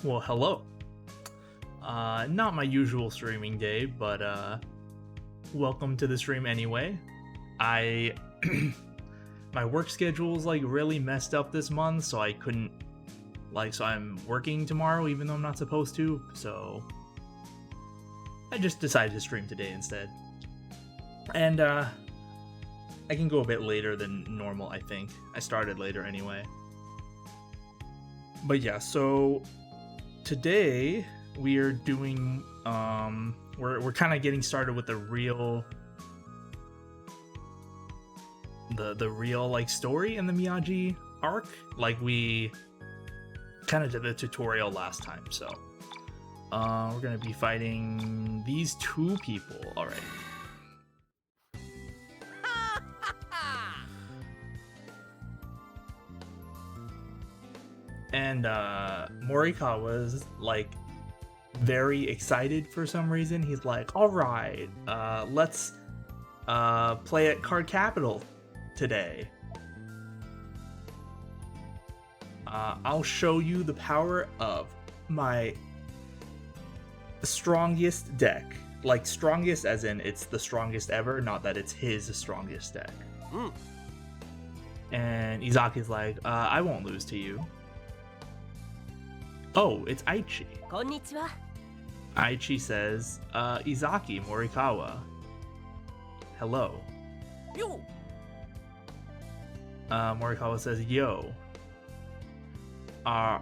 Well, hello. Not my usual streaming day, but welcome to the stream anyway. I my work schedule is like really messed up this month, so I couldn't so I'm working tomorrow even though I'm not supposed to, so I just decided to stream today instead. And I can go a bit later than normal, I think. I started later anyway. But yeah, so today we are doing we're kind of getting started with the real like story in the Miyagi arc, like we kind of did the tutorial last time. So we're gonna be fighting these two people. All right. And Morikawa's like very excited for some reason. He's like, all right, let's play at Card Capital today. I'll show you the power of my strongest deck. Like strongest as in it's the strongest ever, not that it's his strongest deck. And Izaki's like, I won't lose to you. Oh, it's Aichi. Konnichiwa. Aichi says, Izaki Morikawa. Hello. Yo. Morikawa says, yo. Are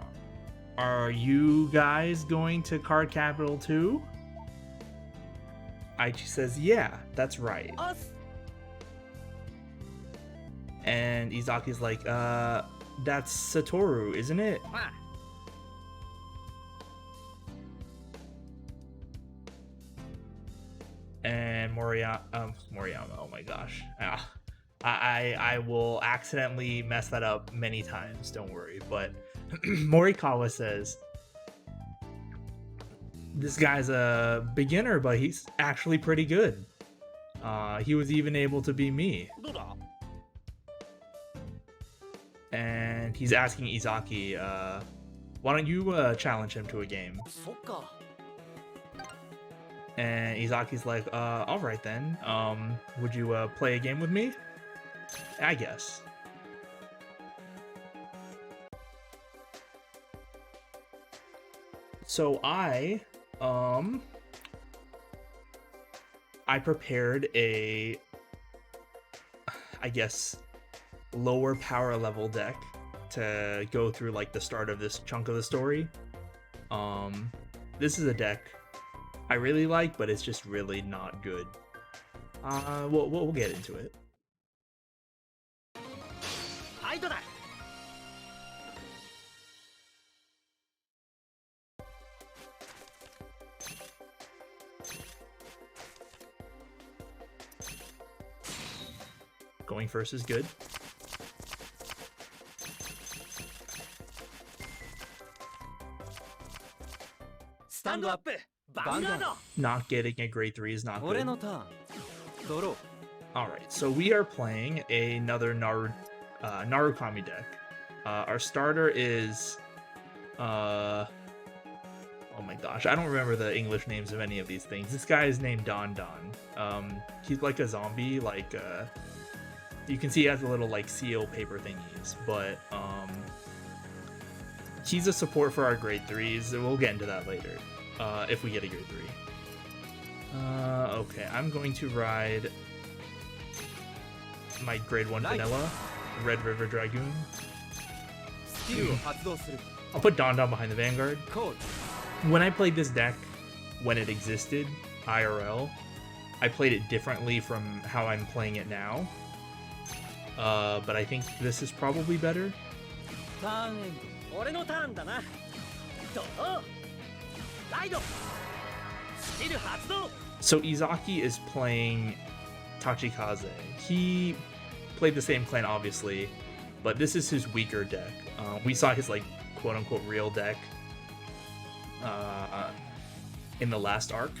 you guys going to Card Capital too? Aichi says, yeah, that's right. Us. And Izaki's like, that's Satoru, isn't it? Ah. And Moriyama, oh my gosh. I will accidentally mess that up many times, don't worry. But Morikawa says, this guy's a beginner, but he's actually pretty good. He was even able to beat me. And he's asking Izaki, why don't you challenge him to a game? And Izaki's like, all right then. Would you play a game with me? I guess. So I prepared a, I guess, lower power level deck to go through like the start of this chunk of the story. This is a deck I really like, but it's just really not good. We'll get into it. Going first is good. Stand up. Vanguard. Not getting a grade 3 is not good. Alright, so we are playing another Narukami deck. Our starter is... oh my gosh, I don't remember the English names of any of these things. This guy is named Don Don. He's like a zombie, like... you can see he has a little like seal paper thingies, but he's a support for our grade 3s. We'll get into that later. If we get a grade 3. Okay, I'm going to ride my grade 1 vanilla, Red River Dragoon. I'll put Don Don behind the Vanguard. When I played this deck, when it existed, IRL, I played it differently from how I'm playing it now. But I think this is probably better. So Izaki is playing Tachikaze. He played the same clan, obviously, but this is his weaker deck. We saw his like quote-unquote real deck in the last arc,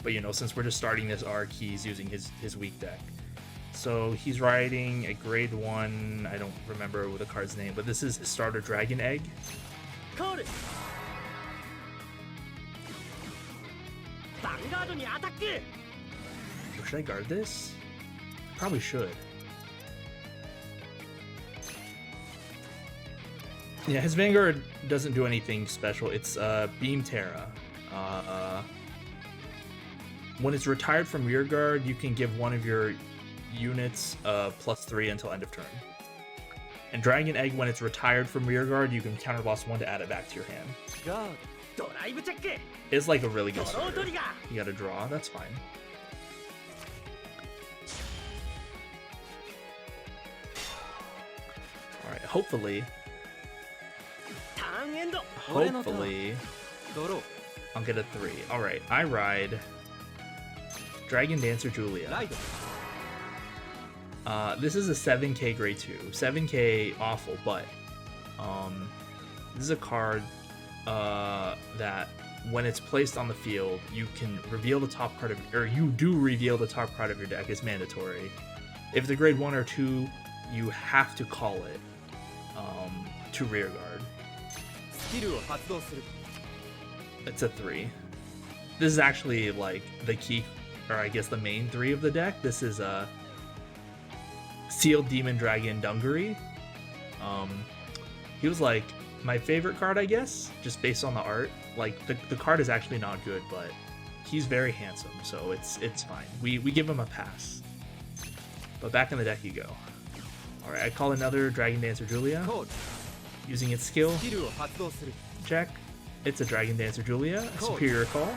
but you know, since we're just starting this arc, he's using his weak deck. So he's riding a grade 1, I don't remember what the card's name, but this is his starter Dragon Egg. ガードにアタック。 Should I guard this? Probably should. Yeah, his Vanguard doesn't do anything special. It's Beam Terra. When it's retired from rear guard, you can give one of your units +3 until end of turn. And Dragon Egg, when it's retired from rear guard, you can counter boss 1 to add it back to your hand. ガード。ドライブチェック。 It's like a really ド good ロート starter. リガー。 You gotta draw, that's fine. Alright, hopefully, ターンエンド。 hopefully, ドロー。 I'll get a 3. Alright, I ride Dragon Dancer Julia. ライド。 This is a 7k grade 2. 7k awful, but this is a card that when it's placed on the field, you can reveal the top card of, or you do reveal the top card of your deck. It's mandatory. If it's a grade 1 or 2, you have to call it to rear guard. スキルを発動する。 It's a 3. This is actually like the key, or I guess the main 3 of the deck. This is a Sealed Demon Dragon Dungaree. He was like my favorite card, I guess, just based on the art. Like the card is actually not good, but he's very handsome, so it's fine. We give him a pass. But back in the deck you go. Alright, I call another Dragon Dancer Julia. コール。 Using its skill, スキルを発動する。 check. It's a Dragon Dancer Julia, a Cool. superior call.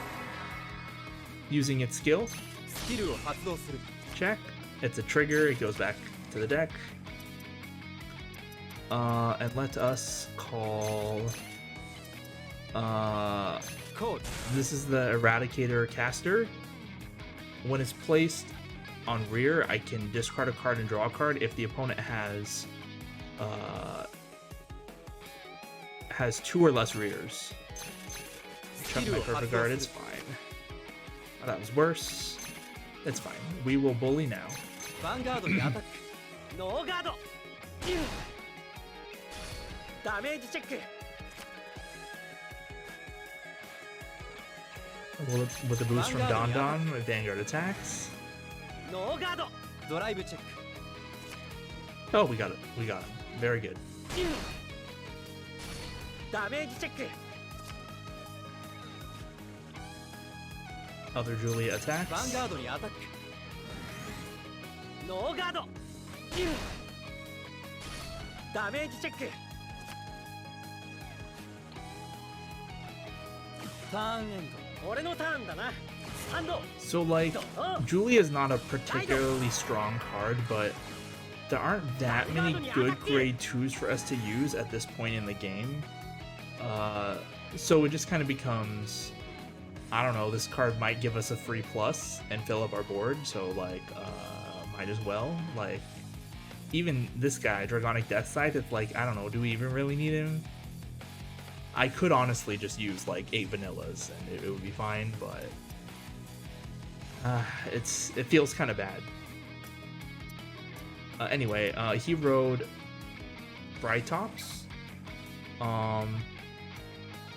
Using its skill, スキルを発動する。 check. It's a trigger, it goes back to the deck. And let us call... コール。 This is the Eradicator Caster. When it's placed on rear, I can discard a card and draw a card if the opponent has 2 or less rears. Chuck my perfect guard, it's fine. Oh, that was worse. It's fine. We will bully now. ヴァンガードにアタック。ノーガード。ダメージチェック。 With the boost from Don Don, Vanguard attacks. ノーガード。ドライブチェック。 Oh, we got it. We got him. Very good. ダメージチェック。 Other Julia ヴァン attacks. ガードにアタック。ノーガード。ダメージチェック。ターンエンド。俺のターンだな。スタンド。 So, like, Julia is not a particularly strong card, but there aren't that many good grade 2s for us to use at this point in the game. So it just kind of becomes, I don't know, this card might give us a free plus and fill up our board, so like, might as well. Like, even this guy, Dragonic Death Scythe, it's like, I don't know, do we even really need him? I could honestly just use like 8 vanillas and it would be fine, but it feels kind of bad. Anyway, he rode Bright Tops.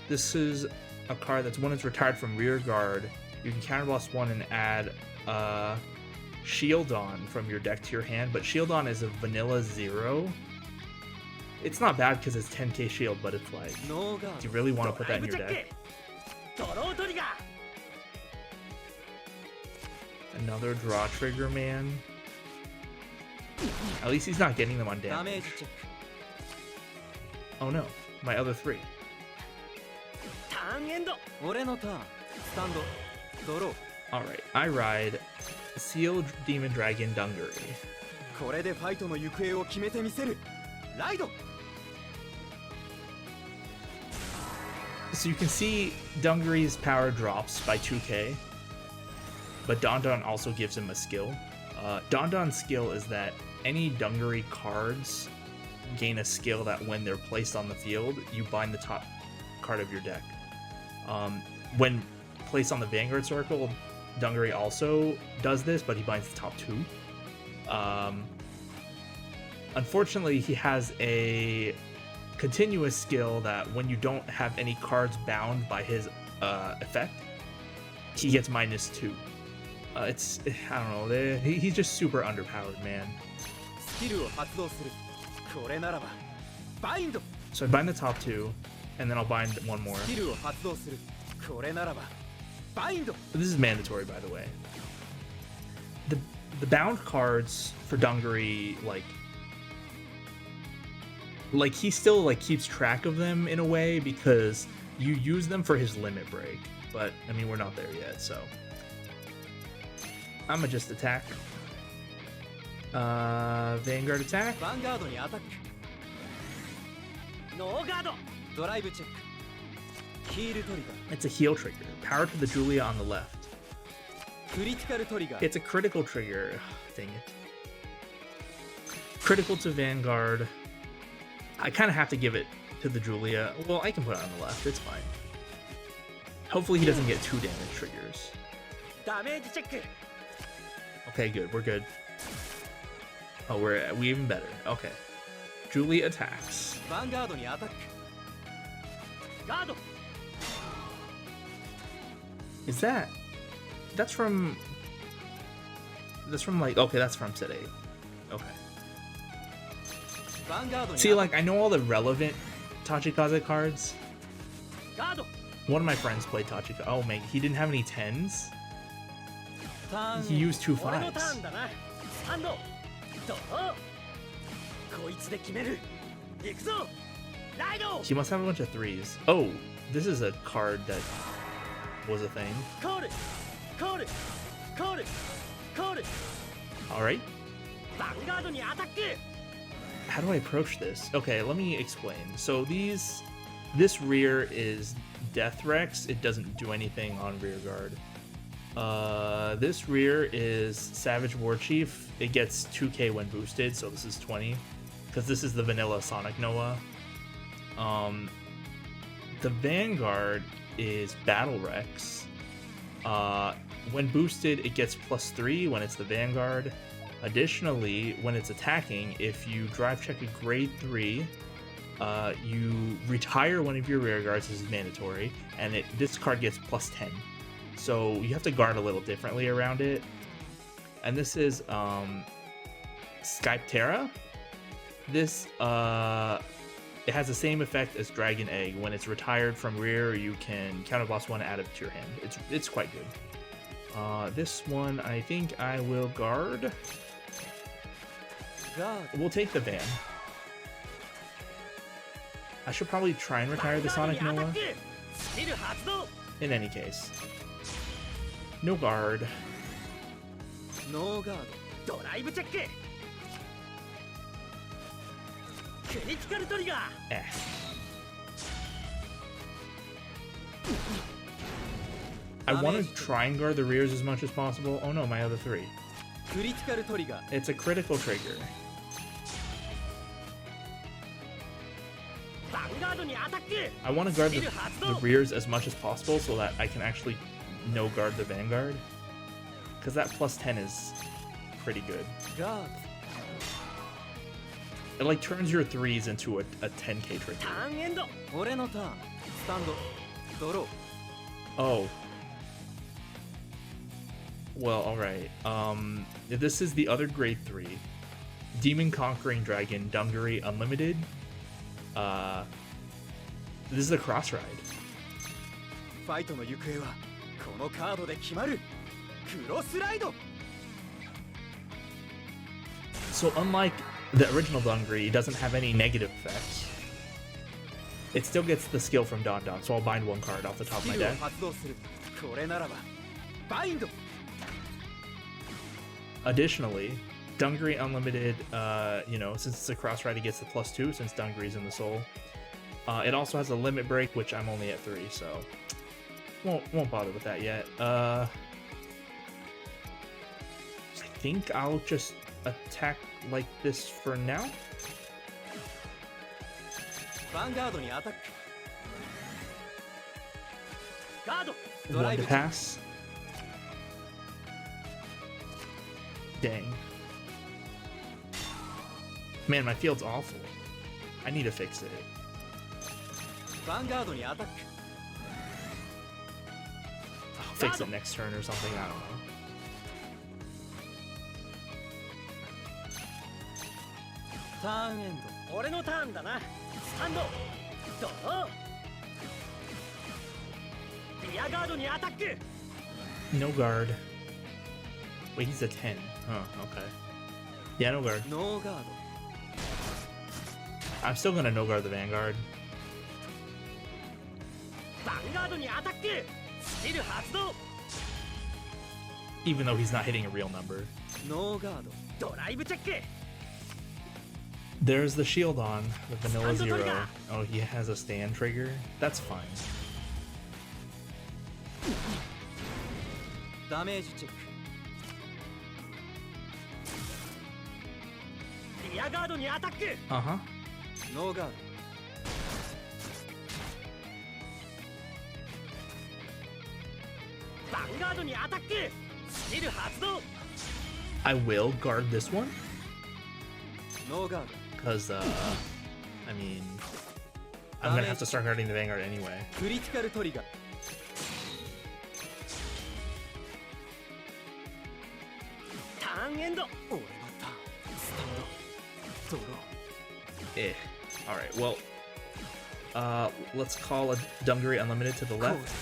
This is a card that's when it's retired from rear guard, you can counterblast 1 and add Shieldon from your deck to your hand, but Shieldon is a vanilla 0. It's not bad because it's 10k shield, but it's like, do you really want to put that in your deck? Another draw trigger, man. At least he's not getting them on damage. Oh no, my other 3. Alright, I ride Sealed Demon Dragon Dungaree. これでファイトの行方を決めてみせる。ライド。 So you can see Dungaree's power drops by 2k, but Don Don also gives him a skill. Don Don's skill is that any Dungaree cards gain a skill that when they're placed on the field, you bind the top card of your deck. When placed on the Vanguard circle, Dungaree also does this, but he binds the top 2. Unfortunately, he has a continuous skill that when you don't have any cards bound by his effect, he gets -2. It's I don't know. He's just super underpowered, man. スキルを発動する。これならばバインド。 So I bind the top 2, and then I'll bind one more. スキルを発動する。これならばバインド。 This is mandatory, by the way. The bound cards for Dungary, like he still like keeps track of them in a way because you use them for his limit break. But I mean, we're not there yet, so I'ma just attack. Vanguard attack. ヴァンガードにアタック。ノーガード。ドライブチェック。ヒールトリガー。 It's a heal trigger. Power to the Julia on the left. クリティカルトリガー。 It's a critical trigger. Dang it. Critical to Vanguard. I kind of have to give it to the Julia. Well, I can put it on the left. It's fine. Hopefully he doesn't get 2 damage triggers. ダメージチェック。 Okay, good. We're good. Oh, we even better. Okay. Julia attacks. ヴァンガードにアタック。ガード。 Is that... That's from like... Okay, that's from set 8. Okay. ヴァンガードに See, like, I know all the relevant Tachikaze cards. ガード。 One of my friends played Tachikaze. Oh, man, he didn't have any 10s? ターン。 He used 2俺のター 5s. ンだな。スタンド。ドー。こいつで決める。行くぞ。ライド。 He must have a bunch of 3s. Oh, this is a card that was a thing. コール。コール。コール。コール。 Alright. ヴァンガードにアタック。 How do I approach this? Okay, let me explain. So this rear is Death Rex. It doesn't do anything on rear guard. This rear is Savage War Chief. It gets 2k when boosted, so this is 20. Because this is the vanilla Sonic Noah. The Vanguard is Battle Rex. When boosted, it gets +3 when it's the Vanguard. Additionally, when it's attacking, if you drive check a grade 3, you retire one of your rear guards. This is mandatory, and this card gets +10. So you have to guard a little differently around it. And this is Skyptera. This it has the same effect as Dragon Egg. When it's retired from rear, you can counterblast 1, add it to your hand. It's quite good. This one, I think I will guard. We'll take the van. I should probably try and retire the Sonic Noah. In any case. No guard. ノーガード。ドライブチェック。クリティカルトリガー。 Eh. I want to try and guard the rears as much as possible. Oh no, my other 3. クリティカルトリガー。 It's a critical trigger. ヴァンガードにアタック。 I want to guard the rears as much as possible so that I can actually no guard the Vanguard. Because that +10 is pretty good. ガー It like turns your 3s into a 10k ド。 trigger. ターンエンド。俺のターン。スタンド。ドロー。 Oh. Well, alright. This is the other grade 3. Demon Conquering Dragon, Dungary Unlimited. This is a cross ride. ファイトの行方はこのカードで決まる。クロスライド。 So unlike the original Dungary, it doesn't have any negative effects. It still gets the skill from Don Don, so I'll bind 1 card off the top of my スキルを deck. 発動する。これならばバインド。 Additionally, Dungary Unlimited, since it's a cross ride, it gets the +2 since Dungary's in the soul. It also has a limit break, which I'm only at 3, so won't bother with that yet. I think I'll just attack like this for now. ヴァンガードにアタック。ガード。ド 1 to ライブ。 pass. Dang. Man, my field's awful. I need to fix it. ヴァンガードにアタック。Oh, fix it next turn or something. I don't know. ターンエンド俺のターンだなスタンドドローリアガードにアタック No guard. Wait, he's a 10. Huh, okay. Yeah, no guard. ノーガード I'm still gonna no guard the Vanguard. ヴァンガードにアタックスキル発動 Even though he's not hitting a real number. ノーガードドライブチェック There's the shield on, the vanilla 0. Oh, he has a stand trigger? That's fine. ダメージチェックリアガードにアタック Uh-huh. ノーガードヴァンガードにアタックスキル発動 I will guard this one. ノーガード Because, I mean, I'm gonna have to start guarding the Vanguard anyway. クリティカルトリガーターンエンド俺のターンスタンドドロ Eh. Alright, well, let's call a Dungaree Unlimited to the ー left.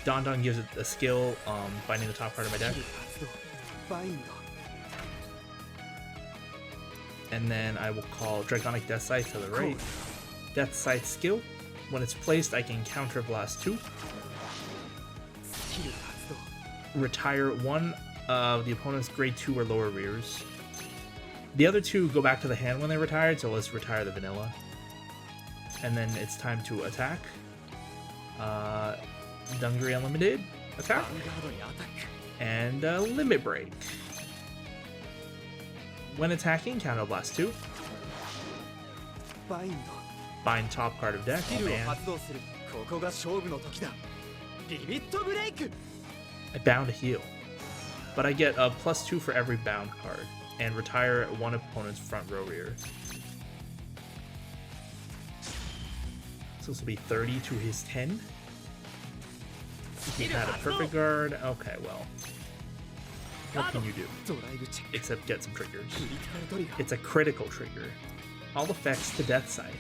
Don Don gives it a skill, binding the top part of my deck. スキル発動バインド And then I will call Draconic Death Sight to the right. Death Sight skill. When it's placed, I can counter blast 2. スキル発動 Retire one of the opponent's grade 2 or lower rears. The other two go back to the hand when they're retired, so let's retire the vanilla. And then it's time to attack. Dungaree Unlimited, attack. ヴァンガードにアタック And Limit Break. When attacking, counter blast 2. バインド Bind top card of deck. スキ Oh ルを man. 発動するここが勝負の時だリミットブレイク I bound a heal. But I get a +2 for every bound card. And retire one opponent's front row rear. So this will be 30 to his 10. He had a perfect guard. Okay, well. What can you do? ドライブチェック Except get some triggers. クリティカルトリガー It's a critical trigger. All effects to Death Sight.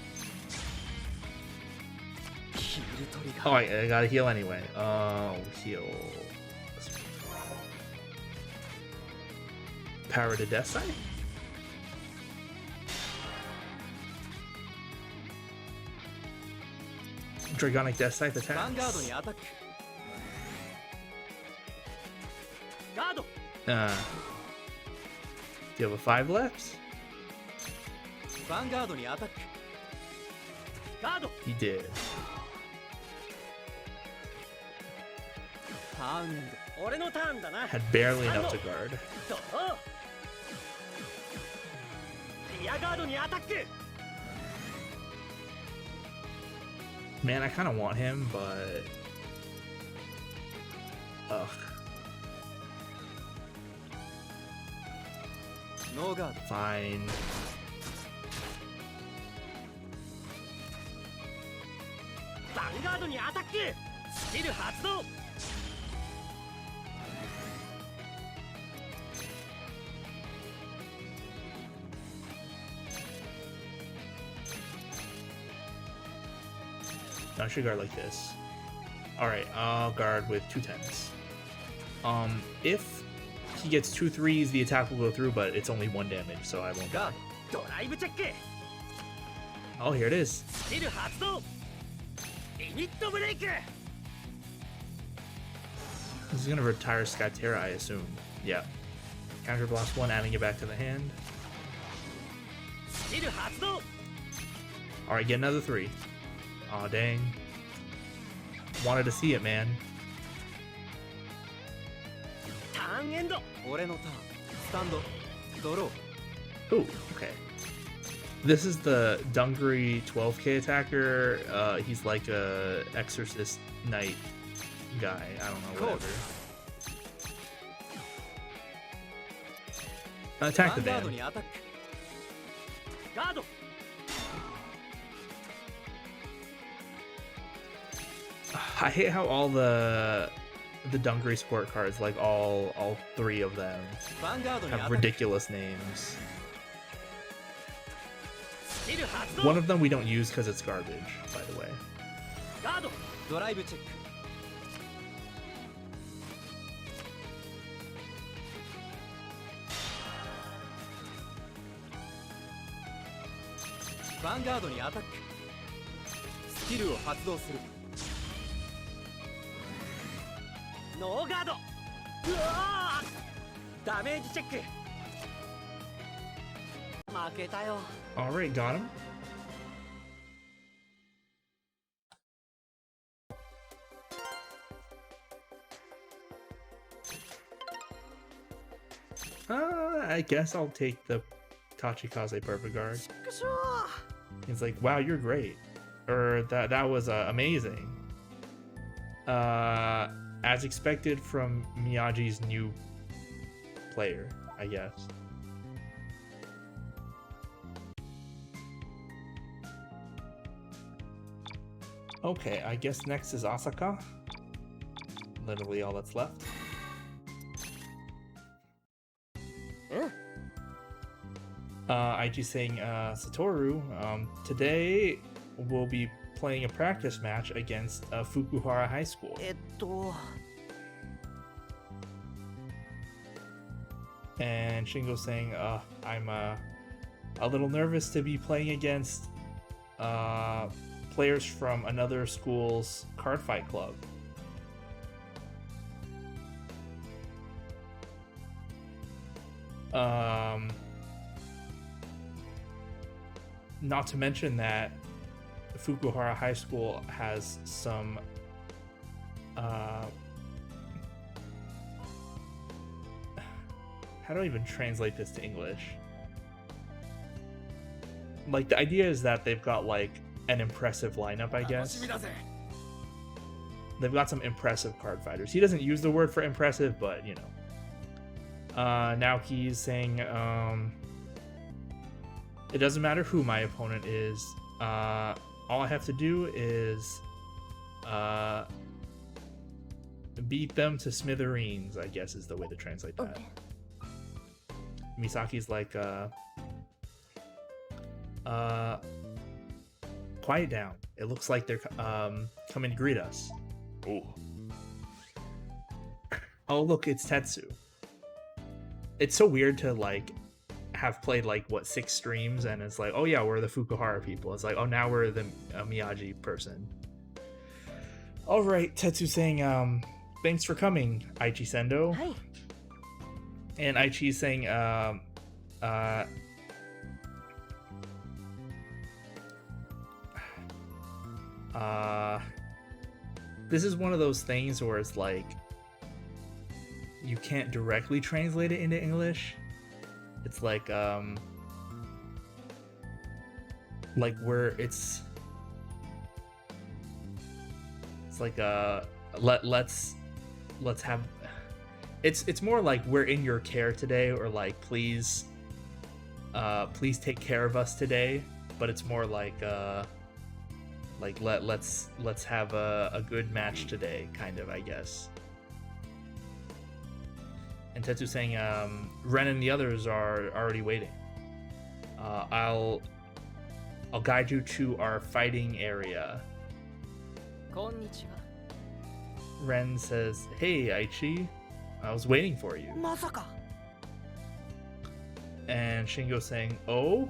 ヒールトリガ Oh, ー I gotta heal anyway. Heal. Power to Death Sight? Draconic Death Sight ヴァンガード attacks. にアタックガード Do you have a 5 left? ヴァンガードにアタックガード He did. ターンエンド俺のターンだな Had barely enough to guard. ドローリアガードにアタック Man, I kind of want him, but... Ugh. ノーガード Fine. ヴァンガードにアタックスキル発動 I should guard like this. Alright, I'll guard with 2 10s. If he gets 2 3s, the attack will go through, but it's only 1 damage, so I won't ガ die. ードドライブチェック Oh, here it is. スキル発動リミットブレイク He's gonna retire Skyterra, I assume. Yeah. Counter blast 1, adding it back to the hand. スキル発動 Alright, get another 3. Aw, dang. Wanted to see it, man. ターンエンド俺のターンスタンドドロー Ooh, okay. This is the Dungaree 12k attacker. He's like a Exorcist Knight guy. I don't know, whatever. Attack the ヴァンガード van. にアタックガード I hate how all the the Dunkery sport cards, like all three of them, ヴァンガードにアタッ have ク ridiculous names. スキル発動 One of them we don't use because it's garbage, by the way. ガードドライブチェックヴァンガードにアタックスキルを発動するノーガードうわーダメージチェック負けたよ Alright, got him. I guess I'll take the Tachikaze Perfect Guard. くしょ He's like, wow, you're great. Or that was amazing. As expected from Miyagi's new player, I guess. Okay, I guess next is Asaka. Literally all that's left. Aichi saying, Satoru, today we'll be playing a practice match against Fukuhara High School. と And Shingo saying, I'm a little nervous to be playing against players from another school's Cardfight club. Not to mention that Fukuhara High School has some how do I even translate this to English? Like, the idea is that they've got like an impressive lineup, I guess. They've got some impressive card fighters. He doesn't use the word for impressive, but you know. Now he's saying it doesn't matter who my opponent is. All I have to do is beat them to smithereens, I guess is the way to translate that. Okay. Misaki's like, quiet down. It looks like they're coming to greet us. Oh. Oh, look, it's Tetsu. It's so weird to like have played like what 6 streams and it's like, oh yeah, we're the Fukuhara people. It's like, oh, now we're the Miyagi person. All right, Tetsu saying, thanks for coming, Aichi Sendo. Hi. And Aichi is saying, this is one of those things where it's like you can't directly translate it into English. It's like where it's like let's have it's more like we're in your care today, or like please take care of us today, but it's more like let's have a good match today, kind of, I guess. And Tetsu saying, Ren and the others are already waiting. I'll guide you to our fighting area. こんにちは Ren says, hey Aichi, I was waiting for you. まさか And Shingo saying, oh,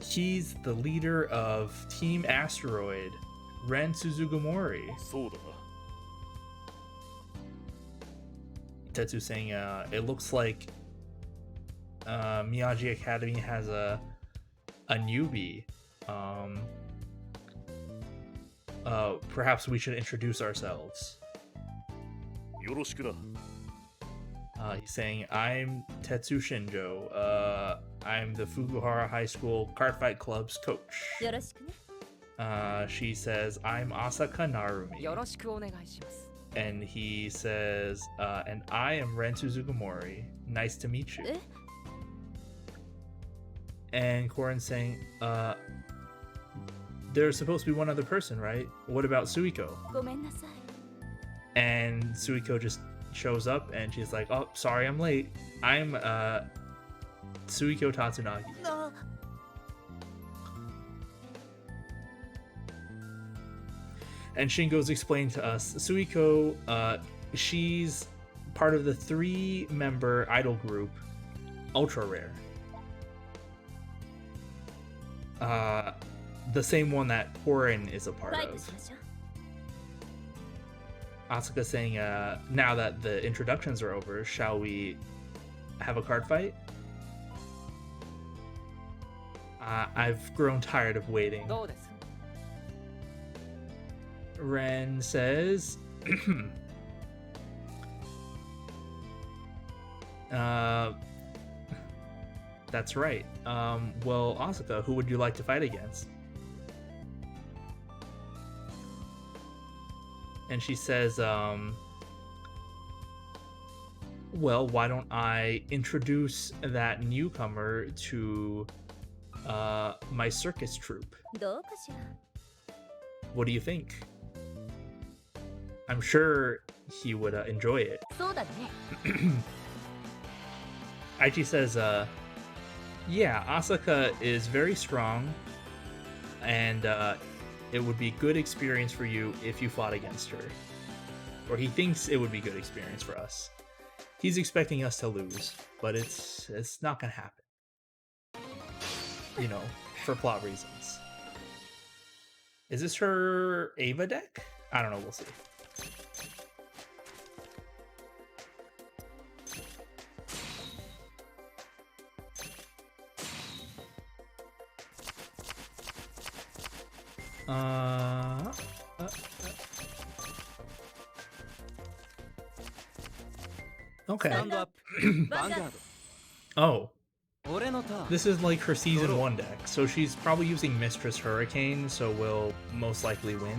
he's the leader of Team Asteroid, Ren Suzugumori. そうだ Tetsu saying, it looks like Miyagi Academy has a newbie. Perhaps we should introduce ourselves. よろしくだ He's saying, I'm Tetsu Shinjo. I'm the Fukuhara High School Cardfight Club's coach. よろしくね She says, I'm Asaka Narumi. よろしくお願いします And he says, and I am Ren Suzugumori. Nice to meet you. え And Korin's saying, there's supposed to be one other person, right? What about Suiko? ごめんなさい And Suiko just shows up and she's like, "Oh, sorry, I'm late. I'm Suiko Tatsunagi." And Shingo's explained to us, Suiko, she's part of the 3-member idol group, Ultra Rare. The same one that Korin is a part ファイト of. しましょう Asuka saying, now that the introductions are over, shall we have a card fight? I've grown tired of waiting. どうです Ren says, that's right. Well, Asuka, who would you like to fight against? And she says, well, why don't I introduce that newcomer to my circus troupe? どうかしら What do you think? I'm sure he would enjoy it. そうだね Aichi says, yeah, Asuka is very strong, and it would be good experience for you if you fought against her. Or he thinks it would be good experience for us. He's expecting us to lose, but it's not gonna happen. You know, for plot reasons. Is this her Ava deck? I don't know, we'll see. Okay. スタンドアップヴァンガー Oh, ド俺のターン this is like her season 1 deck, so she's probably using Mistress Hurricane, so we'll most likely win.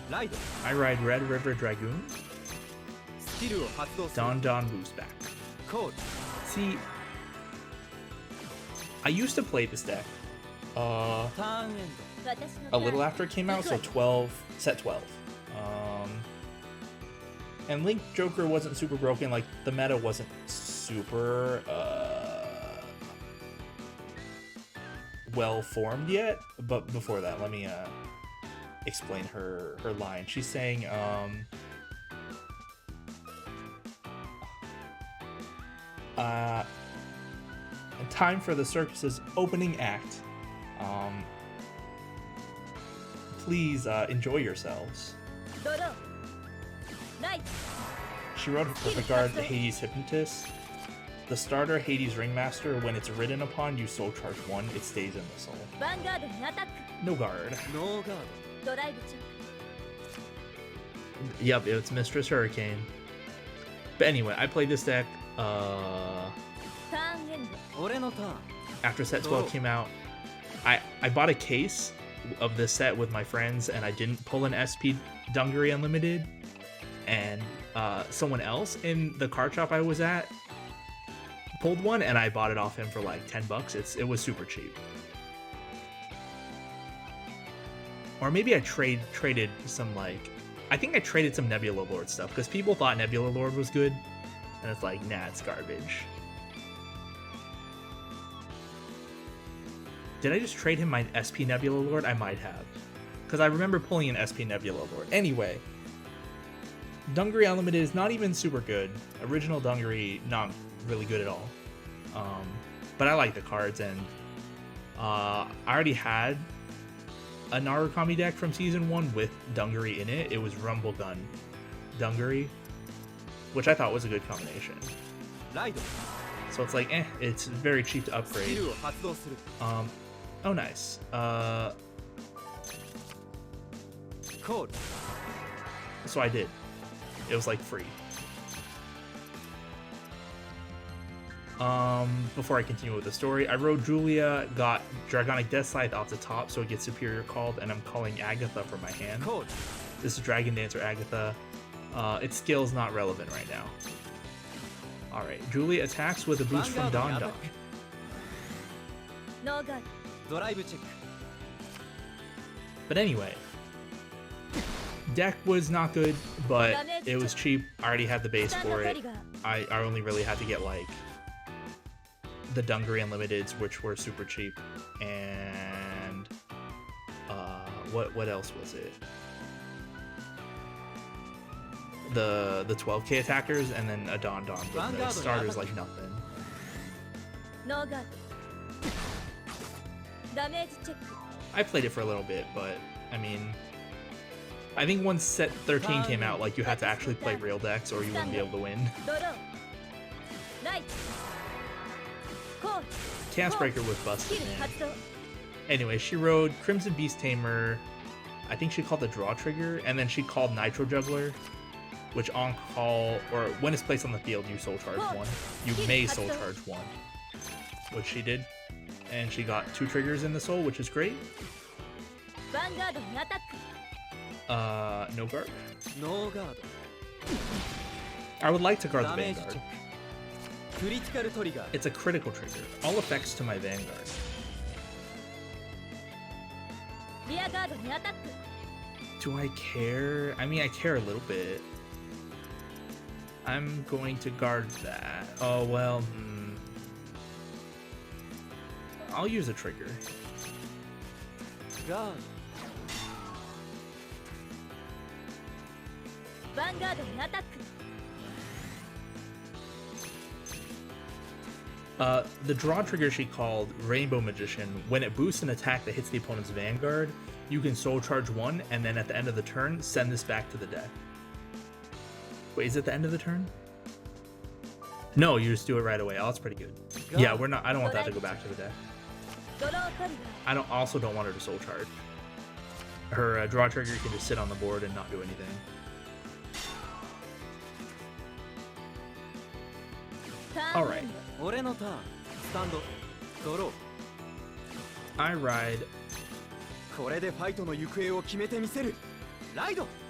ライド I ride Red River Dragoon. スキルを発動する Don Don boost back. コール See, I used to play this deck. ターンエン 私の A little after it came out, so 12, set 12. And Link Joker wasn't super broken, like the meta wasn't super well formed yet. But before that, let me explain her line. She's saying time for the circus's opening act. Please enjoy yourselves. ドローライト She wrote for Vanguard Hades Hypnotist. The starter Hades Ringmaster, when it's ridden upon, you soul charge 1, it stays in the soul. ヴァンガードにアタック No guard. ノーガードライブチェック Yep, it's Mistress Hurricane. But anyway, I played this deck ターンエンド ド俺のターン after set 12 came out. I bought a case of this set with my friends, and I didn't pull an SP Dungaree Unlimited. And someone else in the card shop I was at pulled one, and I bought it off him for like $10. It was super cheap. Or maybe I traded some, like, I think I traded some Nebula Lord stuff because people thought Nebula Lord was good, and it's like, nah, it's garbage. Did I just trade him my SP Nebula Lord? I might have, because I remember pulling an SP Nebula Lord. Anyway, Dungaree Unlimited is not even super good. Original Dungaree, not really good at all. But I like the cards, and I already had a Narukami deck from season 1 with Dungaree in it. It was Rumble Gun Dungaree, which I thought was a good combination. ライド So it's like, it's very cheap to スキ upgrade. ルを発動する Oh, nice. コール So I did. It was like free. Before I continue with the story, I wrote Julia got Dragonic Death Scythe off the top, so it gets Superior called, and I'm calling Agatha from my hand. コール This is Dragon Dancer Agatha. Its skill is not relevant right now. Alright, Julia attacks with a boost from Don Don. ノーガードライブチェック But anyway, Deck was not good, but it was cheap. I already had the base for it. I only really had to get like the Dungaree Unlimiteds, which were super cheap, and what else was it? The 12k attackers, and then a Don, but the starters like nothing. I played it for a little bit, but I mean, I think once set 13 came out, like you had to actually play real decks or you wouldn't be able to win. Chaos Breaker was busted, man. Anyway, she rode Crimson Beast Tamer. I think she called the Draw Trigger, and then she called Nitro Juggler, which on call, or when it's placed on the field, you soul charge one. You may soul charge one, which she did. And she got 2 triggers in the soul, which is great. No guard. No guard. I would like to guard the Vanguard. It's a critical trigger. All effects to my Vanguard. Do I care? I mean, I care a little bit. I'm going to guard that. Oh, well, I'll use a trigger. God. The draw trigger she called Rainbow Magician. When it boosts an attack that hits the opponent's Vanguard, you can soul charge 1, and then at the end of the turn, send this back to the deck. Wait, is it the end of the turn? No, you just do it right away. Oh, that's pretty good. Yeah, we're not. I don't want that to go back to the deck. I also don't want her to soul charge. Her draw trigger can just sit on the board and not do anything. All right. I ride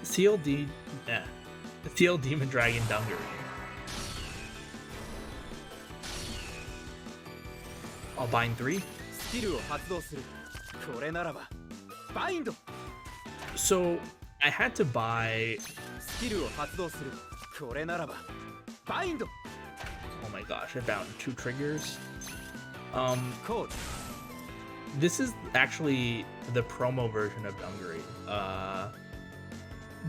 Seal Demon Dragon Dungaree. I'll bind 3. So I had to buy. Oh my gosh, I bound 2 triggers. This is actually the promo version of Dungaree.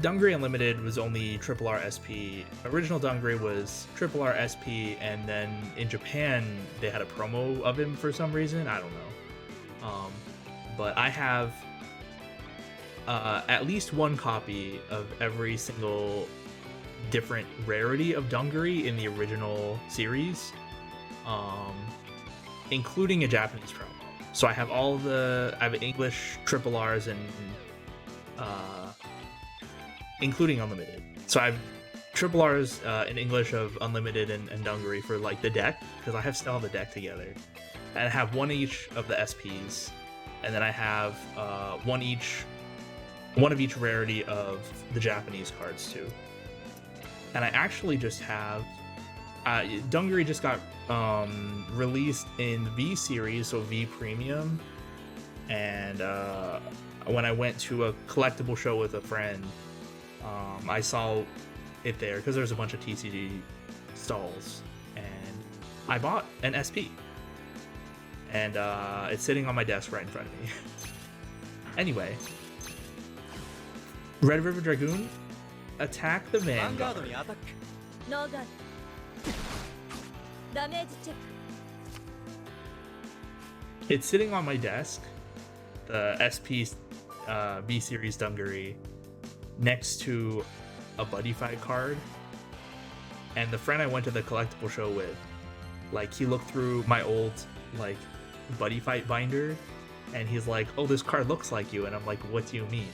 Dungaree Unlimited was only RR SP. Original Dungaree was RR SP, and then in Japan they had a promo of him for some reason. I don't know. But I have at least 1 copy of every single different rarity of Dungaree in the original series, including a Japanese promo. So I have I have English RRs and including Unlimited. So I have RRs in English of Unlimited and Dungaree for like the deck, because I have still have the deck together. And I have 1 each of the SPs, and then I have one of each rarity of the Japanese cards too. And I actually just have Dungaree just got released in V series, so V Premium, and when I went to a collectible show with a friend, I saw it there because there's a bunch of TCG stalls, and I bought an SP, and it's sitting on my desk right in front of me. Anyway, Red River Dragoon, attack the Vanguard. It's sitting on my desk, the SP V Series Dungaree, next to a Buddy Fight card. And the friend I went to the collectible show with, like, he looked through my old, like, Buddy Fight binder, and he's like, oh, this card looks like you. And I'm like, what do you mean?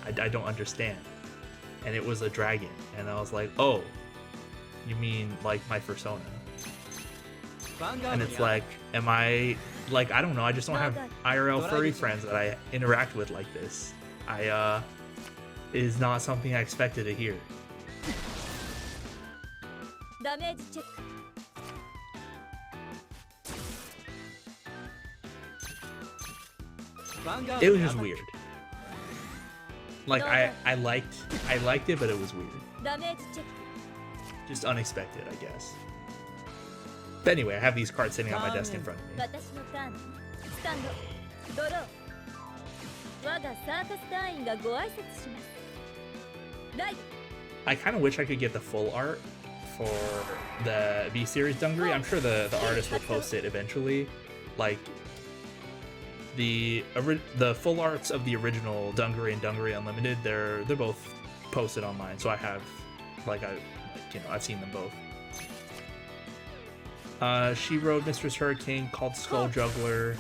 I don't understand. And it was a dragon. And I was like, oh, you mean, like, my persona? And it's like, am I, like, I don't know, I just don't have IRL furry friends that I interact with like this. It is not something I expected to hear. It was just weird. Like I liked it, but it was weird. ダメージチェッ Just unexpected, I guess. But anyway, I have these cards sitting on my desk in front of ク me. 私のターンスタンドドロー我がサーカス隊員がご挨拶しますライド I kind of wish I could get the full art for the V series Dungaree. I'm sure the artist will post it eventually. Like the full arts of the original Dungaree and Dungaree Unlimited, they're both posted online. So I have I've seen them both. She rode Mistress Hurricane called Skull Juggler.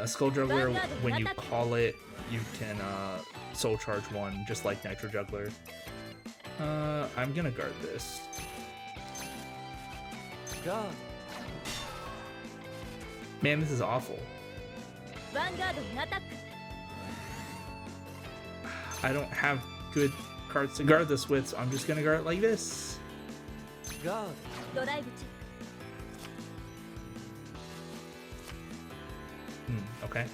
Skull Juggler, when you call it, you can soul charge one, just like Nitro Juggler. I'm gonna guard this. Man, this is awful. Vanguard にアタック I don't have good cards to guard this with, so I'm just gonna guard it like this. ドライブチェック Okay.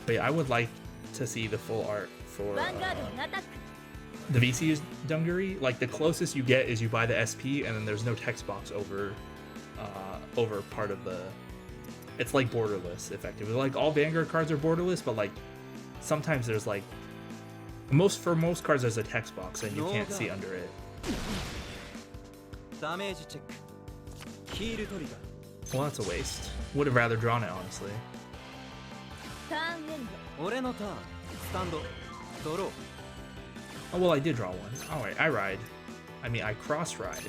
But yeah, I would like to see the full art for ヴァンガードにアタック the VC's Dungaree. Like the closest you get is you buy the SP, and then there's no text box over part of the. It's like borderless, effectively. Like all Vanguard cards are borderless, but like sometimes there's like most cards there's a text box and you can't see under it. ダメージチェックヒールトリガー Well, that's a waste. Would have rather drawn it, honestly. ターンエンド俺のターンスタンドドロー Oh, well, I did draw one. Alright, I ride. I mean, I cross ride.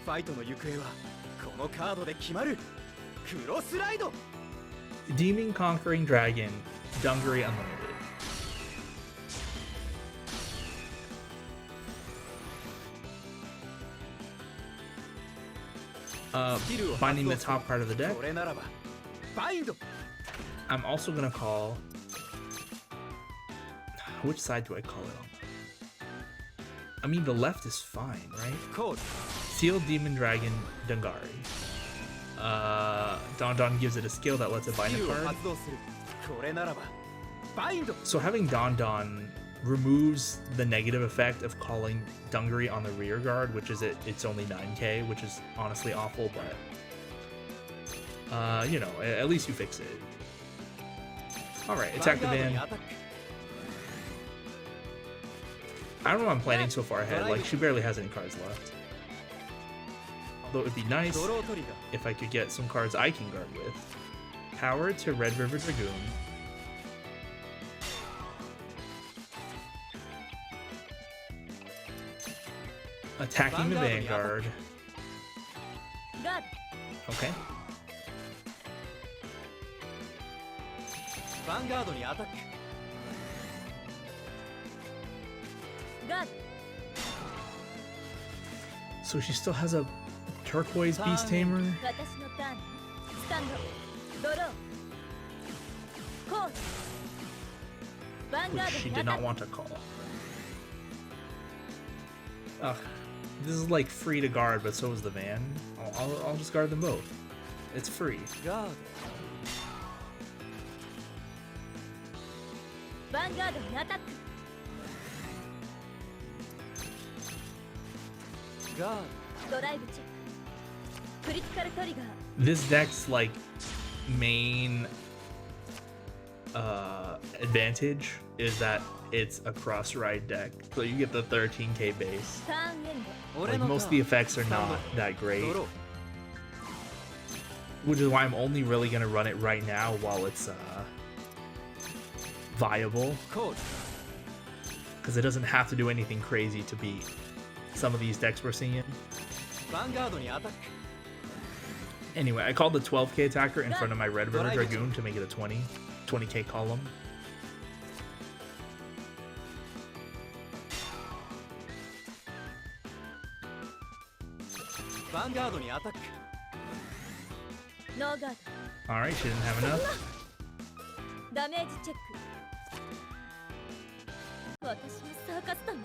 ファイトの行方はこのカードで決まるクロスライド Demon Conquering Dragon, Dungaree Unlimited. Finding the top part of the deck. これならばバインド I'm also gonna call. Which side do I call it on? I mean, the left is fine, right? コール Seal Demon Dragon Dungari. Don Don gives it a skill that lets it ス bind キ a ルを card. 発動するこれならばバインド So having Don Don removes the negative effect of calling Dungaree on the rear guard, which is it's only 9k, which is honestly awful, but you know, at least you fix it. Alright, attack the ヴァンガードに van. アタック I don't know why I'm planning so far ahead, like she barely has any cards left. Although it would be nice ドロートリガー if I could get some cards I can guard with. Power to Red River Dragoon. Attacking the Vanguard. ガー Okay. ヴァンガードにアタックドガー So she still has a turquoise beast tamer. ド私のターンスタンドドローコールヴァンガ Which ー she ドに did アタ not ッ want to call. Ugh. This is like free to guard, but so is the van. I'll just guard them both. It's free. ガードクヴァンガードにアタックガードライブチェッククリティカルトリガー This deck's like main advantage is that it's a cross ride deck, so you get the 13k base. ターンエンド ド俺 Like のターン most of the effects are not that ド great, ロー which is why I'm only really gonna run it right now while it's viable, コール because it doesn't have to do anything crazy to beat some of these decks we're seeing. ヴァンガードにアタック Anyway, I called the 12k attacker in front of my Red River Dragoon to make it a 20k column. ヴァンガードにアタックノーガー Alright, she didn't have enough. ドダメージチェック私のサーカス団が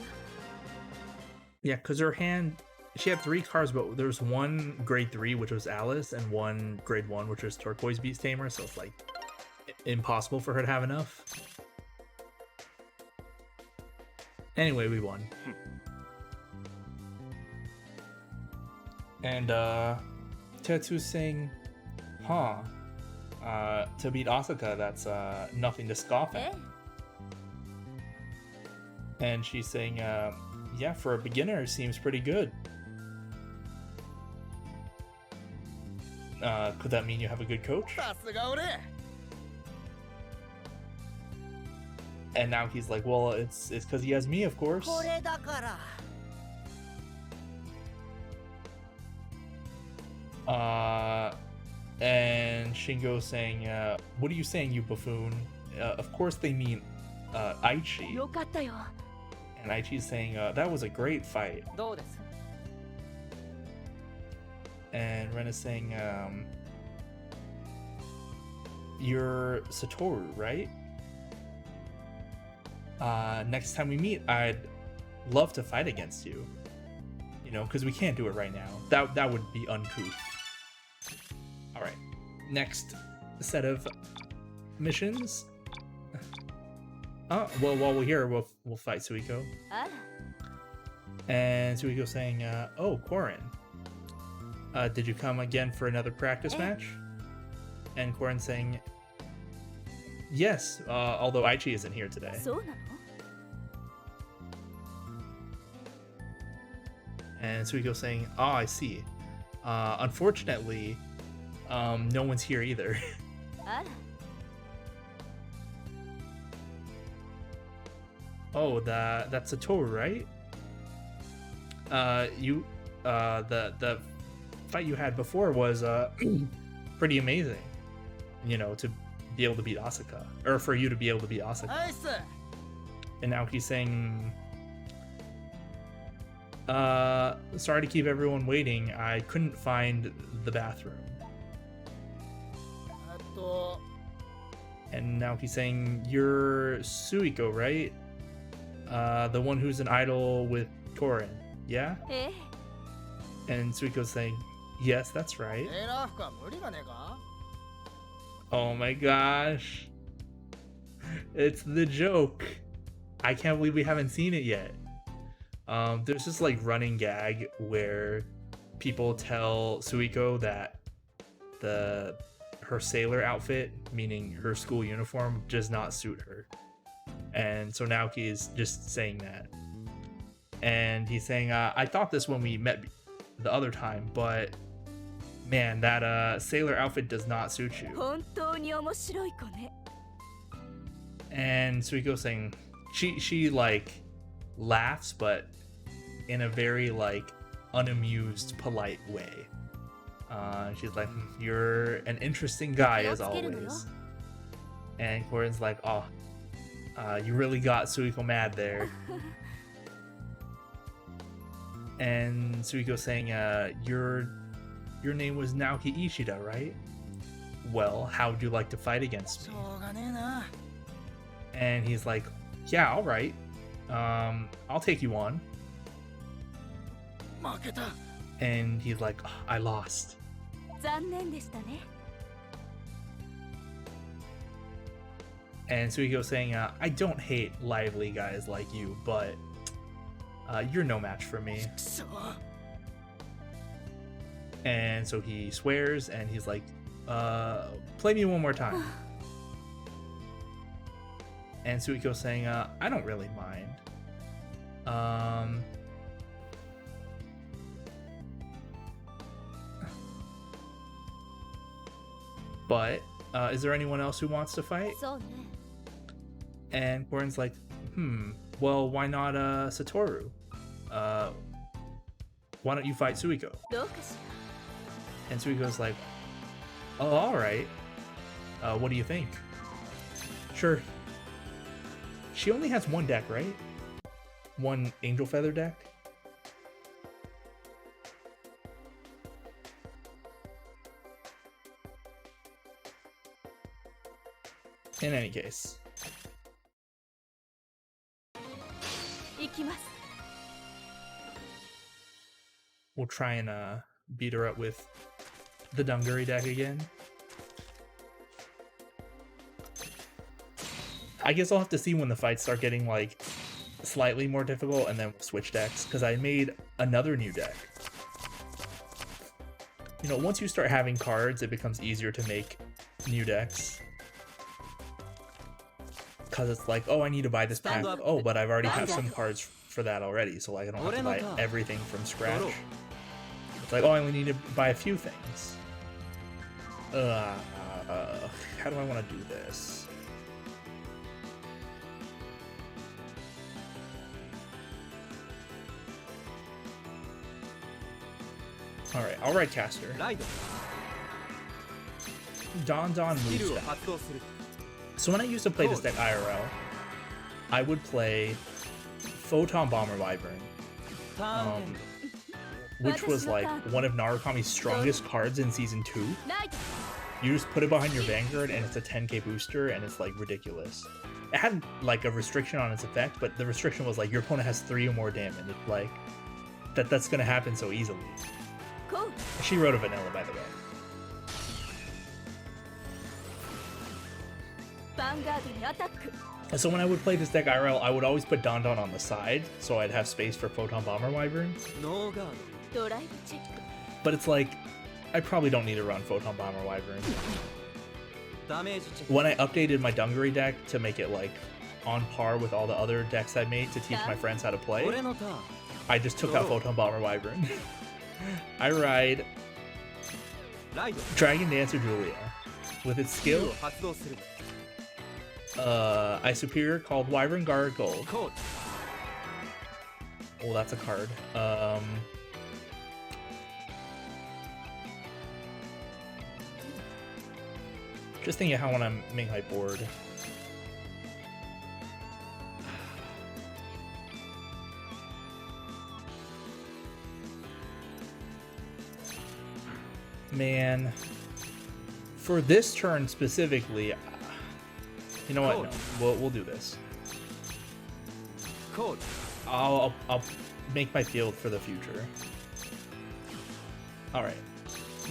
Yeah, because her hand, she had 3 cards, but there's one grade 3, which was Alice, and one grade 1, which was Turquoise Beast Tamer, so it's like impossible for her to have enough. Anyway, we won. And Tetsu's saying, huh, to beat Asuka, that's nothing to scoff at. And she's saying, yeah, for a beginner, it seems pretty good. Could that mean you have a good coach? And now he's like, well, it's because he has me, of course. And Shingo's saying, what are you saying, you buffoon? Of course they mean Aichi. And Aichi's saying, that was a great fight. And Ren is saying, you're Satoru, right? Next time we meet, I'd love to fight against you. You know, because we can't do it right now. That would be uncouth. Alright, next set of missions. Well, while we're here, we'll fight Suiko. And Suiko saying, oh, Korin. Did you come again for another practice match? And Korin saying, yes, although Aichi isn't here today. And Suiko saying, oh, I see. Unfortunately, no one's here either. Oh, that's Satoru, right? The fight you had before was pretty amazing. You know, to be able to beat Asuka, or for you to be able to beat Asuka. And Naoki's saying, sorry to keep everyone waiting. I couldn't find the bathroom. And Naoki's saying, you're Suiko, right? The one who's an idol with Korin, yeah? And Suiko's saying, yes, that's right. Oh my gosh. It's the joke. I can't believe we haven't seen it yet. There's this like running gag where people tell Suiko that her sailor outfit, meaning her school uniform, does not suit her. And so Naoki is just saying that. And he's saying, I thought this when we met the other time, but man, that sailor outfit does not suit you. And Suiko's saying, she like laughs, but in a very like unamused, polite way. She's like, you're an interesting guy as always. And Korin's like, oh, you really got Suiko mad there. And Suiko's saying, your name was Naoki Ishida, right? Well, how would you like to fight against me? And he's like, yeah, all right. I'll take you on. And he's like, oh, I lost. And Suiko's saying, I don't hate lively guys like you, but you're no match for me. And so he swears, and he's like, play me one more time. And Suiko's saying, I don't really mind. But is there anyone else who wants to fight? And Korin's like, well, why not Satoru? Why don't you fight Suiko? And Suiko's like, oh, all right. What do you think? Sure. She only has one deck, right? One Angel Feather deck? In any case. We'll try and beat her up with the Dunguri deck again. I guess I'll have to see when the fights start getting like slightly more difficult, and then we'll switch decks, because I made another new deck. You know, once you start having cards, it becomes easier to make new decks. Because it's like, oh, I need to buy this pack. Oh, but I've already have some cards for that already, so like I don't have to buy everything from scratch. It's like, oh, I only need to buy a few things. How do I want to do this? Alright, I'll ride Caster. Don moveset. So when I used to play this deck IRL, I would play Photon Bomber Wyvern, which was like one of Narukami's strongest cards in Season 2. You just put it behind your Vanguard and it's a 10k booster and it's like ridiculous. It had like a restriction on its effect, but the restriction was like your opponent has 3 or more damage. It's like that's gonna happen so easily. She wrote a vanilla, by the way. So when I would play this deck IRL, I would always put Don on the side, so I'd have space for Photon Bomber Wyvern. But it's like, I probably don't need to run Photon Bomber Wyvern. When I updated my Dungaree deck to make it like on par with all the other decks I made to teach my friends how to play, I just took out Photon Bomber Wyvern. I ride Dragon Dancer Julia. With its skill, I superior called Wyvern Guard Gold. Oh, that's a card. Just thinking how I want to make my board. Man, for this turn specifically, you know what? No, we'll do this. I'll make my field for the future. All right,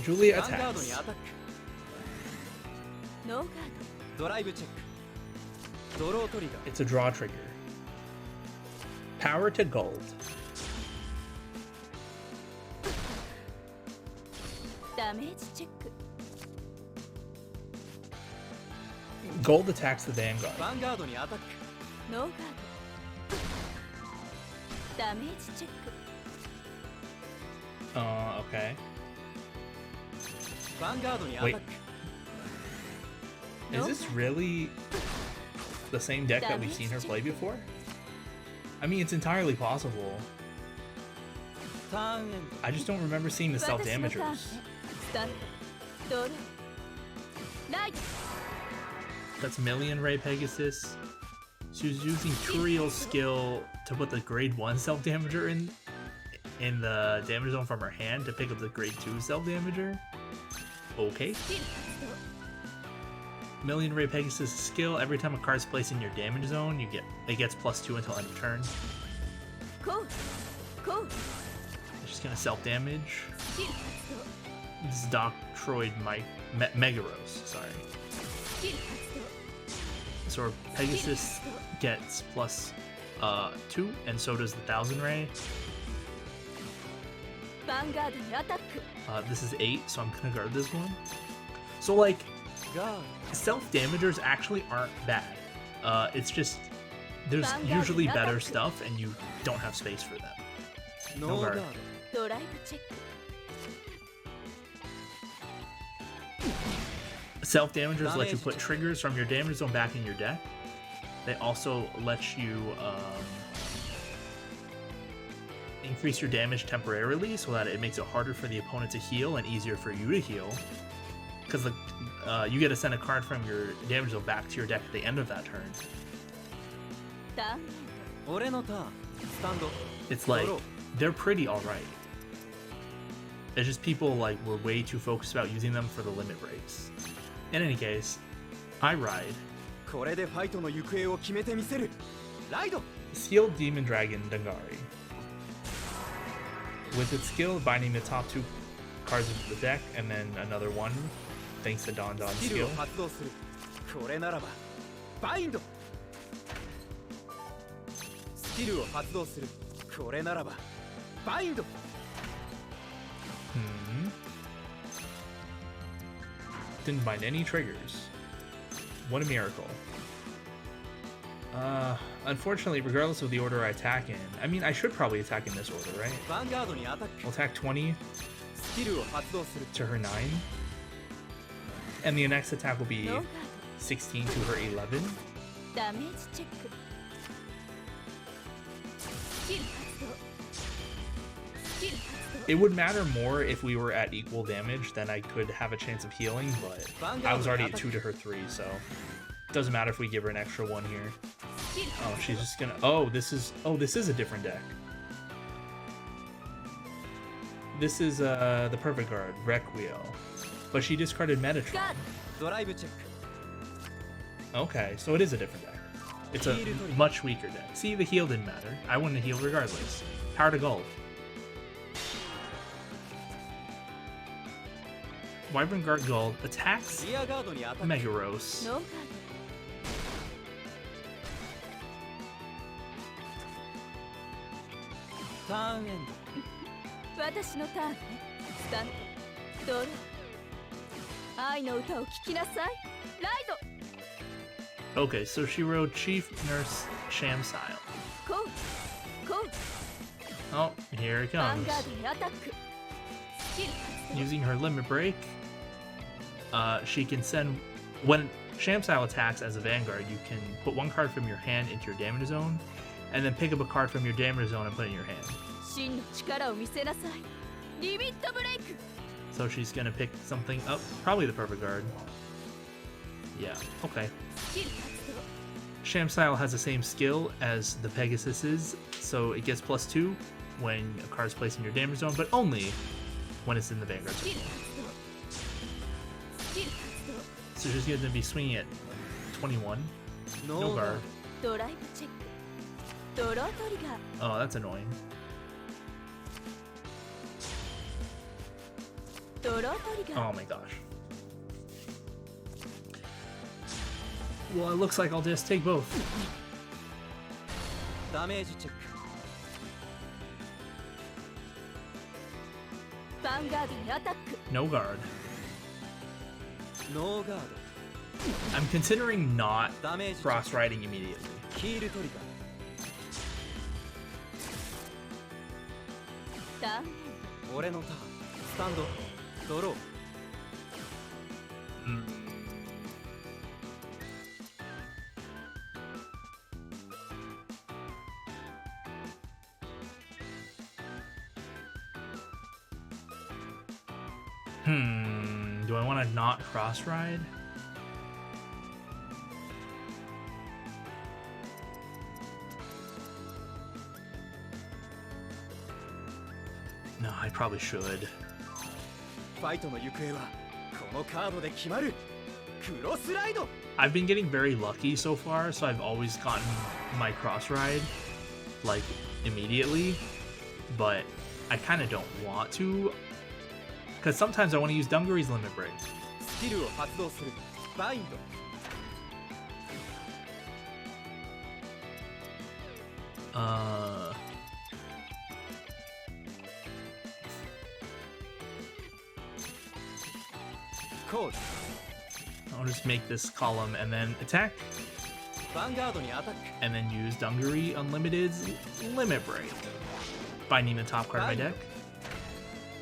Julia attacks. It's a draw trigger. Power to gold. Gold attacks the Vanguard. Okay. Wait. Is this really the same deck that we've seen her play before? I mean, it's entirely possible. I just don't remember seeing the self-damagers. That's Million Ray Pegasus. She was using Turiel's skill to put the grade 1 self-damager in the damage zone from her hand to pick up the grade 2 self-damager. Okay. Million Ray Pegasus skill, every time a card's placed in your damage zone, it gets +2 until end of turn. It's just gonna self-damage. This is Doctroid Megaros, sorry. So Pegasus gets +2, and so does the 1000 Ray. This is 8, so I'm gonna guard this one. So like, self-damagers actually aren't bad. It's just, there's usually better stuff and you don't have space for them. No guard. Self-damagers let you put triggers from your damage zone back in your deck. They also let you increase your damage temporarily so that it makes it harder for the opponent to heal and easier for you to heal. Because you get to send a card from your damage zone back to your deck at the end of that turn. It's like, they're pretty alright. It's just people like were way too focused about using them for the limit breaks. In any case, I ride Sealed Demon Dragon Dangari. With its skill binding the top 2 cards into the deck and then another one thanks to Don's skill. キルを発動する。これならばバインド。 Didn't bind any triggers. What a miracle. Unfortunately, regardless of the order I attack in, I mean, I should probably attack in this order, right? Vanguard にアタック。 I'll attack 20スキルを発動する。 to her 9. And the next attack will be ノーガード 16 to her 11. ダメージチェックスキル発動スキル発動 It would matter more if we were at equal damage, then I could have a chance of healing, but I was already at 2 to her 3, so it doesn't matter if we give her an extra 1 here. スキル Oh, she's just gonna... Oh, this is a different deck. This is the Perfect Guard, Requiem. But she discarded Metatron. ガードドライブチェック。 Okay, so it is a different deck. It's a much weaker deck. See, the heal didn't matter. I wouldn't have healed regardless. Power to Gulf. Wyvern Guard Gold attacks リアガードにアタック。 Megaros. ノーガーターンエンド私のターンねスタンドドロー愛の歌を聴きなさいライド Okay, so she wrote Chief Nurse Shamstyle. こうこう Oh, here it ヴァ comes. ンガードにアタックスキル発動 Using her limit break, she can send... When Shamstyle attacks as a Vanguard, you can put 1 card from your hand into your damage zone, and then pick up a card from your damage zone and put it in your hand. 真の力を見せなさいリミットブレイク So she's gonna pick something up, probably the Perfect Guard. Yeah, okay. スキル発動 Shamstyle has the same skill as the Pegasus is, so it gets +2 when a card is placed in your damage zone, but only when it's in the Vanguard ス zone. キル発動スキル発 So she's gonna be swinging at 21. ド。 No guard. 動ドライブチェックドロートリガー Oh, that's annoying. ドロートリガー Oh my gosh. Well, it looks like I'll just take both. ダメージチェック。ヴァンガードにアタック No guard. ノーガー I'm considering not ド。ダメージ。 cross riding immediately. ヒールトリガー。ターンエン俺のターン。スタンド。ドロー。 Do I want to not cross ride? No, I probably should. ファイトの行方はこのカードで決まる。クロスライド。 I've been getting very lucky so far, so I've always gotten my cross ride like immediately, but I kind of don't want to because sometimes I want to use Dungaree's limit break. スキルを発動する。バインド。 コール。 I'll just make this column and then attack ヴァンガードにアタック。 and then use Dungaree Unlimited's limit break. Binding the top card of my deck.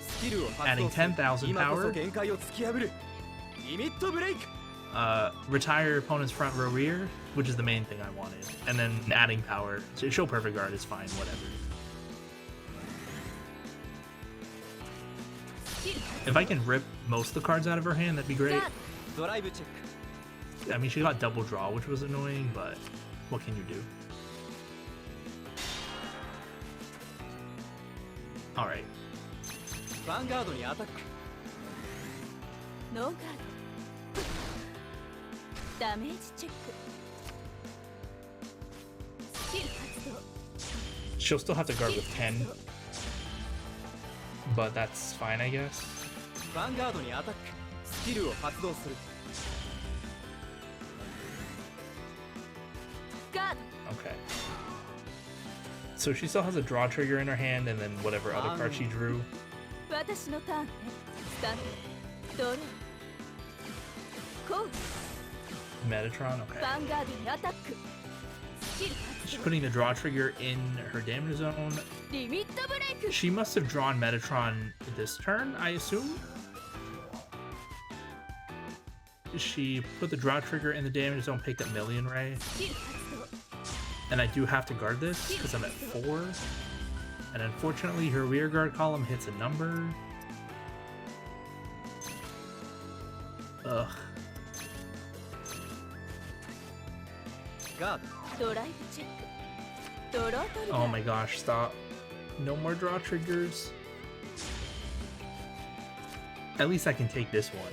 スキルを発動する。 Adding 10,000今こそ power. 限界を突き破る。リミットブレイク。 Retire opponent's front row rear, which is the main thing I wanted. And then adding power. So show Perfect Guard is fine, whatever. スキル If I can rip most of the cards out of her hand, that'd be great. ガードドライブチェック。 I mean, she got double draw, which was annoying, but what can you do? Alright. ヴァンガードにアタック。ノーガードダメージチェックスキル発動 She'll still have to guard with 10, but that's fine, I guess. ヴァンガードにアタック。スキルを発動する。ガード Okay. So she still has a draw trigger in her hand, and then whatever other card she drew. 私のターンね。スタンドロー。こう。 Metatron, okay. ヴァンガードにアタック。スキル She's putting the draw trigger in her damage zone. リミットブレイク。 She must have drawn Metatron this turn, I assume. She put the draw trigger in the damage zone, picked up Million Ray. スキル発動。 And I do have to guard this because I'm at 4. And unfortunately, her rear guard column hits a number. Ugh. ガードドライブチェック。ドロートリガー。 Oh my gosh, stop. No more draw triggers. At least I can take this one.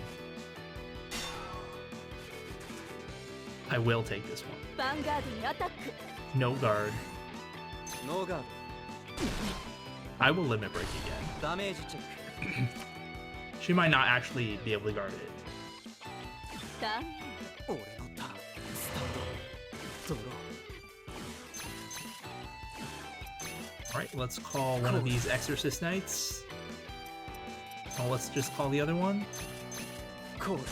I will take this one. ヴァンガードにアタック。 No guard. ノーガー I will limit break again. ドダメージチェッ She might not actually be able to guard it. ターンエンク俺のターンスタートドロ Alright, let's call one of these Exorcist Knights. Oh, let's just call the other one. ーコール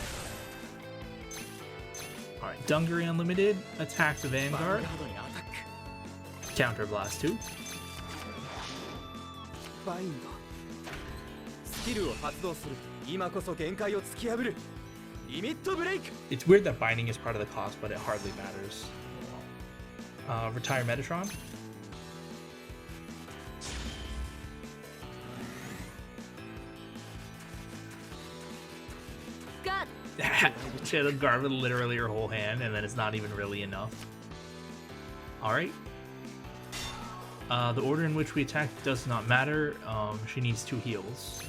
Alright, Dungaree Unlimited, attack the ヴァンガ Vanguard, ードにアタック Counter Blast 2. バインドスキルを発動する今こそ限界を突き破るリミットブレイク It's weird that binding is part of the cost, but it hardly matters. Retire Metatron. She had a guard with literally her whole hand, and then it's not even really enough. Alright. The order in which we attack does not matter. She needs 2 heals.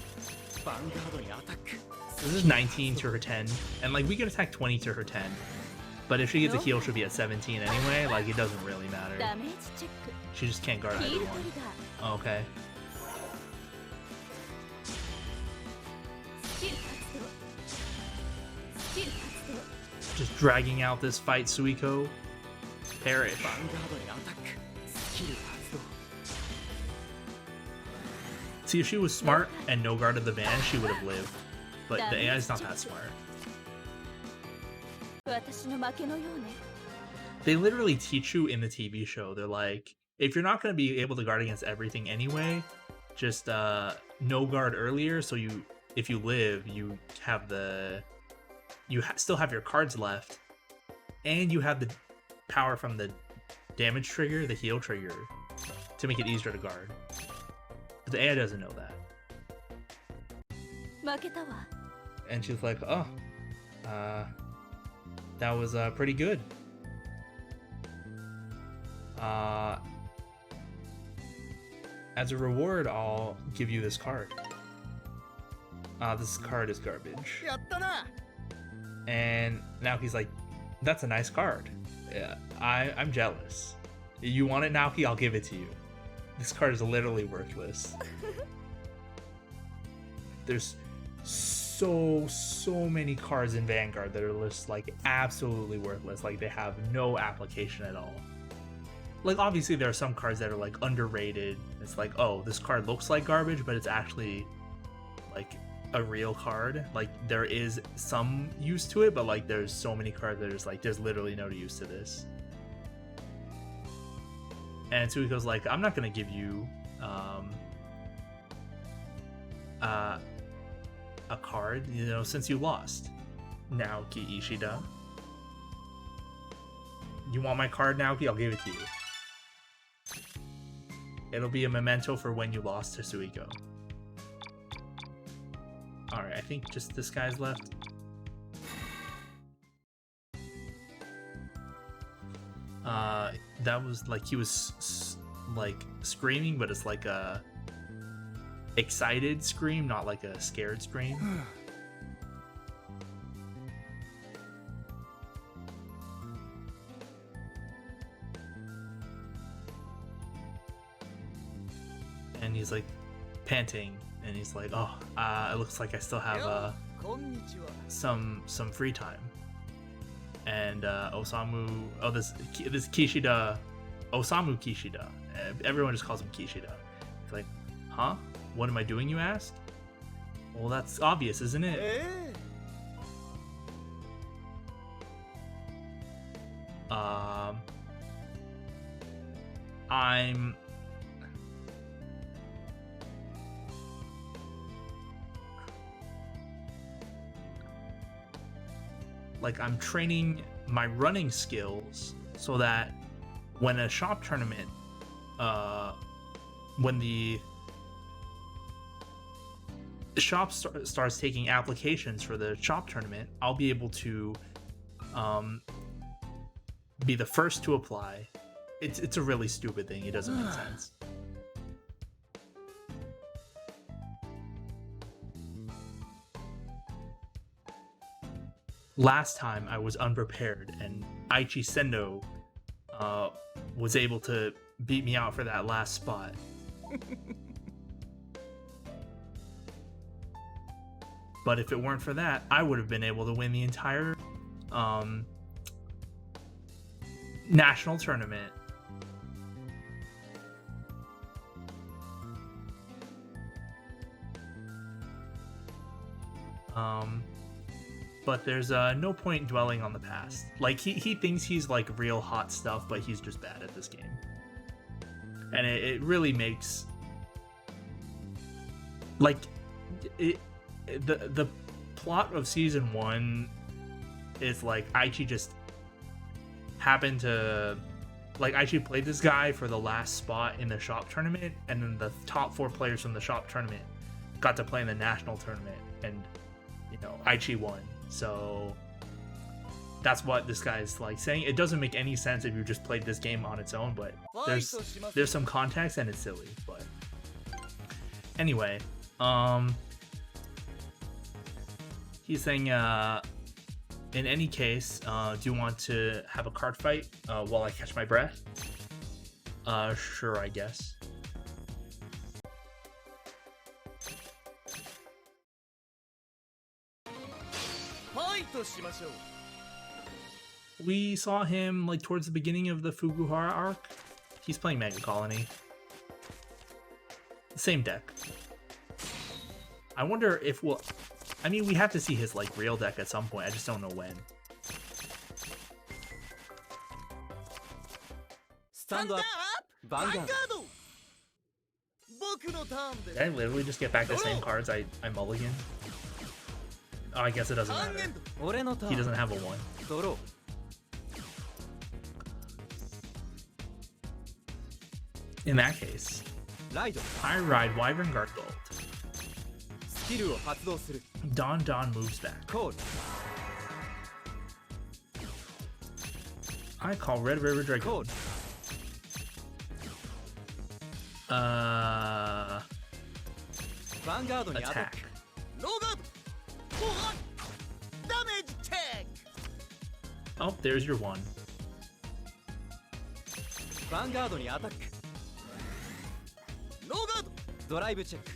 ヴァンガードにアタック This is 19 to her 10, and like we can attack 20 to her 10. But if she gets a heal, she'll be at 17 anyway. Like it doesn't really matter. ダメージチェック。 She just can't guard ヒー either ルト one. リガー。 Okay. スキル発動。スキル発動。 Just dragging out this fight, Suiko. Perish. ヴァンガードにアタックスキル発動 See, if she was smart and no guarded the van, she would have lived. But the AI is not that smart. 私の負けのようね。 They literally teach you in the TV show. They're like, if you're not going to be able to guard against everything anyway, just no guard earlier. So if you live, you have still have your cards left, and you have the power from the damage trigger, the heal trigger, to make it easier to guard. But the AI doesn't know that. 負けたわ。 And she's like, oh, that was pretty good. As a reward, I'll give you this card. This card is garbage. やったな And now he's like, that's a nice card. Yeah, I'm jealous. You want it, Naoki? I'll give it to you. This card is literally worthless. There's so many cards in Vanguard that are just like absolutely worthless. Like they have no application at all. Like obviously there are some cards that are like underrated. It's like, oh, this card looks like garbage, but it's actually like a real card. Like there is some use to it, but like there's so many cards that are just like there's literally no use to this. And Tsuhiko's like, I'm not gonna give you a card, you know, since you lost. Naoki Ishida. You want my card, Naoki? I'll give it to you. It'll be a memento for when you lost to Suiko. Alright, I think just this guy's left. That was like, he was like screaming, but it's like a excited scream, not like a scared scream. And he's like panting, and he's like, oh, it looks like I still have こんにちは some free time. And Osamu, this Kishida Osamu Kishida. Everyone just calls him Kishida. It's like, huh? What am I doing, you ask? Well, that's obvious, isn't it? ええ I'm like I'm training my running skills so that when a shop tournament when the shop starts taking applications for the shop tournament, I'll be able to be the first to apply. It's a really stupid thing. It doesn't make sense. Last time I was unprepared and Aichi Sendo was able to beat me out for that last spot. But if it weren't for that, I would have been able to win the entire national tournament. But there's no point dwelling on the past. Like he thinks he's like real hot stuff, but he's just bad at this game. And it really makes like the plot of season 1 is like Aichi just happened to Aichi played this guy for the last spot in the shop tournament, and then the top 4 players from the shop tournament got to play in the national tournament, and Aichi won. So that's what this guy is like saying. It doesn't make any sense if you just played this game on its own, but there's some context and it's silly. But anyway, he's saying in any case, do you want to have a card fight while I catch my breath? Sure, I guess. We saw him like towards the beginning of the Fukuhara arc. He's playing Mega Colony. Same deck. I wonder if we'll... I mean, we have to see his like real deck at some point. I just don't know when. Stand up, Vanguard. Did I literally just get back the same cards I mulligan? Oh, I guess it doesn't matter. He doesn't have a 1. In that case, I ride Wyvern Guard Gold. Don moves back. I call Red River Dragon. Attack. Oh, there's your 1. Vanguard にアタック。ノーガード。ドライブチェック。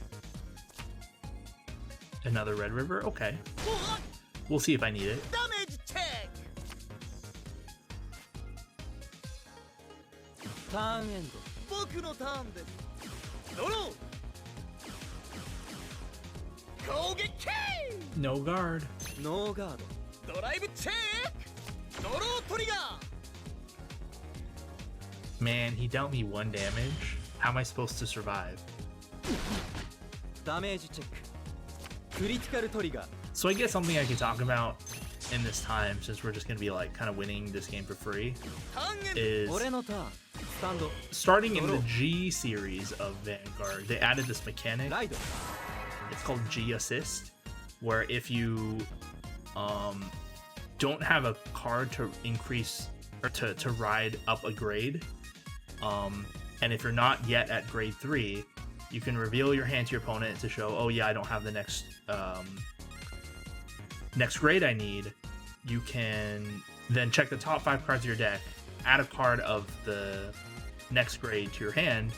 Another Red River? Okay. We'll see if I need it. Damage check. Turn end. 僕のターンです。ドロー。攻撃。 No guard. ノーガード。ドライブチェック。ドロートリガー。 Man, he dealt me 1 damage. How am I supposed to survive? ダメージチェック。 Critical trigger. So I guess something I can talk about in this time, since we're just going to be like kind of winning this game for free, is starting in the G series of Vanguard, they added this mechanic. It's called G Assist, where if you don't have a card to increase or to ride up a grade, and if you're not yet at grade 3, you can reveal your hand to your opponent to show, oh yeah, I don't have the next grade I need. You can then check the top 5 cards of your deck, add a card of the next grade to your hand,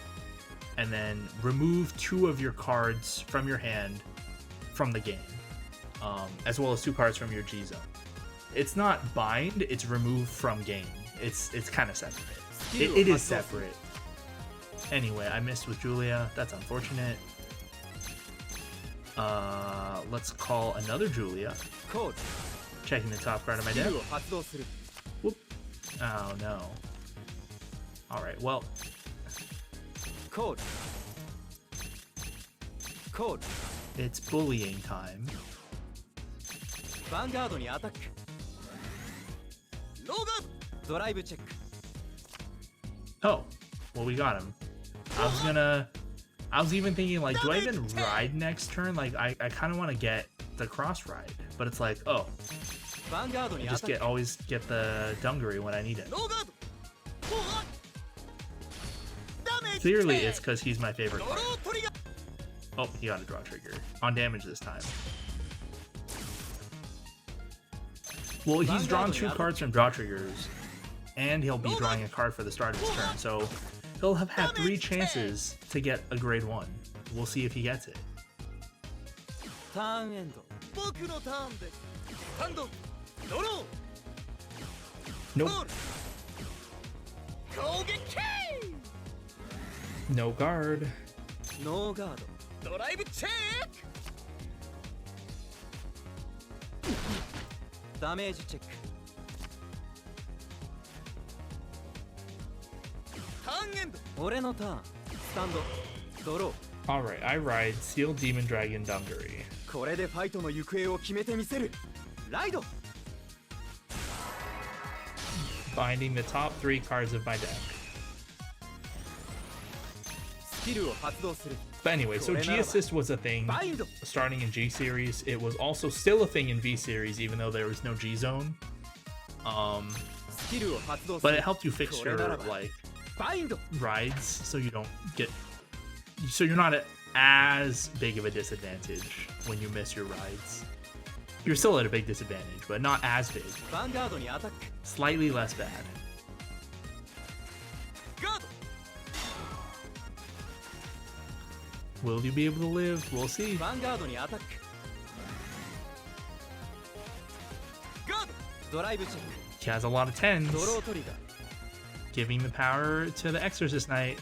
and then remove 2 of your cards from your hand from the game, as well as 2 cards from your G zone. It's not bind, it's remove from game. It's kind of separate. It is separate. Anyway, I missed with Julia. That's unfortunate. Let's call another Julia. Checking the top card of my deck. Whoop. Oh no. Alright, well. It's bullying time. Vanguard にアタック。ローガード。ドライブチェック。 Oh, well, we got him. I was even thinking, like, do I even ride next turn? Like, I kind of want to get the cross ride, but it's like, oh, I just always get the dungaree when I need it. Clearly, it's because he's my favorite card. Oh, he got a draw trigger on damage this time. Well, he's drawn 2 cards from draw triggers, and he'll be drawing a card for the start of his turn, so he'll have had 3 chances to get a grade 1. We'll see if he gets it. Nope. No guard. No guard. Drive check. Damage check. Turn end. 俺のターン。スタンド。ドロー。Alright, I ride Steel Demon Dragon Dungaree. これでファイトの行方を決めてみせる。ライド。 Finding the top 3 cards of my deck. スキルを発動する。 But anyway, so G Assist was a thing starting in G Series. It was also still a thing in V Series, even though there was no G Zone. But it helped you fix your like rides, so you don't get, so you're not at as big of a disadvantage when you miss your rides. You're still at a big disadvantage, but not as big. Slightly less bad. Will you be able to live? We'll see. Vanguard にアタック。ガード。ドライブチェック。 He has a lot of 10s, ドロートリガー。 giving the power to the Exorcist Knight.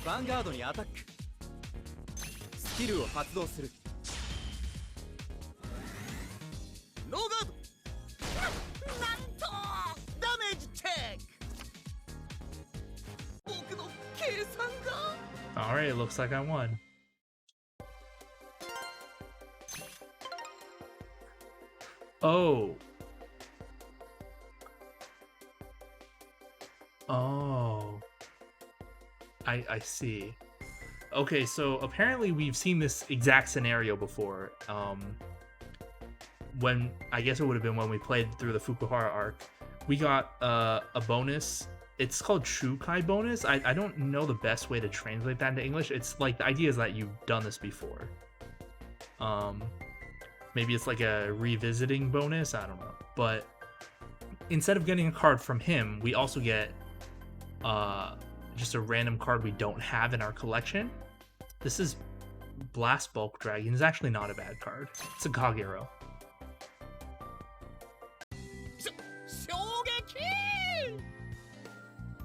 Vanguard にアタック。スキルを発動する。ノーガード。 Alright, it looks like I won. Oh. Oh. I see. Okay, so apparently we've seen this exact scenario before. When, I guess it would have been when we played through the Fukuhara arc. We got a bonus. It's called Shukai bonus. I don't know the best way to translate that into English. It's like, the idea is that you've done this before. Maybe it's like a revisiting bonus, I don't know. But instead of getting a card from him, we also get just a random card we don't have in our collection. This is Blast Bulk Dragon. It's actually not a bad card. It's a Kagero.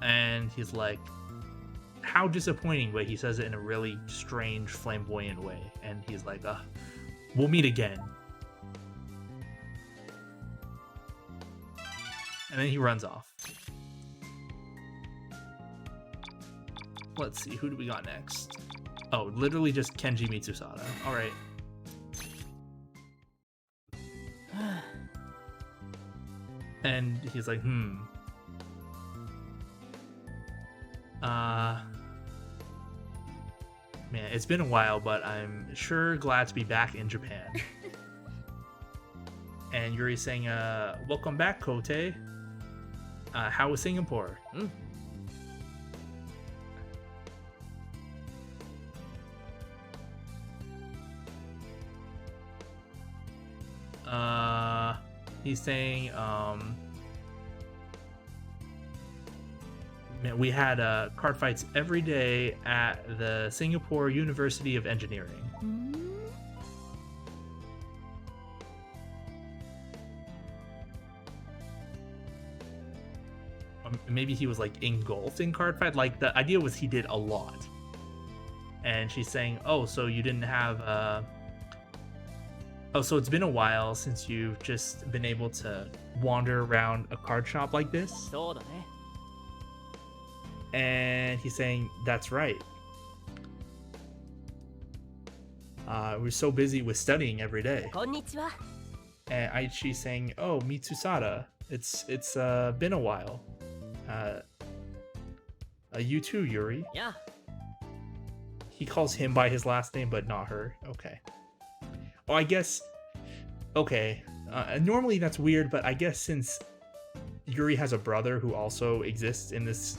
And he's like, how disappointing, but he says it in a really strange, flamboyant way. And he's like, we'll meet again. And then he runs off. Let's see, who do we got next? Oh, literally just Kenji Mitsusada. Alright. And he's like, man, it's been a while, but I'm sure glad to be back in Japan. And Yuri's saying, welcome back, Kote. How was Singapore? He's saying, man, we had card fights every day at the Singapore University of Engineering. maybe he was like engulfed in Cardfight. Like the idea was he did a lot. And she's saying, "Oh, so you didn't have oh, so it's been a while since you've just been able to wander around a card shop like this?" そうだね And he's saying, "That's right. We're so busy with studying every day." こんにちは And Aichi's saying, "Oh, Mitsusada, it's been a while. You too, Yuri." いや He calls him by his last name, but not her. Okay. Oh, I guess. Okay. Normally that's weird, but I guess since Yuri has a brother who also exists in this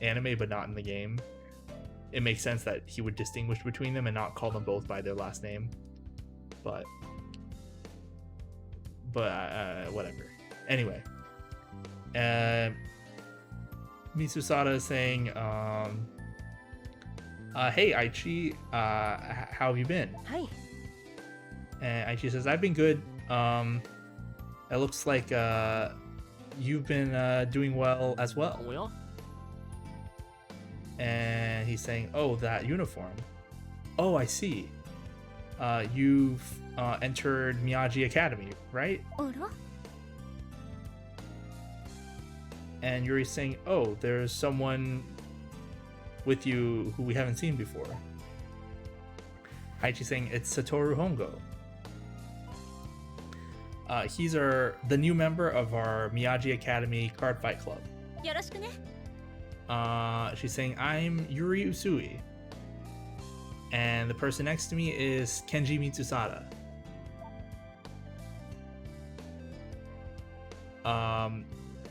anime, but not in the game, it makes sense that he would distinguish between them and not call them both by their last name. But whatever. Anyway, Mitsusada is saying, "Hey Aichi, how have you been?" はい And Aichi says, "I've been good. It looks like you've been doing well as well." おや And he's saying, "Oh, that uniform. Oh, I see. You've entered Miyagi Academy, right?" あら And Yuri's saying, "Oh, there's someone with you who we haven't seen before." Aichi's saying, "It's Satoru Hongo. He's the new member of our Miyagi Academy Cardfight Club." よろしくね She's saying, "I'm Yuri Usui. And the person next to me is Kenji Mitsusada."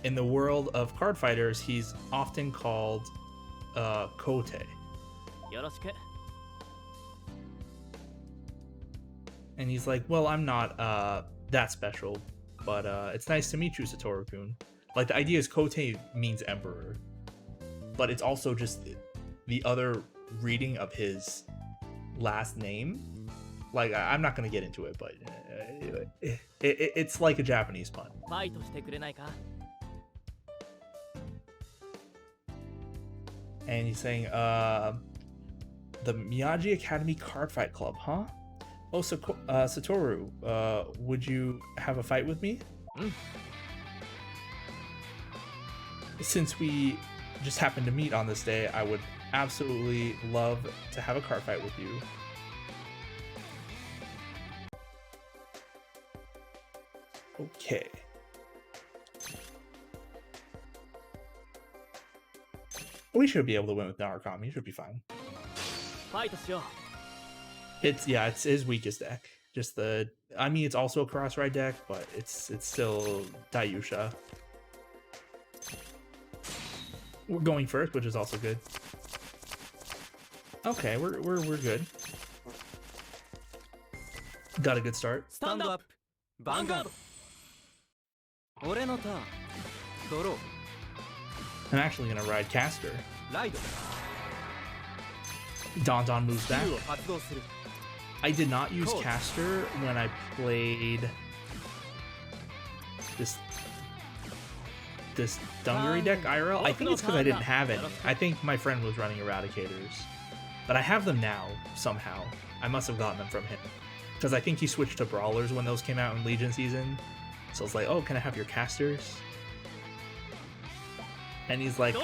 In the world of card fighters, he's often called Kote. よろしく And he's like, "Well, I'm not that special, but it's nice to meet you, Satoru-kun." Like, the idea is Kote means emperor, but it's also just the other reading of his last name. Like, I'm not gonna get into it, but it's like a Japanese pun. ファイトしてくれないか And he's saying, "The Miyagi Academy Cardfight Club, huh? Oh, Satoru, would you have a fight with me?" Since we just happened to meet on this day, I would absolutely love to have a card fight with you. Okay. We should be able to win with Narukami. He should be fine. ファイトしよう It's his weakest deck. I mean, it's also a cross ride deck, but it's still Dayusha. We're going first, which is also good. Okay, we're good. Got a good start. スタンドアップヴァンガード俺のターンドロー I'm actually gonna ride Caster. ライド Don moves スキ back. ルを発動する I did not use Cool. Caster when I played this Dungaree deck IRL. I think it's because I didn't have any. I think my friend was running Eradicators. But I have them now, somehow. I must have gotten them from him. Because I think he switched to Brawlers when those came out in Legion season. So it's like, "Oh, can I have your Casters?" And he's like,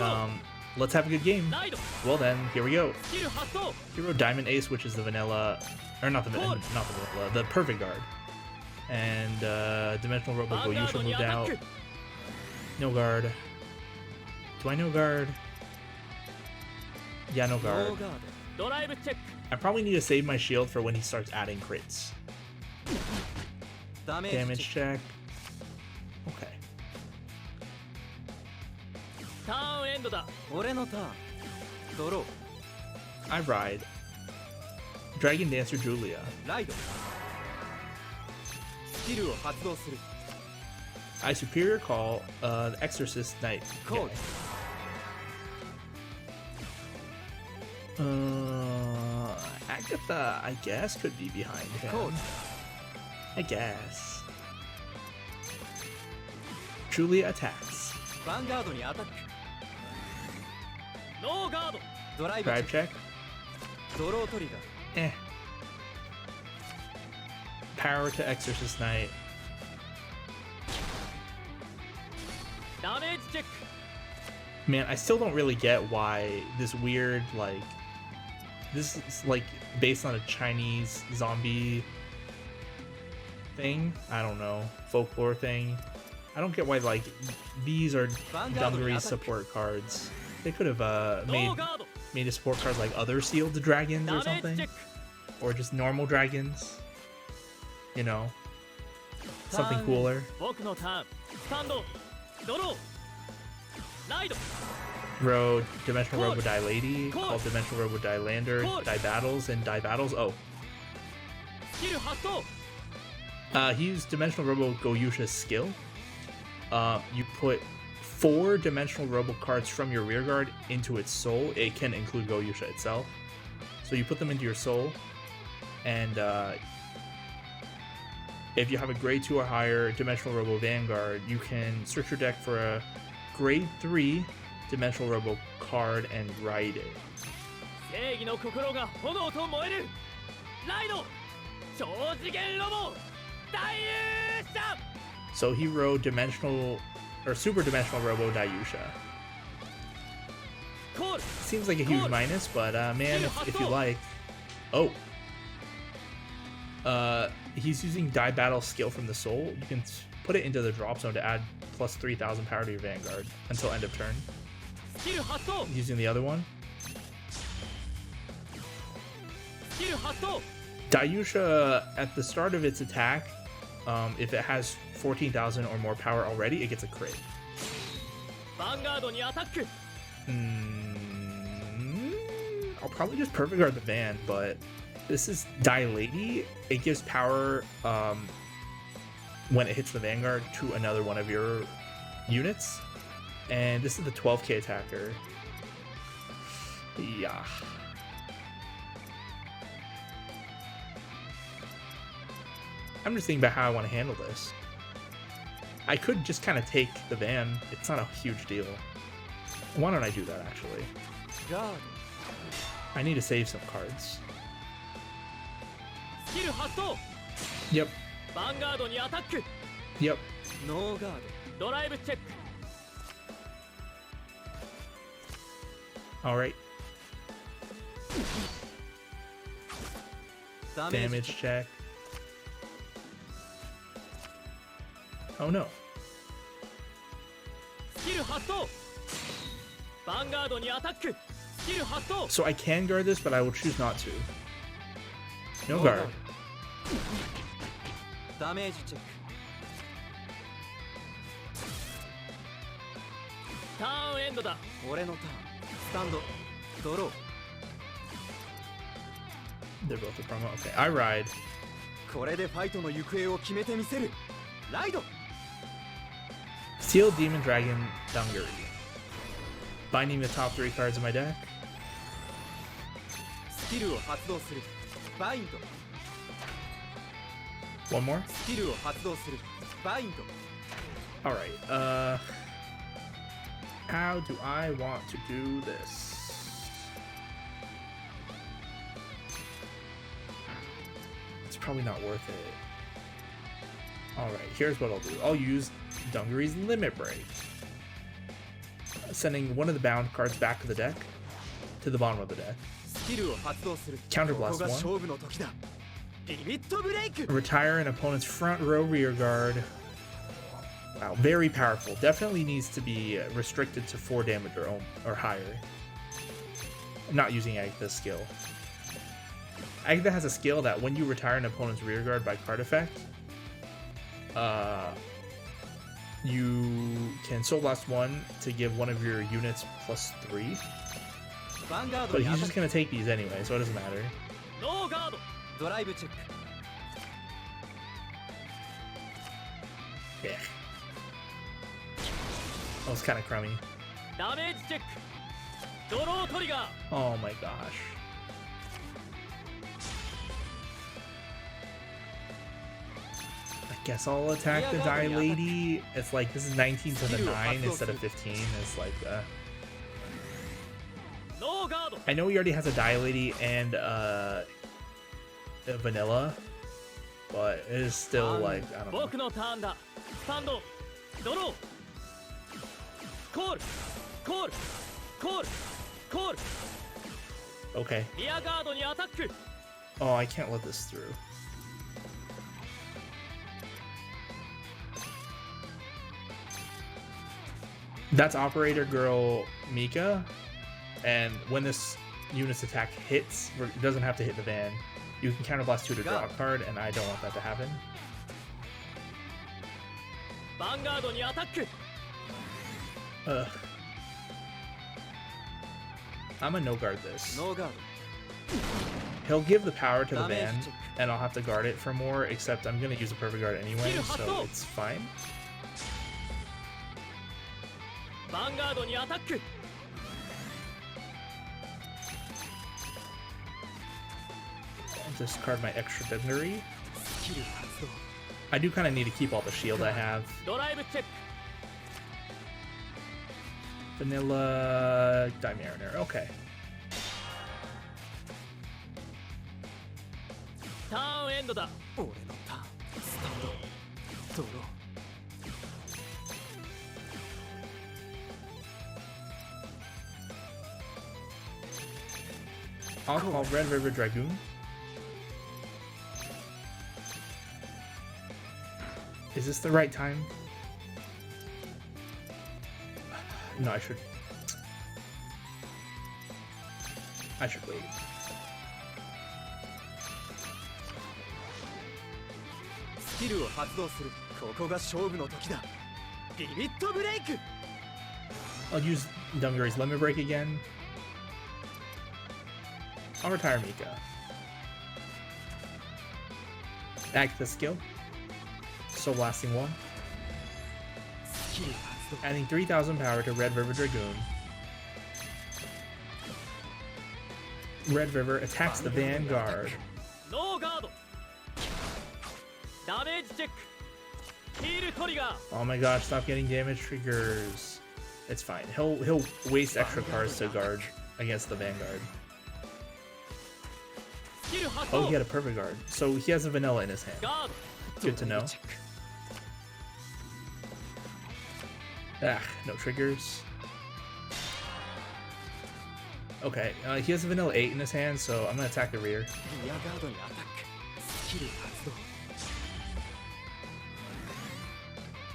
"Let's have a good game." ライド Well then, here we go. スキル発動 He wrote Diamond Ace, which is the vanilla, or not the vanilla, the perfect guard. And Dimensional Robo ヴァンガー Yusha ドに moved アタッ out. ク No guard. Do I no guard? Yeah, no ノー guard. ガードドライブチェック I probably need to save my shield for when he starts adding crits. ダメージ Damage チェック check. Okay. ターンエンドだ俺のターンドロー I ride Dragon Dancer Julia. ライドスキルを発動する I superior call the Exorcist Knight. Cool. Agatha, I guess, could be behind him. Cool. I guess. Julia attacks. ヴァンガードにアタック。ノーガード。ドライブ Drive check. ドロートリガー。 Eh. Power to Exorcist Knight. ダメージチェック。 Man, I still don't really get why this weird, like, this is like based on a Chinese zombie thing. I don't know, folklore thing. I don't get why, like, these are Dungaree's support cards. They could have made a support cards like other sealed dragons or something, or just normal dragons. You know, something cooler. 僕のターン。スタンド。ドロー。ライド。 Road, Dimensional Robo Die Lady, called Dimensional Robo Die Lander, Die Battles, and Die Battles. Oh. スキル発動。 He used Dimensional Robo Goyusha's skill. You put 4 Dimensional Robo cards from your rear guard into its soul. It can include Goyusha itself. So you put them into your soul, and if you have a grade 2 or higher Dimensional Robo Vanguard, you can search your deck for a grade 3 Dimensional Robo card and write it. 正義の心が炎と燃える。ライド。超次元ロボ。大勇者。 So he wrote Dimensional or Super Dimensional Robo Dayusha. コール。 Seems like a huge minus, but man, if you like. Oh. He's using Die Battle skill from the soul. You can put it into the drop zone to add plus 3,000 power to your Vanguard until end of turn. スキル発動。 Using the other one. スキル発動。 Dayusha, at the start of its attack, if it has 14,000 or more power already, it gets a crit. ヴァンガードにアタック。 I'll probably just perfect guard the van, but this is Die Lady. It gives power when it hits the Vanguard to another one of your units. And this is the 12k attacker. Yeah. I'm just thinking about how I want to handle this. I could just kind of take the van. It's not a huge deal. Why don't I do that, actually? God. I need to save some cards. スキル発動。 Yep. ヴァンガードにアタック。 Yep. ノーガード。ドライブチェック。 All right. Damage check. Oh no. スキル発動。ヴァンガードにアタック。スキル発動。 So I can guard this, but I will choose not to. No guard. ダメージチェック。ターンエンドだ。俺のターン。スタンド。ドロー。 They're both a promo. Okay, I ride. これでファイトの行方を決めてみせる。ライド。 Steel Demon Dragon Dungaree. Binding the top 3 cards in my deck. スキルを発動する。バインド。 One more. スキルを発動する。バインド。 Alright, how do I want to do this? It's probably not worth it. Alright, here's what I'll do. I'll use Dungaree's Limit Break. Sending one of the bound cards back to the deck, to the bottom of the deck. スキルを発動する。 Counterblast ここが one. 勝負の時だ。リミットブレイク。 Retire an opponent's front row rear guard. Wow, very powerful. Definitely needs to be restricted to 4 damage or higher. I'm not using Agatha's skill. Agatha has a skill that when you retire an opponent's rear guard by card effect, you can Soul Blast 1 to give one of your units plus 3. But he's just going to take these anyway, so it doesn't matter. ノーガード。ドライブチェック。 Yeah. That was kind of crummy. ダメージチェック。ドロートリガー。 Oh my gosh. I guess I'll attack the Die Lady. It's like this is 19 to the 9 instead of 15. It's like I know he already has a Die Lady and a vanilla, but it is still like I don't know. Okay. Oh, I can't let this through. That's Operator Girl Mika, and when this unit's attack hits, it doesn't have to hit the van. You can counterblast 2 to draw a card, and I don't want that to happen. Vanguardにアタック. I'm gonna no guard this. No guard. He'll give the power to the van, and I'll have to guard it for more, except I'm gonna use a perfect guard anyway, so it's fine. Vanguardにアタック. I'll discard my extra Dignity. I do kind of need to keep all the shield I have. Vanilla Die Mariner, okay. Turn end だ. I'll call Red River Dragoon. Is this the right time? No, I should wait. Skill を発動する. ここが勝負の時だ. Limit break. I'll use Dungaree's Limit Break again. I'll retire Mika. Act the skill. Soul Blasting 1. Adding 3,000 power to Red River Dragoon. Red River attacks the Vanguard. No guard. Damage check. Heal trigger. Oh my gosh, stop getting damage triggers. It's fine. He'll waste extra cards to guard against the Vanguard. Oh, he had a perfect guard. So he has a vanilla in his hand. Good to know. Ah, no triggers. Okay, he has a vanilla 8 in his hand, so I'm gonna attack the rear.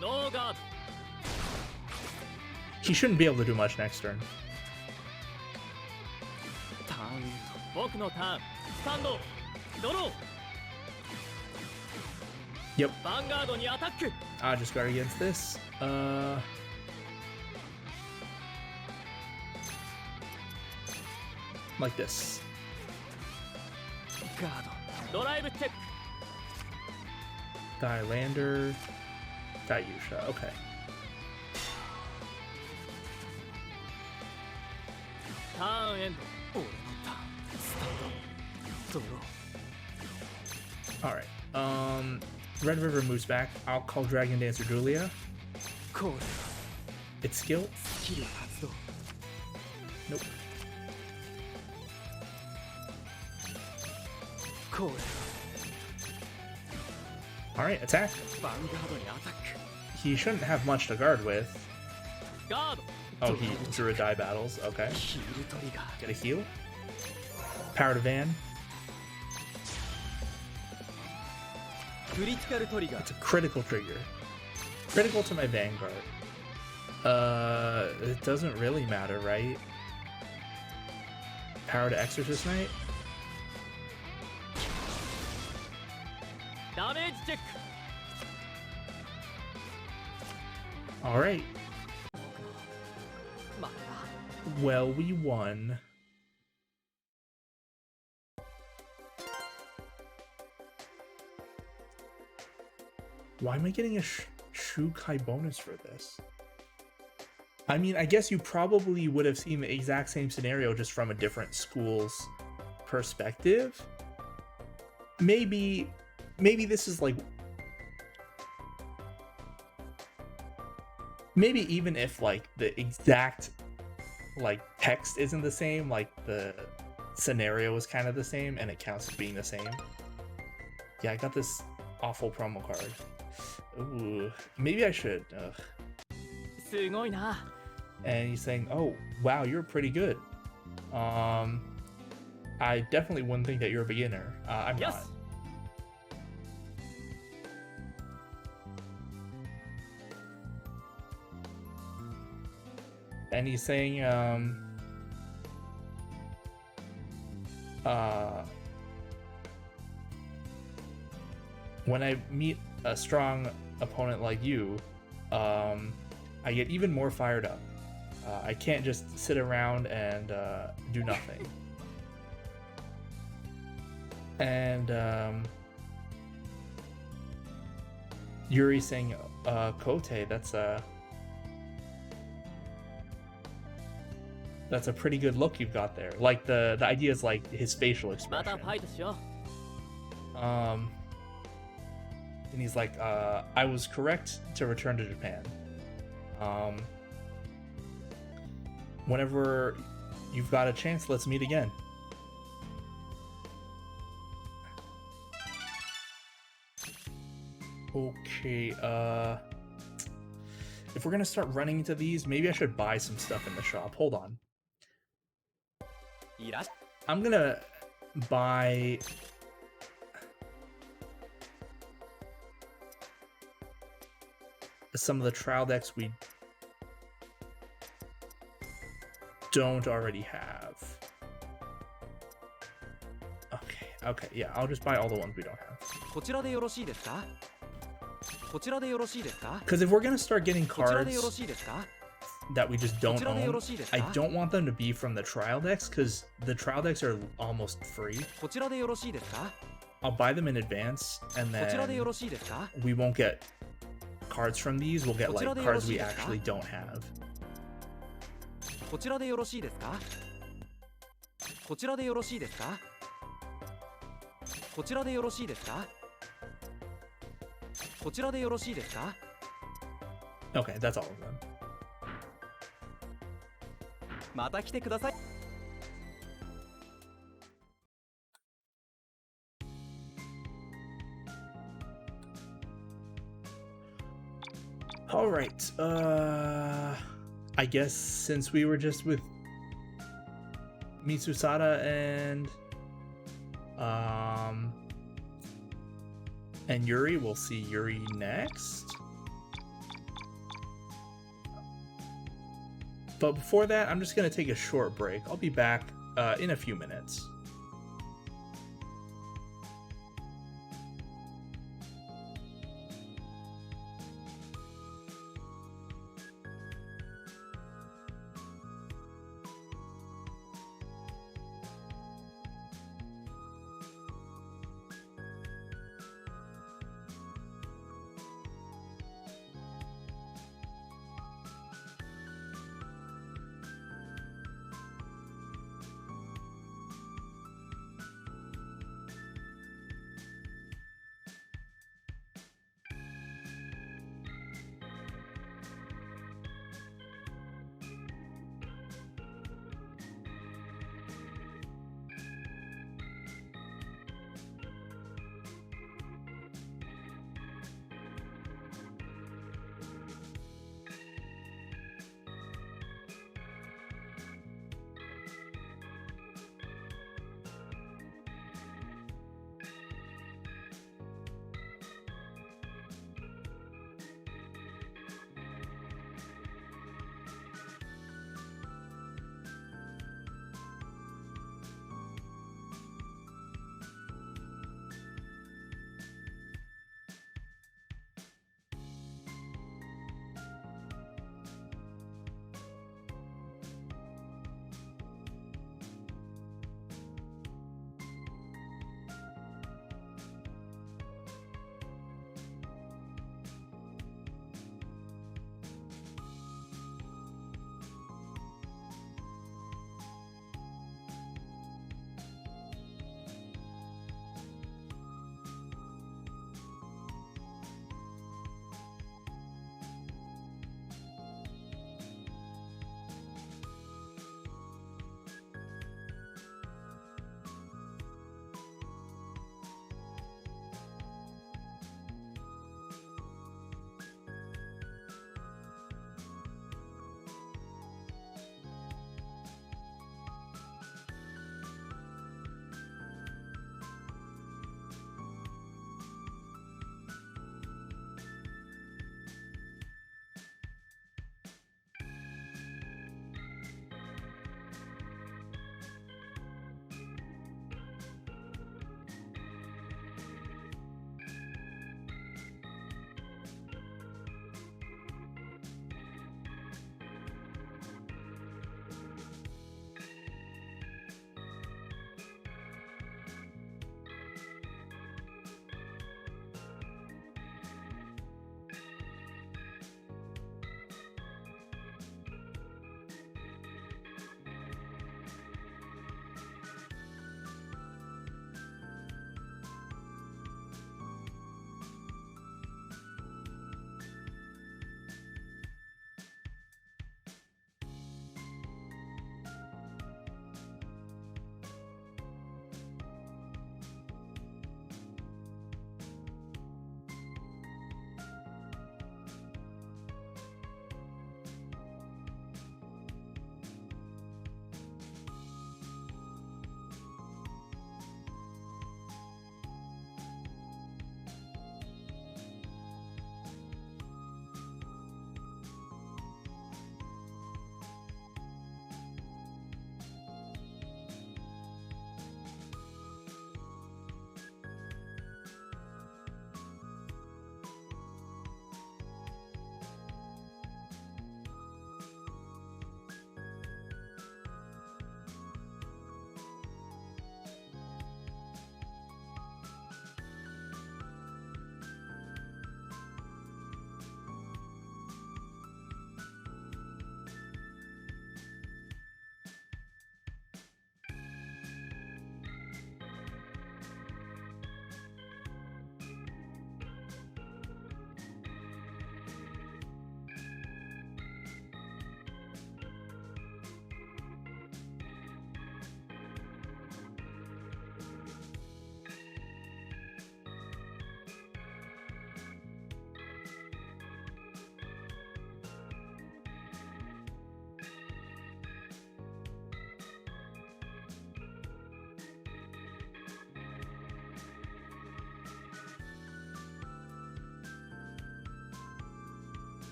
No guard. He shouldn't be able to do much next turn. Yep. I'll just guard against this. Like this. Dilander. Dayusha. Okay. Alright. Red River moves back. I'll call Dragon Dancer Julia. It's skill. Nope. Alright, attack. He shouldn't have much to guard with. Oh, he drew a die battles. Okay. Get a heal. Power to Van. It's a critical trigger. Critical to my Vanguard. It doesn't really matter, right? Power to Exorcist Knight. Damage check. All right. Well, we won. Why am I getting a Shukai bonus for this? I mean, I guess you probably would have seen the exact same scenario just from a different school's perspective. Maybe this is like maybe even if like the exact like text isn't the same, like the scenario is kind of the same and it counts as being the same. Yeah, I got this awful promo card. Ooh, maybe I should. Ugh. すごいな And he's saying, "Oh, wow, you're pretty good. I definitely wouldn't think that you're a beginner. I'm Yes. not." And he's saying, when I meet a strong opponent like you, I get even more fired up. I can't just sit around and do nothing. And Yuri saying, Kote, that's a pretty good look you've got there. Like the idea is like his facial ま expression. たファイトしよ And he's like, I was correct to return to Japan. Whenever you've got a chance, let's meet again. Okay, if we're gonna start running into these, maybe I should buy some stuff in the shop. Hold on. ういらっ I'm gonna buy some of the trial decks we don't already have. Okay, yeah, I'll just buy all the ones we don't have. こちらでよろしいですかこちらでよろしいですか Because if we're gonna start getting こちらでよろ cards しいですか that we just don't こちらでよ own, ろしいですか I don't want them to be from the trial decks because the trial decks are almost free. こちらでよろしいですか I'll buy them in advance and こちらでよ then ろしいですか we won't get cards from these. We'll get like こちらでよろしいですか？ cards we actually don't have. こちらでよろしいですかこちらでよろしいですかこちらでよろしいですかこちらでよろしいですか Okay, that's all of them. また来てください All right. I guess since we were just with Mitsusada and Yuri, we'll see Yuri next. But before that, I'm just gonna take a short break. I'll be back in a few minutes.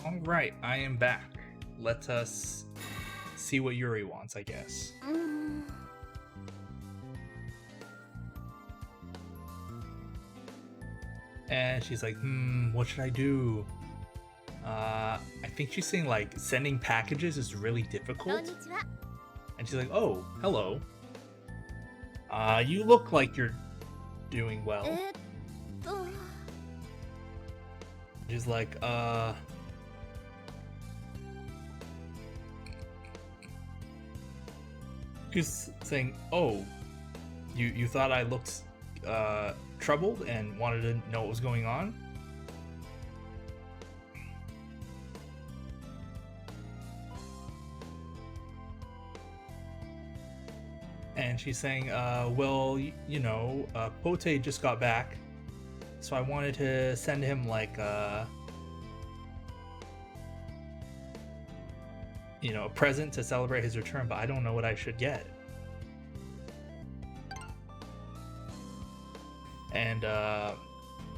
All right, I am back. Let us see what Yuri wants, I guess. And she's like, what should I do? I think she's saying like sending packages is really difficult. And she's like, oh, hello. You look like you're doing well. She's like, she's saying, oh, you thought I looked troubled and wanted to know what was going on? And she's saying, well, you know, Pote just got back, so I wanted to send him like you know, a present to celebrate his return, but I don't know what I should get. And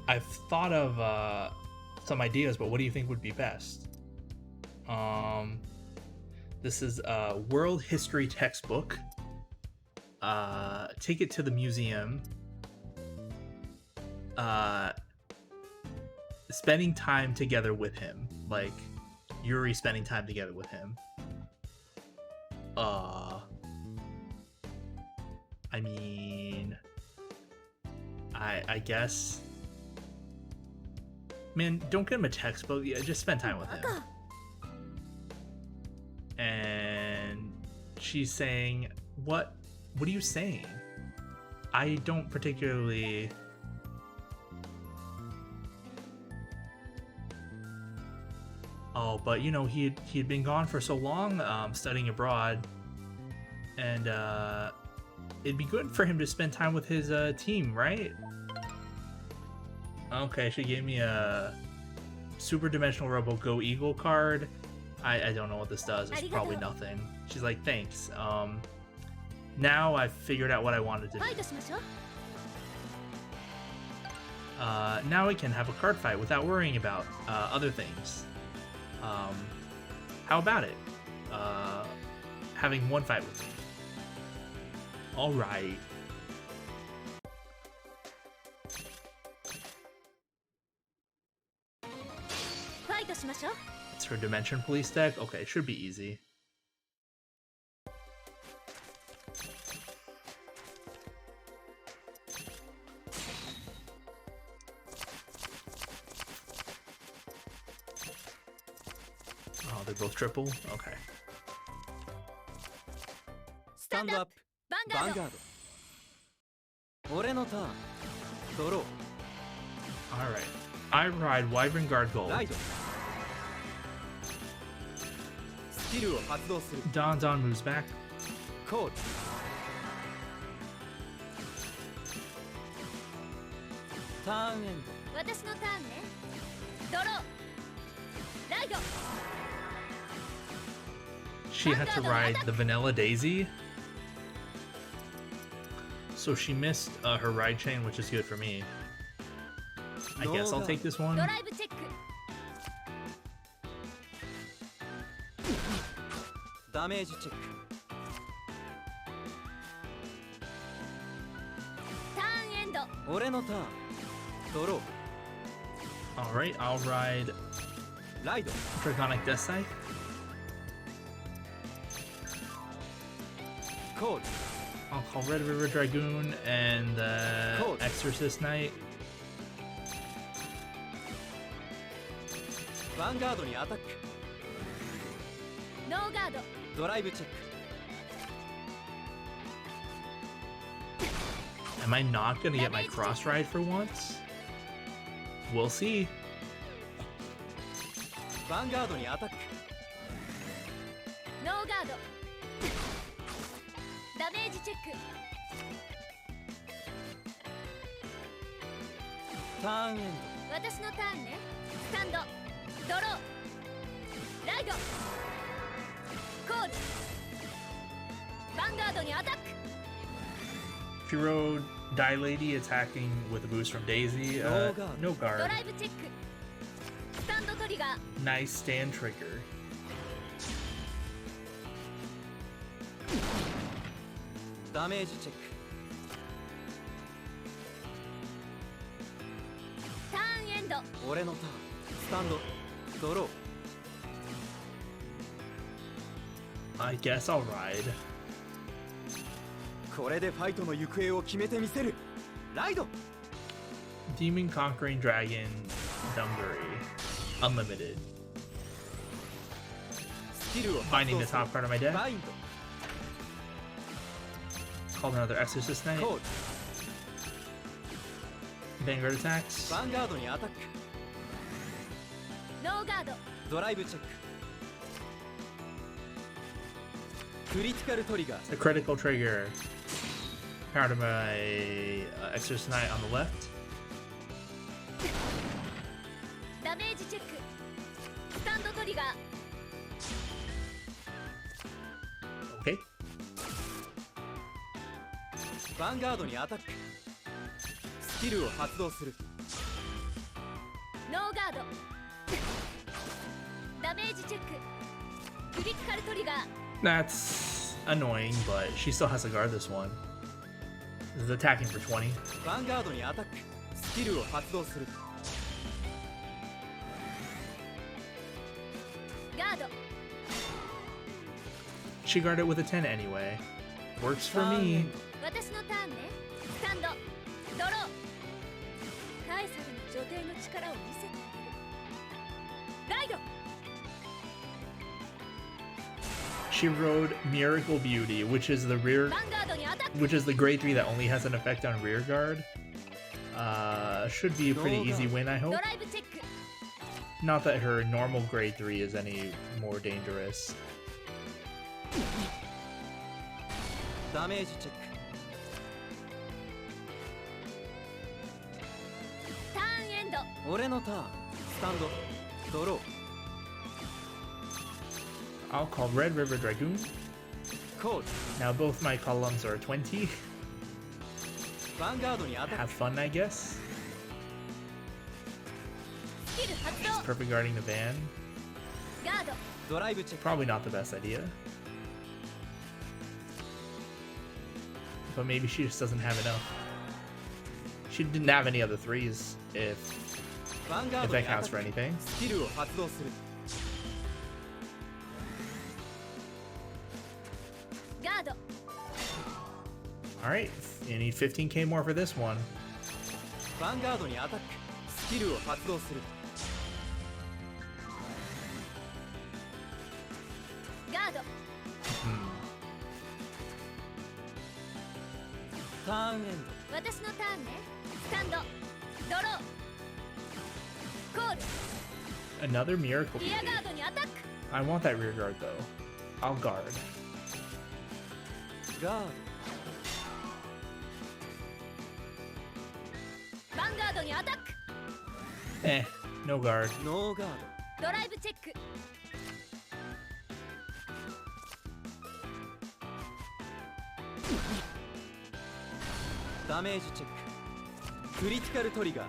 I've thought of some ideas, but what do you think would be best? This is a world history textbook. Take it to the museum. Spending time together with him, like Yuri spending time together with him. I mean, I guess, man, don't get him a textbook. Yeah, just spend time with him. And she's saying, what are you saying? I don't particularly. Oh, but you know, he had been gone for so long, studying abroad, and it'd be good for him to spend time with his team, right? Okay, she gave me a Super Dimensional Robo Go Eagle card. I don't know what this does. It's probably nothing. She's like, thanks. Now I've figured out what I wanted to do. Now we can have a card fight without worrying about other things. How about it? Having one fight with me. Alright. It's her Dimension Police deck? Okay, should be easy. Oh, they're both triple? Okay. Stand up, Vanguard. 俺のターン。ドロー。 Alright. I ride Vanguard Gold. ライド。スキルを発動する。 Don moves back. コール。ターンエンド。私のターンね。ドロー。ライド。 She had to ride the Vanilla Daisy. So she missed her ride chain, which is good for me. I guess I'll take this one. ドライブチェック。ダメージチェック。ターンエンド。俺のターン。ドロー。 Alright, I'll ride ライド。 Dragonic Death Scythe. コール。 I'll call Red River Dragoon and Cool. Exorcist Knight. ヴァンガードにアタック。ノーガード。ドライブチェック。 Am I not gonna get my cross ride for once? We'll see. ヴァンガードにアタック。ノーガード。ダメージチェック。ターンエン私のターンね。スタンド。ドロー。ライド。コール。ヴァンガードにアタック。 Furo Die Lady attacking with a boost from Daisy. No ド guard. ライブチェック。スタンドトリガー。が Nice stand trigger. ダメージチェック。ターンエンド。俺のターン。スタンド。ドロー。 I guess I'll ride. これでファイトの行方を決めてみせる。ライド。 Demon Conquering Dragon Dungary. Unlimited. スキルを発 Finding 動 the する。 top card of my deck. バインド。 Called another Exorcist Knight. コール。 Vanguard attacks. ヴァンガードにアタック。ノーガード。ドライブチェック。クリティカルトリガー。 A critical trigger. Power to my Exorcist Knight on the left. ダメージチェック。スタンドトリガー。 Okay. ヴァンガードにアタック。スキルを発動する。ノーガード。ダメージチェック。クリティカルトリガー。 That's annoying, but she still has to guard this one. This is attacking for 20. ヴァンガードにアタック。スキルを発動する。ガード。 She guarded with a 10 anyway. Works for me. 私のターンね。スタンド。ドロー。カエサルの女帝の力を見せてあげる。ライド。 She rode Miracle Beauty, which is the rear, ヴァンガードにアタック。 which is the grade 3 that only has an effect on rear guard. Should be a pretty easy win, I ド hope. ライブチェック。 Not that her normal grade 3 is any more dangerous. ダメージチェック。ターンエンド。俺のターン。スタンド。ドロー。 I'll call Red River Dragoon. コール。 Now both my columns are 20. ヴァンガードにアタッ Have ク。 fun, I guess. スキル発動。 Perfect guarding the van. ガード。ドライブチェック。 Probably not the best idea. But maybe she just doesn't have enough. She didn't have any other threes if ヴァンガー if ド that にアタ counts ッ for ク。 anything. スキルを発動する。 ガード。 Alright, you need 15k more for this one. ヴァンガードにアタック。スキルを発動する。ガード。 ターンエン私のターンね。スタンド。ドロー。コール。 Another miracle リア beauty. ガードにアタック。 I want that rear guard though. I'll guard. ド。ガーヴァンガードにアタック。 Eh, no guard. ド。ノーガード。ドライブチェック。 ダメージチェック。クリティカルトリガー。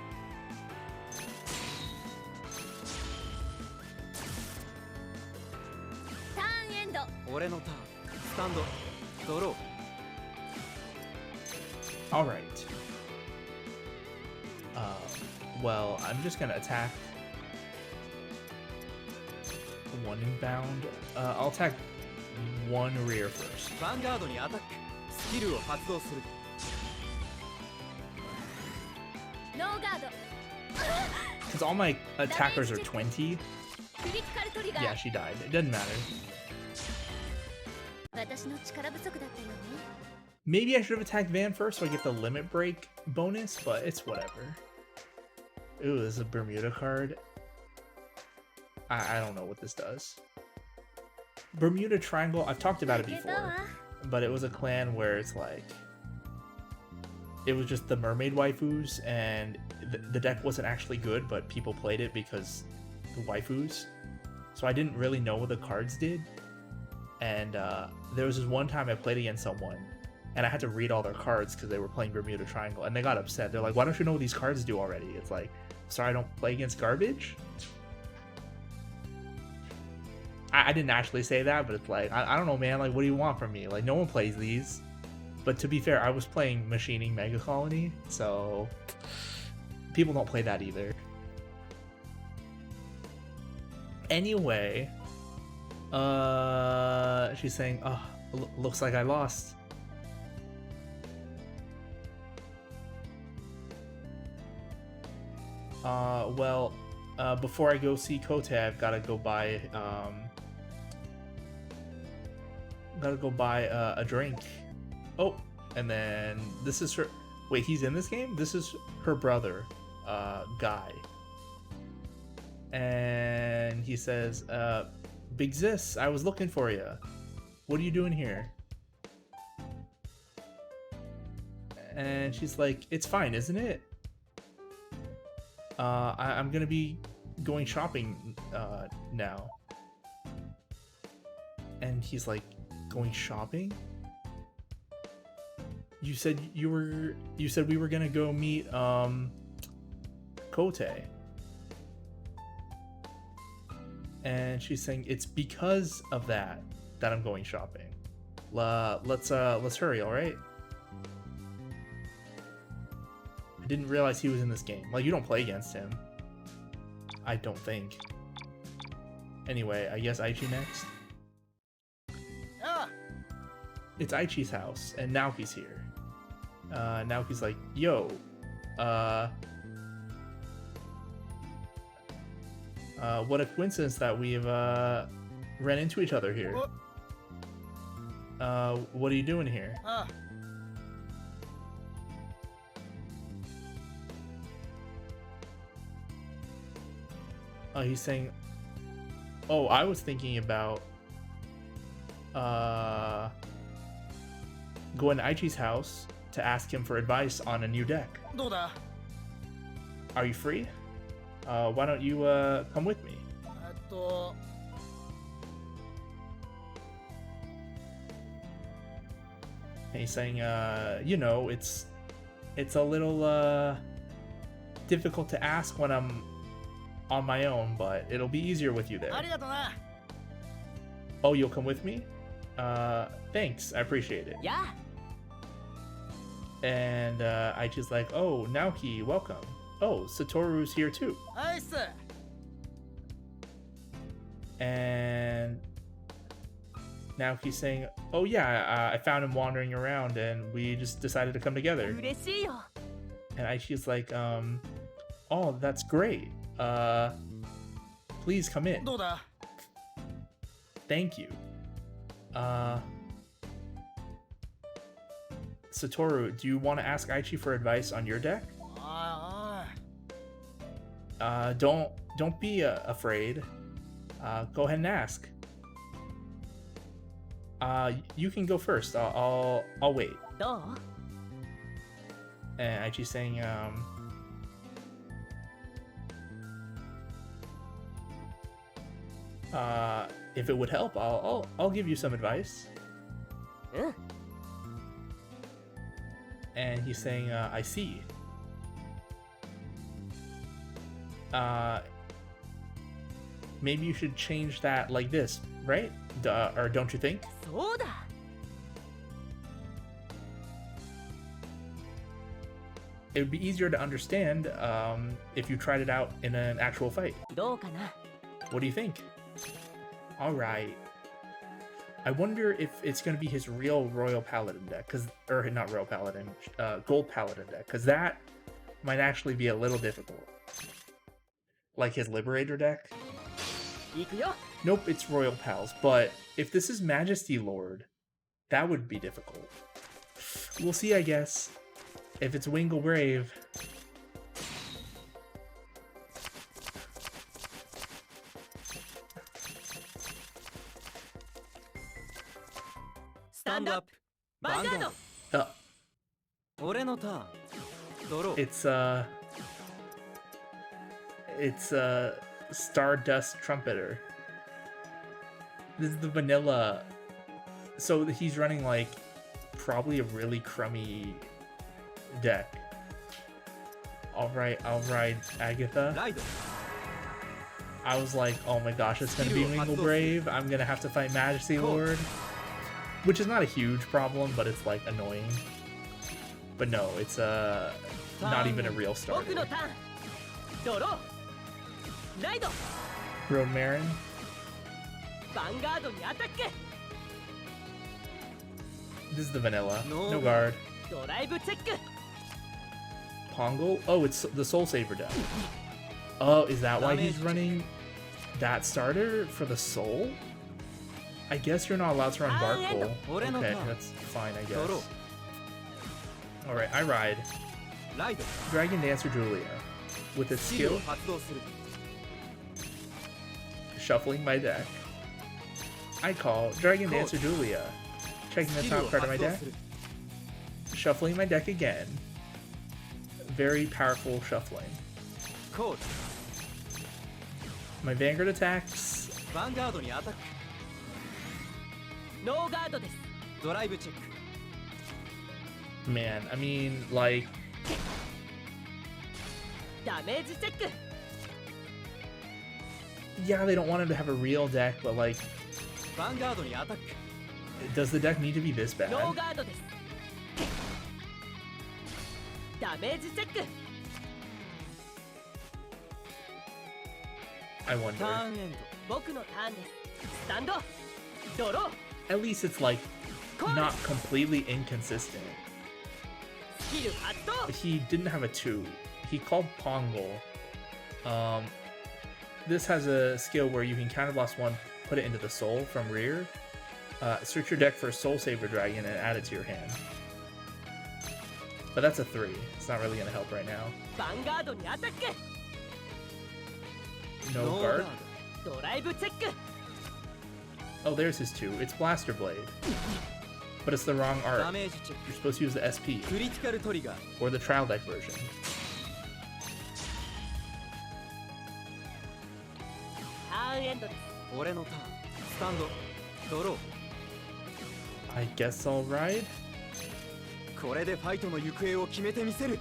ターンエンド。俺のターン。スタンド。ドロー。 Alright. Well, I'm just gonna attack. One inbound. I'll attack one rear first. ヴァンガードにアタック。スキルを発動する。 ノーガード。 Because all my attackers are 20. クリティカルトリガー。 Yeah, she died. It doesn't matter. 私の力不足だったよね。 Maybe I should have attacked Van first so I get the limit break bonus, but it's whatever. Ooh, this is a Bermuda card. I don't know what this does. Bermuda Triangle, I've talked about it けど before, but it was a clan where it's like, it was just the mermaid waifus, and the deck wasn't actually good, but people played it because the waifus. So I didn't really know what the cards did. And there was this one time I played against someone, and I had to read all their cards because they were playing Bermuda Triangle, and they got upset. They're like, why don't you know what these cards do already? It's like, sorry, I don't play against garbage? I didn't actually say that, but it's like, I don't know, man. Like, what do you want from me? Like, no one plays these. But to be fair, I was playing Machining Mega Colony, so people don't play that either. Anyway, she's saying, oh, looks like I lost. Well, before I go see Kote, I've gotta go buy, a drink. Oh, and then this is her. Wait, he's in this game? This is her brother, Guy. And he says, Big Zis, I was looking for you. What are you doing here? And she's like, it's fine, isn't it? I'm gonna be going shopping now. And he's like, going shopping? You said we were gonna go meet Kote. And she's saying it's because of that I'm going shopping. Let's hurry, all right? I didn't realize he was in this game. Like, you don't play against him. I don't think. Anyway, I guess Aichi next. Ah. It's Aichi's house, and Naoki's here. Naoki's like, yo, what a coincidence that we've ran into each other here. What are you doing here? He's saying, oh, I was thinking about going to Aichi's house to ask him for advice on a new deck. Are you free? Why don't you come with me? And he's saying, you know, it's a little difficult to ask when I'm on my own, but it'll be easier with you there. Oh, you'll come with me? Thanks, I appreciate it. Yeah. And Aichi's like, oh, Naoki, welcome. Oh, Satoru's here too. And Naoki's saying, oh yeah, I found him wandering around and we just decided to come together. And Aichi's like, oh, that's great. Please come in. Thank you. Satoru, do you want to ask Aichi for advice on your deck? Don't be afraid. Go ahead and ask. You can go first. I'll wait. And Aichi's saying, if it would help, I'll give you some advice. And he's saying, I see. Maybe you should change that like this, right? Or don't you think? It would be easier to understand if you tried it out in an actual fight. What do you think? Alright. I wonder if it's going to be his real Royal Paladin deck, or not Royal Paladin, Gold Paladin deck, because that might actually be a little difficult. Like his Liberator deck? Nope, it's Royal Pals, but if this is Majesty Lord, that would be difficult. We'll see, I guess. If it's Wingle Brave. Stand up, Vanguard. It's Stardust Trumpeter. This is the vanilla. So he's running like probably a really crummy deck. Alright, Agatha. I was like, oh my gosh, it's gonna be Wingle Brave. I'm gonna have to fight Majesty Lord. Which is not a huge problem, but it's like annoying. But no, it's not even a real starter. Road Marin. Vanguardにアタック This is the vanilla. No guard. ドライブチェック Pongo? Oh, it's the Soul Saver deck. Oh, is that why he's running that starter for the Soul? I guess you're not allowed to run Barkle. Okay, that's fine, I guess. Alright, I ride Dragon Dancer Julia with its skill, shuffling my deck. I call Dragon Dancer Julia, checking the top card of my deck, shuffling my deck again. Very powerful shuffling. My Vanguard attacks. ノーガードです ドライブチェック Man, I mean, like, ダメージチェック yeah, they don't want him to have a real deck, but like, ヴァンガードにアタック does the deck need to be this bad? ノーガードですダメージチェック I wonder. ターンエンド僕のターンですスタンドドロー At least it's like not completely inconsistent. スキル発動 He didn't have a 2. He called Pongo. This has a skill where you can counterblast 1, put it into the soul from rear. Search your deck for a Soul Saver Dragon and add it to your hand. But that's a 3. It's not really going to help right now. ヴァンガードにアタック No guard. ドライブチェック Oh, there's his 2. It's Blaster Blade. But it's the wrong ダ art. メージチェッ You're supposed to use the SP ククリティカルトリガー or the trial deck version. ターンエンドです俺のターンスタンドドロ I guess I'll ride. ーこれでファイトの行方を決めてみせる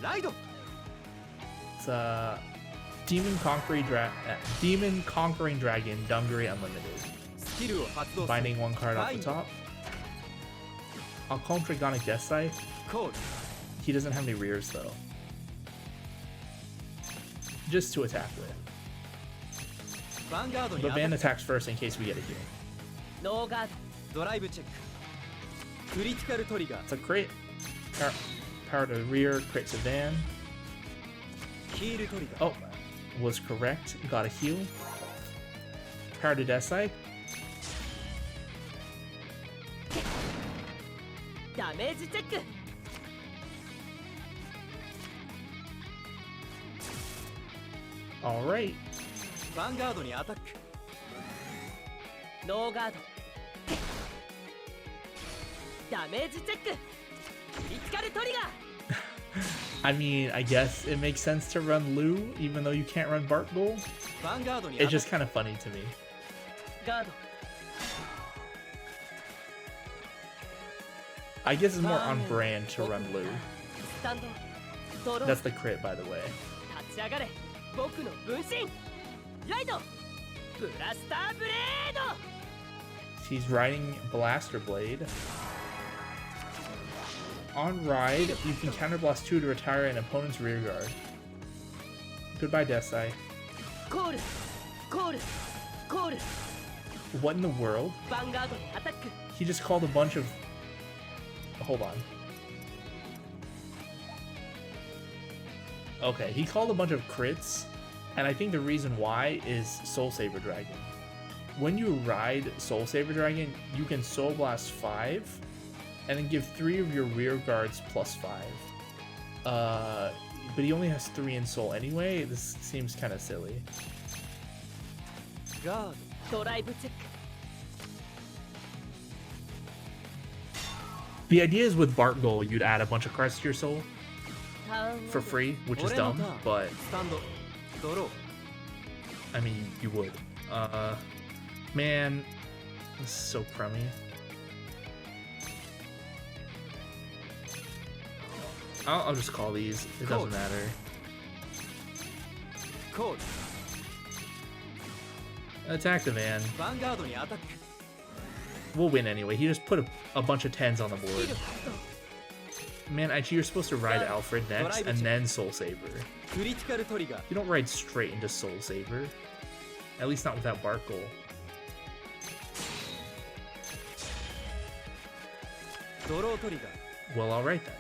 ライド It's Demon Conquering Dragon Dungaree Unlimited. スキルを発動する Binding 1 card off the top. I'll call him Dragonic Death Sight. コール He doesn't have any rears though. Just to attack with. ヴァンガードに But アタ Van ッ attacks first in case we get a heal. ノーガークドライブチェッククリティカルトリガー It's a crit. Power to rear, crit to Van. ヒールトリガー Oh, was correct. Got a heal. Power to Death Sight. ドダメージチェック Alright. ヴァンガードにアタックノーガードダメージチェッククリティカルトリガー I mean, I guess it makes sense to run Lou, even though you can't run Bark Goal. ヴァンガードに It's just kind of funny to me. ガード I guess it's more on brand to run Lou. スタンドドロー That's the crit, by the way. 立ち上がれ僕の分身ライドブラスターブレード He's riding Blaster Blade. On ride, you can counterblast 2 to retire an opponent's rear guard. Goodbye, Deathseye. コールコールコール What in the world? ヴァンガードにアタック He just called a bunch of... Hold on. Okay, he called a bunch of crits, and I think the reason why is Soul Saver Dragon. When you ride Soul Saver Dragon, you can Soul Blast 5, and then give 3 of your rear guards +5. But he only has 3 in Soul anyway. This seems kind of silly. ガードドライブチェック The idea is with Bark Goal, you'd add a bunch of cards to your Soul ターン for free, which is 俺の dumb, ターン but スタンドドロー I mean, you would. Man, this is so crummy. I'll just call these. It doesn't matter. コール Attack the van. ヴァンガードにアタック We'll win anyway. He just put a bunch of 10s on the board. Man, Aichi, you're supposed to ride Alfred next and then Soul Saver. クリティカルトリガー You don't ride straight into Soul Saver. At least not without Barkle. ドロートリガー Well, alright then.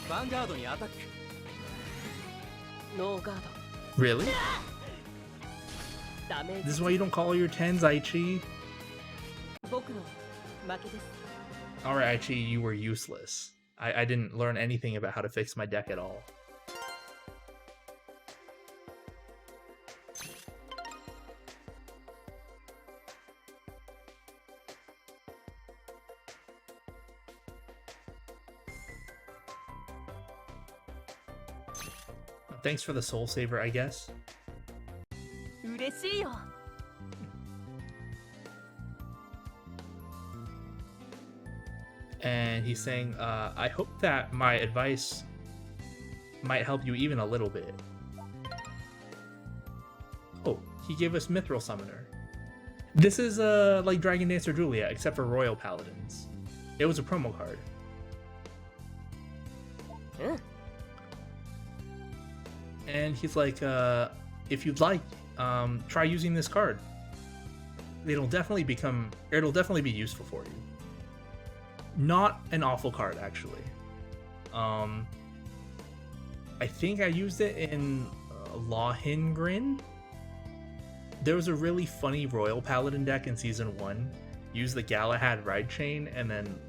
ヴァンガードにアタック ノーガー Really? ドダメー This ジ is why you don't call all your 10s, Aichi? 僕の負けです Alright, Aichi, you were useless. I didn't learn anything about how to fix my deck at all. Thanks for the Soul Saver, I guess. 嬉しいよ And he's saying, I hope that my advice might help you even a little bit. Oh, he gave us Mithril Summoner. This is like Dragon Dancer Julia, except for Royal Paladins. It was a promo card. And he's like, if you'd like, try using this card. It'll definitely be useful for you. Not an awful card, actually. I think I used it in Lohengrin. There was a really funny Royal Paladin deck in Season 1. Used the Galahad Ride Chain, and then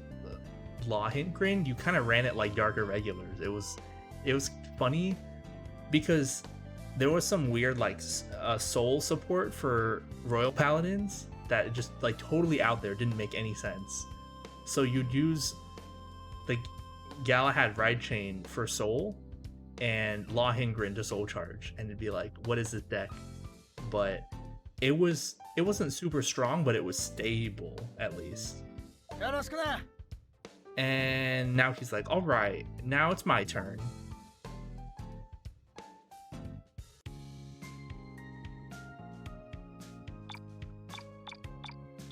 Lohengrin, you kind of ran it like Dark Irregulars. It was funny because there was some weird like soul support for Royal Paladins that just like totally out there, didn't make any sense. So you'd use the Galahad Ride Chain for soul and Lohengrin to soul charge, and it'd be like, what is this deck? But it wasn't super strong, but it was stable at least. And now he's like, all right, now it's my turn.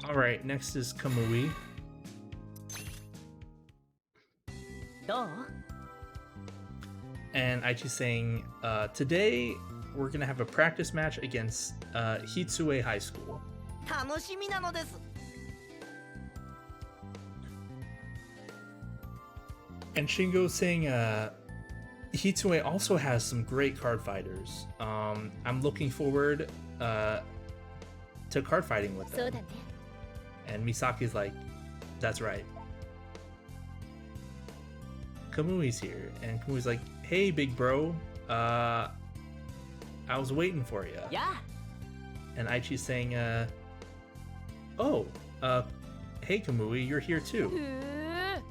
All right, next is Kamui. どう And Aichi's saying, today we're gonna have a practice match against Hitsue High School. 楽しみなのです And Shingo's saying, Hitsue also has some great card fighters. I'm looking forward to card fighting with そう them. だね And Misaki's like, that's right. Kamui's here, and Kamui's like, hey, big bro, I was waiting for you. や And Aichi's saying, oh, hey, Kamui, you're here あ too. ふー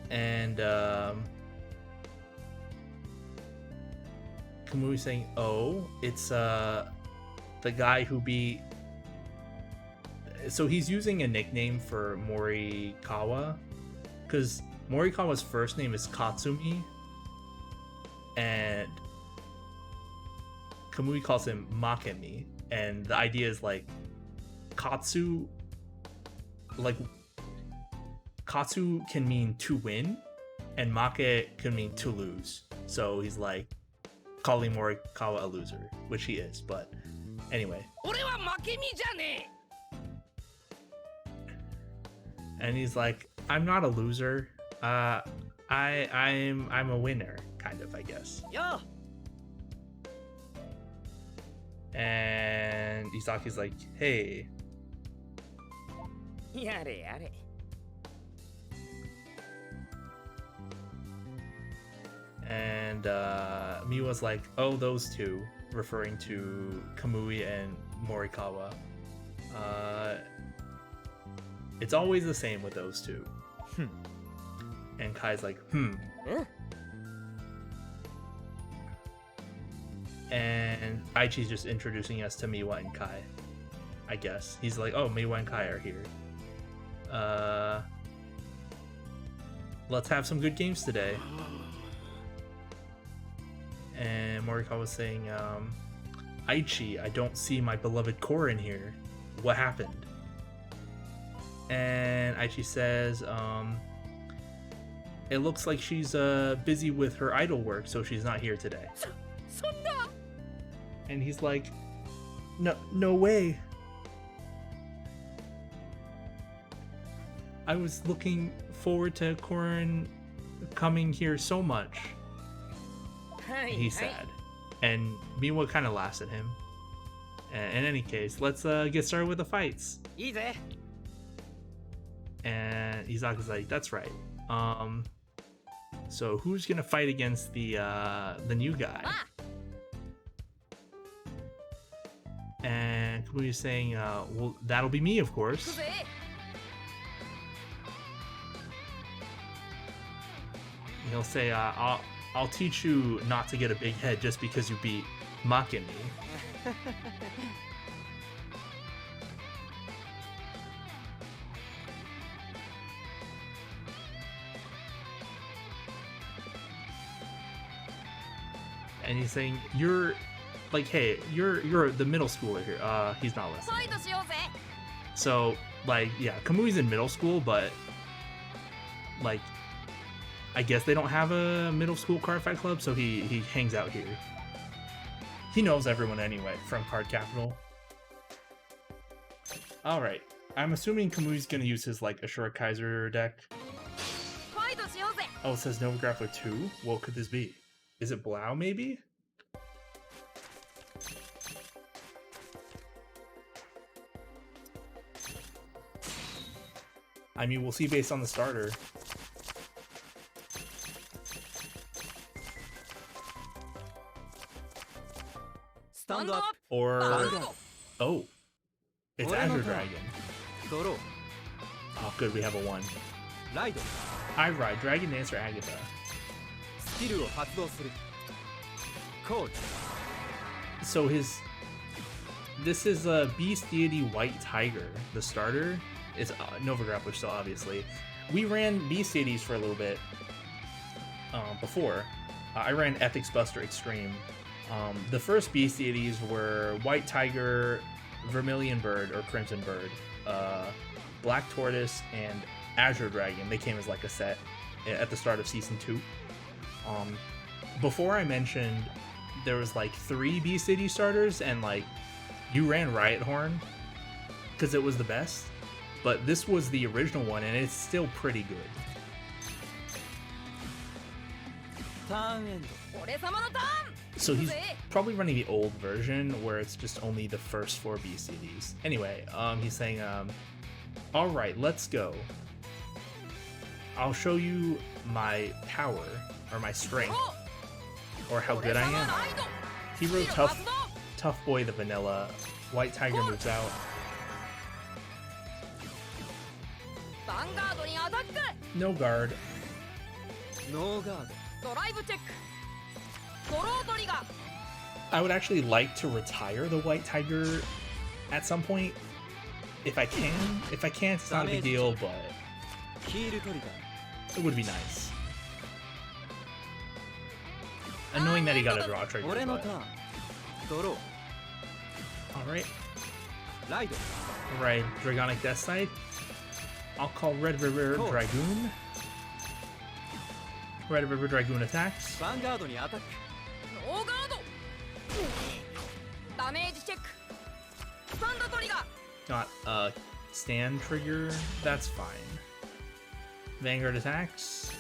And Kamui's saying, oh, it's the guy who beat. So he's using a nickname for Morikawa, because Morikawa's first name is Katsumi, and Kamui calls him Makemi, and the idea is like Katsu can mean to win, and Make can mean to lose. So he's like calling Morikawa a loser, which he is, but anyway. 俺は負け身じゃね And he's like, I'm not a loser. I'm a winner, kind of, I guess. えよ And Isaki's like, hey. やれやれ And Miwa's like, oh, those two, referring to Kamui and Morikawa. It's always the same with those two. And Kai's like, え And Aichi's just introducing us to Miwa and Kai, I guess. He's like, oh, Miwa and Kai are here. let's have some good games today. And Morikawa was saying, Aichi, I don't see my beloved core in here. What happened? And Aichi says, it looks like she's busy with her idol work, so she's not here today. And he's like, no way. I was looking forward to Korin coming here so much. He's sad. And Miwa kind of laughs at him. In any case, let's get started with the fights. And Izaka's like, that's right. So who's gonna fight against the new guy? And Kamuya's saying, well, that'll be me, of course. He'll say, I'll teach you not to get a big head just because you beat Maki and me. And he's saying, you're like, hey, you're the middle schooler here. He's not listening. So, like, yeah, Kamui's in middle school, but like, I guess they don't have a middle school Cardfight club, so he hangs out here. He knows everyone anyway from Card Capital. Alright, I'm assuming Kamui's gonna use his, like, Ashura Kaiser deck. Oh, it says Nova Grappler 2? What could this be? Is it Blau, maybe? I mean, we'll see based on the starter. Stand up. Or... Oh. It's Azure Dragon. Oh, good, we have a 1. I ride Dragon Dancer Agatha. So this is a Beast Deity White Tiger. The starter is Nova Grappler still, obviously. We ran Beast Deities for a little bit before. I ran Ethics Buster Extreme. The first Beast Deities were White Tiger, Vermilion Bird or Crimson Bird, Black Tortoise, and Azure Dragon. They came as like a set at the start of Season 2. Before I mentioned there was like 3 Beast Deity starters, and like you ran Riot Horn because it was the best, but this was the original one and it's still pretty good. So he's probably running the old version where it's just only the first 4 Beast Deities. Anyway, he's saying, alright, let's go. I'll show you my power, or my strength, or how good I am. Hero Tough Boy the Vanilla. White Tiger moves out. No guard. I would actually like to retire the White Tiger at some point. If I can. If I can't, it's not a big deal, but it would be nice. Annoying that he got a draw trigger, but... Alright. Right, Dragonic Death Scythe. I'll call Red River Dragoon. Red River Dragoon attacks. Got a stand trigger. That's fine. Vanguard attacks.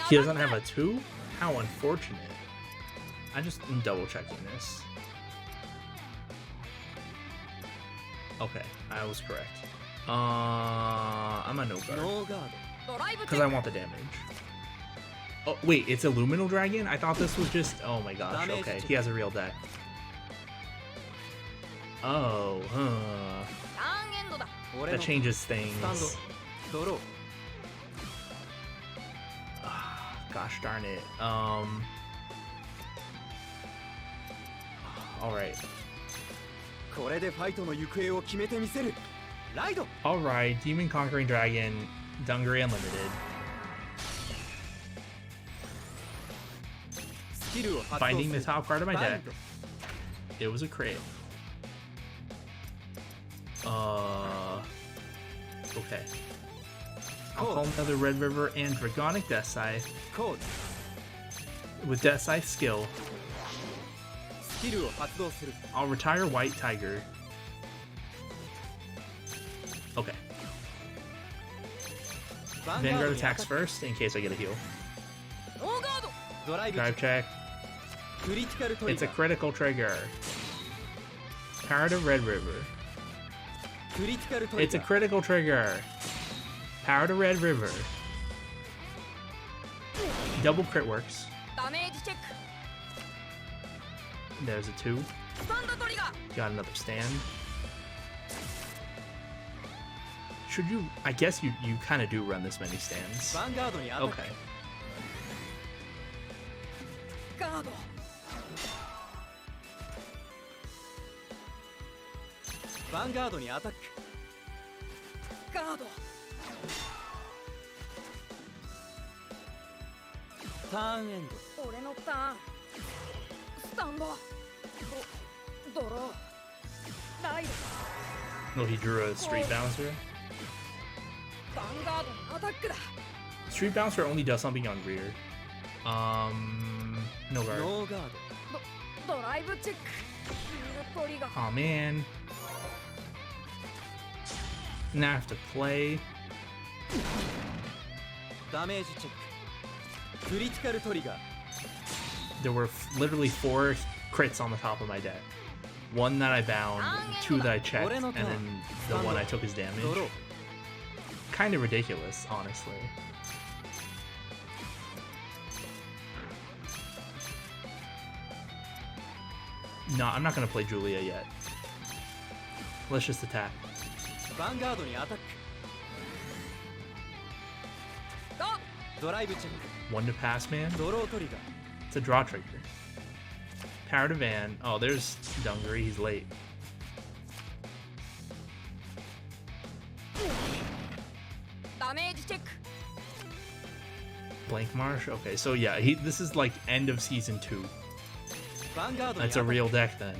He doesn't have a 2? How unfortunate. I just am double checking this. Okay, I was correct. I'm a no guard. Because I want the damage. Oh, wait, it's a Luminal Dragon? I thought this was just... Oh my gosh, Damage. okay. He has a real deck. Oh, huh. ターンエンドだ。 俺 That の changes スタン things. ドドロー Gosh darn it. Alright. これでファイトの行方を決めてみせるライド Alright, Demon Conquering Dragon, Dungaree Unlimited. スキルを発動 Finding す the る top card of my バイ deck. ド It was a crit. Okay. I'll call another Red River and Dragonic Death Scythe. コード With Death Scythe skill, スキルを発動する I'll retire White Tiger. Okay. ヴァンガー Vanguard ドにアタ attacks ック first in case I get a heal. ノーガード。ドライブ Drive check. クリティカルトリ It's a ガー critical trigger. Power to Red River. クリティカルトリ It's a ガー critical trigger. Power to Red River. Double crit works. ダメージチェック。 There's a 2. スタンドトリガー。 Got another stand. Should you... I guess you kind of do run this many stands. ヴァンガードにアタック Okay. ガード。ヴァンガードにアタックガード。ターンエンド俺のターン。スタンド。ドロー。ライド。 Oh, he drew a Street Bouncer. ヴァンガードのアタックだ。 Street Bouncer only does something on rear. No guard. ノーガードライブチェック。ヒールトリガー。 Oh man. Now I have to play. ドダメージチェッククリティカルトリガー There were literally 4 crits on the top of my deck. 1 that I bound, 2 that I checked, and then the 1 I took as damage. ドロー Kind of ridiculous, honestly. No, I'm not gonna play Julia yet. Let's just attack. ヴァンガードにアタックドライブチェッ 1 to pass, man. クドロートリガー It's a draw trigger. Power to Van. Oh, there's Dungaree. He's late. ダメージチェック Blank Marsh. Okay, so yeah, this is like end of season 2. ヴァンガードにア That's タ a ック real deck then.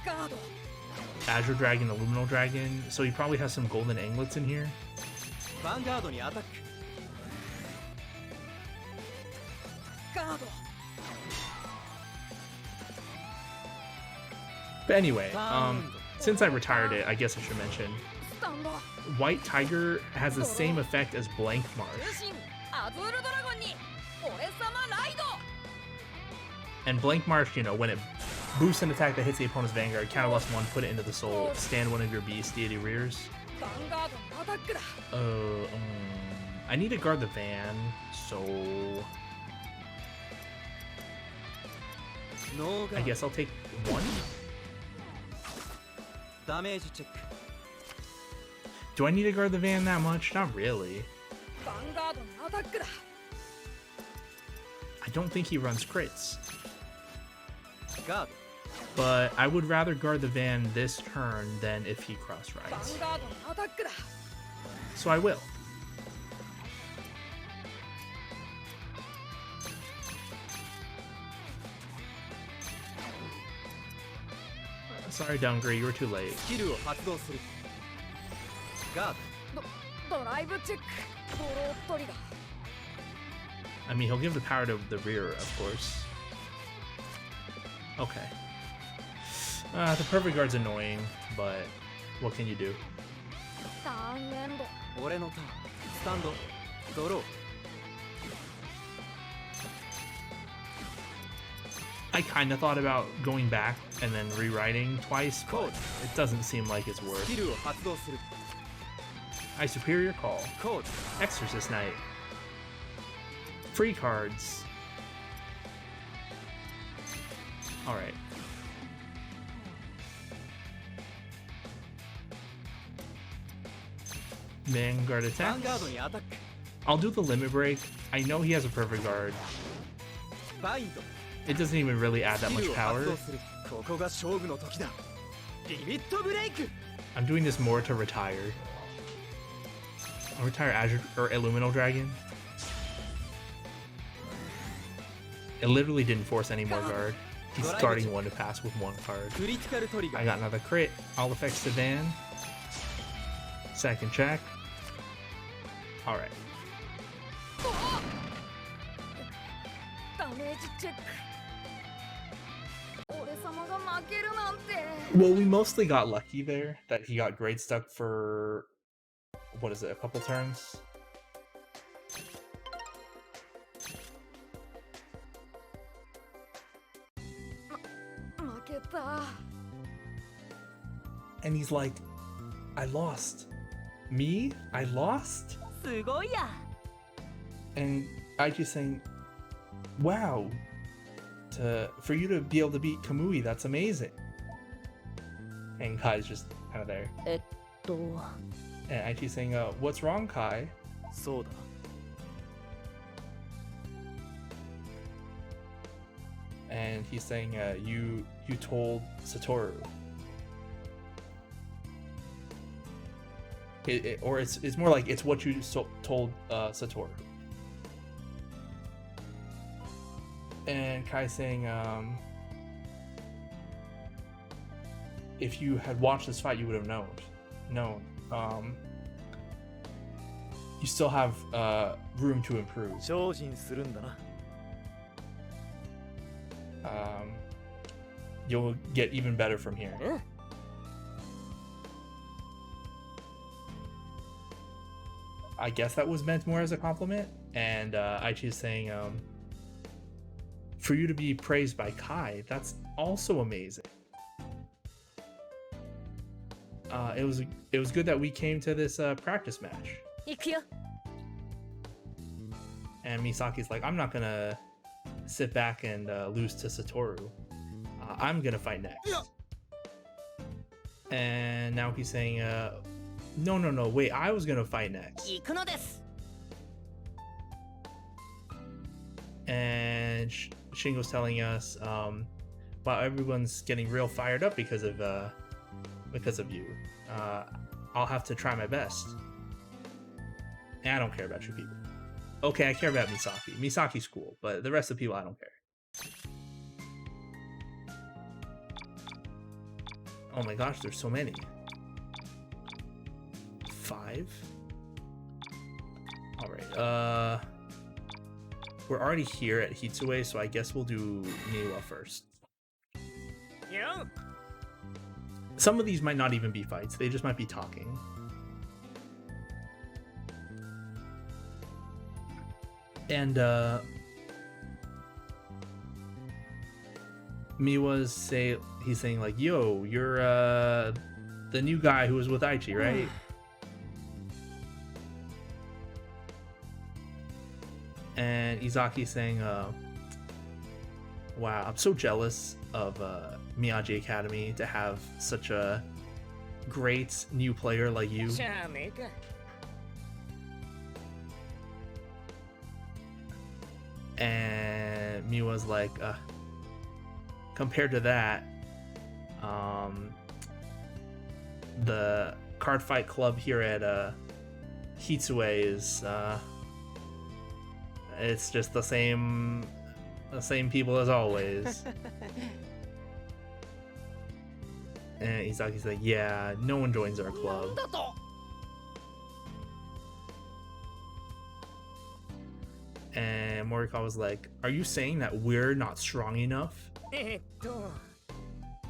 ガード Azure Dragon, Illuminal Dragon. So he probably has some golden anglets in here. ヴァンガードにアタックガード But anyway, since I retired it, I guess I should mention スタンド White Tiger has the same effect as Blank 通 Marsh. 信アズールドラゴンに俺様ライド And Blank Marsh, you know, when it boosts an attack that hits the opponent's Vanguard, counterblast 1, put it into the soul, stand one of your beast, deity rears. ヴァンガードのアタックだ I need to guard the van, so ノーガ I ード guess I'll take 1. ダメージチェック Do I need to guard the van that much? Not really. ヴァンガードのアタックだ I don't think he runs crits. ガー But I would rather guard the van this turn than if he cross ヴァ rides. ンガードのアタックだ So I will. Sorry, Dungaree, you were too late. ドスキルを発動するガードドライブチェックドロートリガー I mean, he'll give the power to the rear, of course. Okay. The perfect guard's annoying, but what can you do? ターンエンド俺のターンスタンドドロー I kind of thought about going back and then rewriting twice, but it doesn't seem like it's ス worth. キルを発動する I superior call. コード Exorcist Knight. Free cards. Alright. Vanguard attack. ヴァンガードにアタック I'll do the limit break. I know he has a perfect guard. バインド It doesn't even really add ス that キ much ルを発 power. 動するここが勝負の時だリミットブレイク I'm doing this more to retire. I'll retire Azure or Illuminal Dragon. It literally didn't force any more guard. He's guarding one to pass with one card. クリティカルトリガ I ー got another crit. All effects to Van. Second check. Alright. ダメージチェック俺様が負けるなんて Well, we mostly got lucky there that he got grade stuck for, what is it, a couple turns? And he's like, I lost. Me? I lost? すごいや And I just saying, wow, for you to be able to beat Kamui, that's amazing. And Kai's just kind of there. えっと And I keep saying, what's wrong, Kai? そうだ And he's saying, you told Satoru. Or it's more like it's what you told Satoru. And Kai's saying, if you had watched this fight, you would have known. You still have room to improve. 精進するんだな You'll get even better from here. うん I guess that was meant more as a compliment. And Aichi's saying, for you to be praised by Kai, that's also amazing. It was good that we came to this practice match. 行くよ And Misaki's like, I'm not gonna sit back and lose to Satoru. I'm gonna fight next. And now he's saying, no, wait, I was gonna fight next. 行くのです And Shingo's telling us, wow, everyone's getting real fired up because of you. I'll have to try my best. And I don't care about you people. Okay, I care about Misaki. Misaki's cool, but the rest of the people, I don't care. Oh my gosh, there's so many. 5? Alright, we're already here at Hitsue, so I guess we'll do Niwa first. Yeah. Some of these might not even be fights, they just might be talking. And he's saying like, yo, you're the new guy who was with Aichi, right? And Izaki's saying, wow, I'm so jealous of Miyagi Academy to have such a great new player like you. しゃあねえか And Miwa's like, compared to that, the Cardfight club here at Hitsue is it's just the same people as always. And Izaki's like, yeah, no one joins our club. なんだと And Morikawa was like, are you saying that we're not strong enough? えっと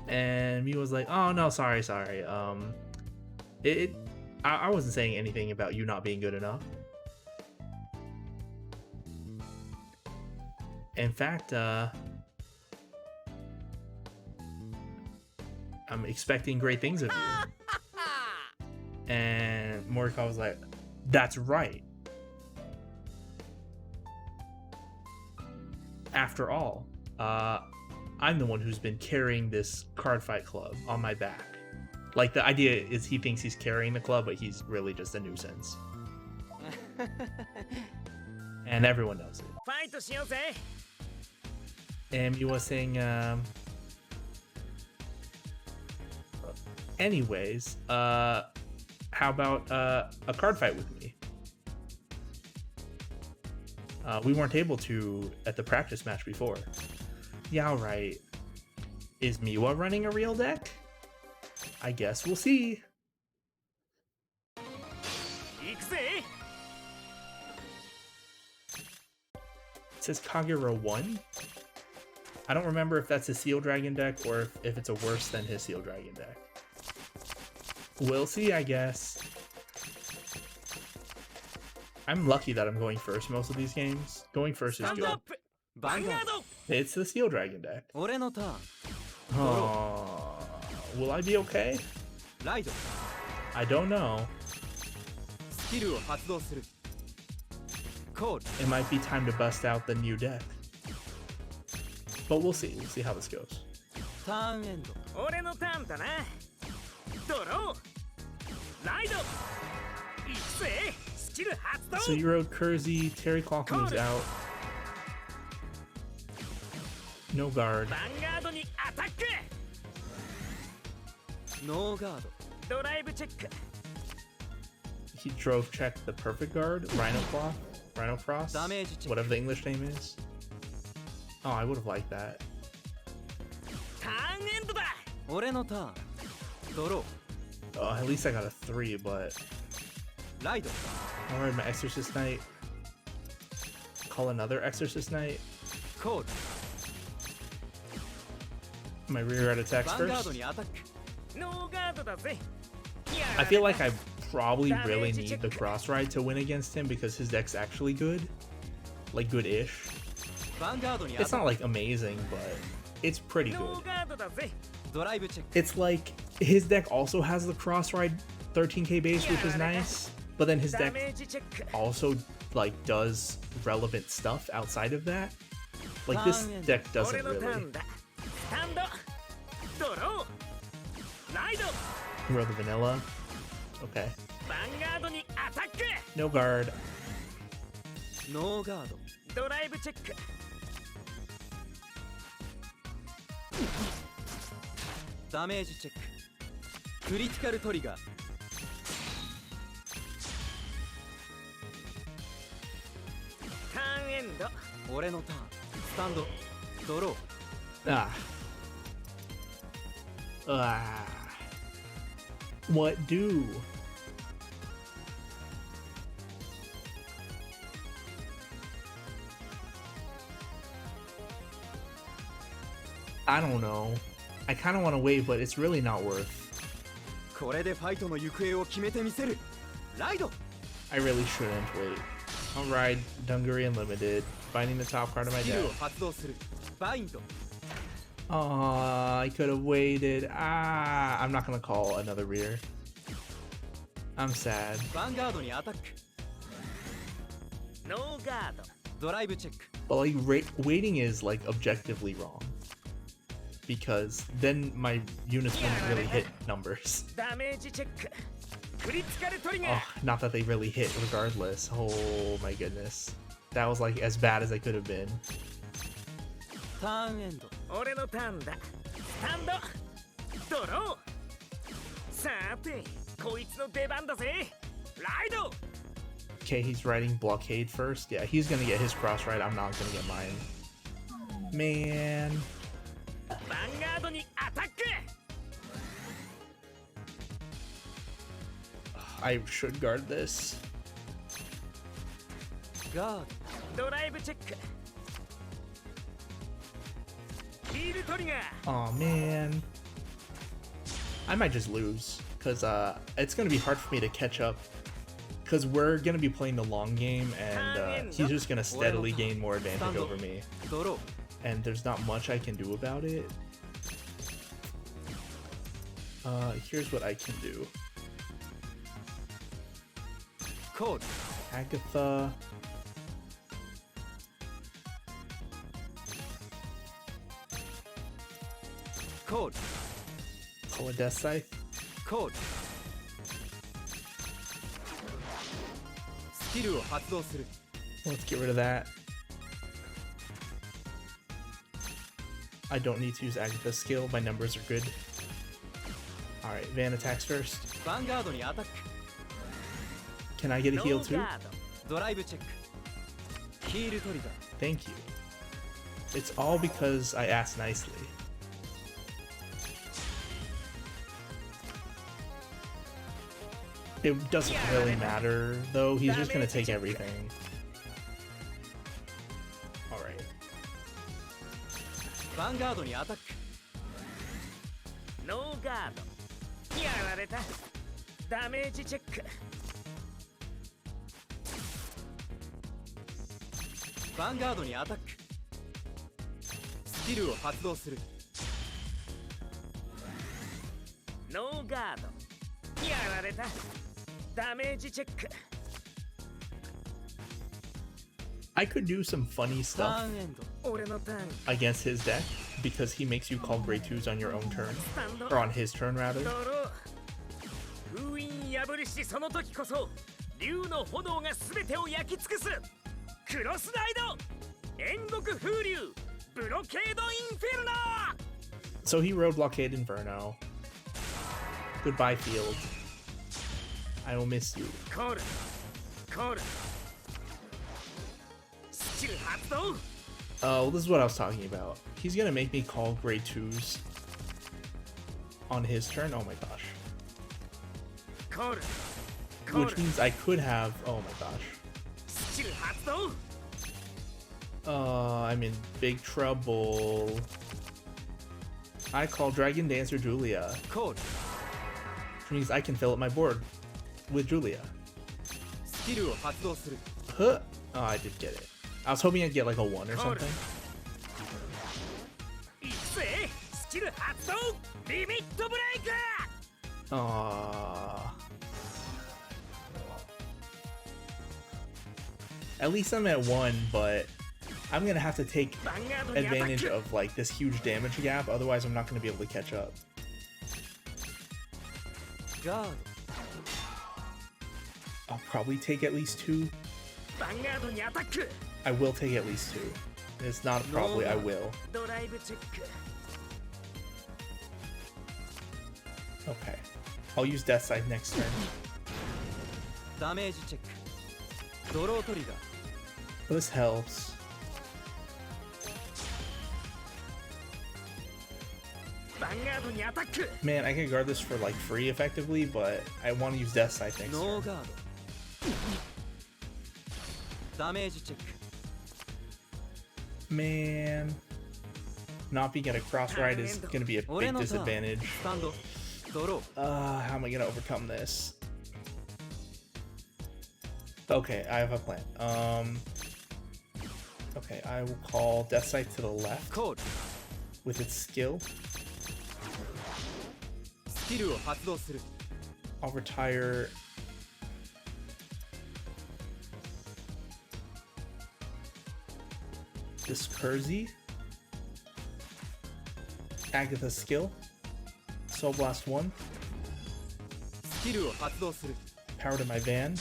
And Miu was like, oh no, sorry. I wasn't saying anything about you not being good enough. In fact, I'm expecting great things of you. And Morikawa was like, that's right. After all, I'm the one who's been carrying this Cardfight club on my back. Like, the idea is he thinks he's carrying the club, but he's really just a nuisance. And everyone knows it. And you were saying, anyways, how about a card fight with me? We weren't able to at the practice match before. Yeah, alright. Is Miwa running a real deck? I guess we'll see. It says Kagura 1. I don't remember if that's a Seal Dragon deck or if it's a worse than his Seal Dragon deck. We'll see, I guess. I'm lucky that I'm going first most of these games. Going first is good. Vanguard. It's the Seal Dragon deck. Oh, will I be okay? I don't know. It might be time to bust out the new deck. But we'll see. We'll see how this goes. So you rode Kersey, Terry Clockman's out. No guard. He drove check the perfect guard, Rhino Frost, whatever the English name is. Oh, I would have liked that. Oh, at least I got a 3, but... Alright, my Exorcist Knight. Call another Exorcist Knight. My rear guard attacks first. I feel like I probably really need the cross ride to win against him because his deck's actually good. Like, good-ish. It's not like amazing, but it's pretty good. It's like his deck also has the cross ride 13k base, which is nice, but then his deck also like does relevant stuff outside of that. Like this deck doesn't really. Roll the vanilla. Okay. No guard. Damage check. Critical trigger. Turn end. 俺のターン。スタンド。ドロー。What do? I don't know. I kind of want to wait, but it's really not worth. これでファイトの行方を決めてみせる。ライド。I really shouldn't wait. I'll ride Dungary Unlimited, finding the top card of my deck. 発動する。バインド。Aw, I could have waited. I'm not gonna call another rear. I'm sad. Vanguard にアタック。ノーガード。ドライブチェック。But like waiting is like objectively wrong. Because then my units wouldn't really hit numbers. Oh, not that they really hit regardless. Oh my goodness. That was like as bad as I could have been. Okay, he's riding Blockade first. Yeah, he's gonna get his cross ride. I'm not gonna get mine. Man. I should guard this. Guard. Oh man. I might just lose because it's gonna be hard for me to catch up because we're gonna be playing the long game and he's just gonna steadily gain more advantage over me. And there's not much I can do about it. Here's what I can do. Code. Agatha. コール Oh, a Death Scythe? コールスキルを発動する Let's get rid of that. I don't need to use Agatha's skill. My numbers are good. Alright, Van attacks first. ヴァンガードにアタック Can I get a heal ノー too? ガードドライブチェックヒールトリガー Thank you. It's all because I asked nicely. It doesn't really matter, though. He's just gonna take everything. Alright. ヴァンガードにアタックノーガードやられたダメージチェックヴァンガードにアタックスキルを発動するノーガードやられたダメージチェック I could do some funny タ stuff ーンエンド俺のターン against his deck because he makes you call Grade 2s on your own turn. スタンド Or on his turn, rather. ドロー封印破りしその時こそ竜の炎が全てを焼き尽くすクロスライド煉獄風流ブロケードインフェルノ So he rode Blockade Inferno. Goodbye, field. I will miss you. コールコールスキル発動 Oh, this is what I was talking about. He's gonna make me call Grade 2s on his turn. Oh my gosh. コールコー Which ル means I could have. Oh my gosh. スキル発動 I'm in big trouble. I call Dragon Dancer Julia, コール which means I can fill up my board with Julia. スキルを発動する Huh. Oh, I did get it. I was hoping I'd get like a 1 or something. いくぜスキル発動リミットブレイク At least I'm at 1, but I'm gonna have to take ヴァンガードにアタッ advantage ク of like this huge damage gap, otherwise I'm not gonna be able to catch up. ガード I'll probably take at least 2. ヴァンガードにアタック I will take at least 2. It's not probably, I will. ドライブチェック Okay. I'll use Death Scythe next turn. ダメージチェックドロートリガー This helps. ヴァンガードにアタック Man, I can guard this for like free effectively, but I want to use Death Scythe next ノー turn. ガードダメージチェック Man. Not being at a cross ride is gonna be a 俺 big のターン disadvantage. スタンドドロー How am I gonna overcome this? Okay, I have a plan. Okay, I will call Death Scythe to the left コール with its skill. スキルを発動する I'll retire this Kersey. Agatha's skill. Soul Blast 1. スキルを発動する Power to my van.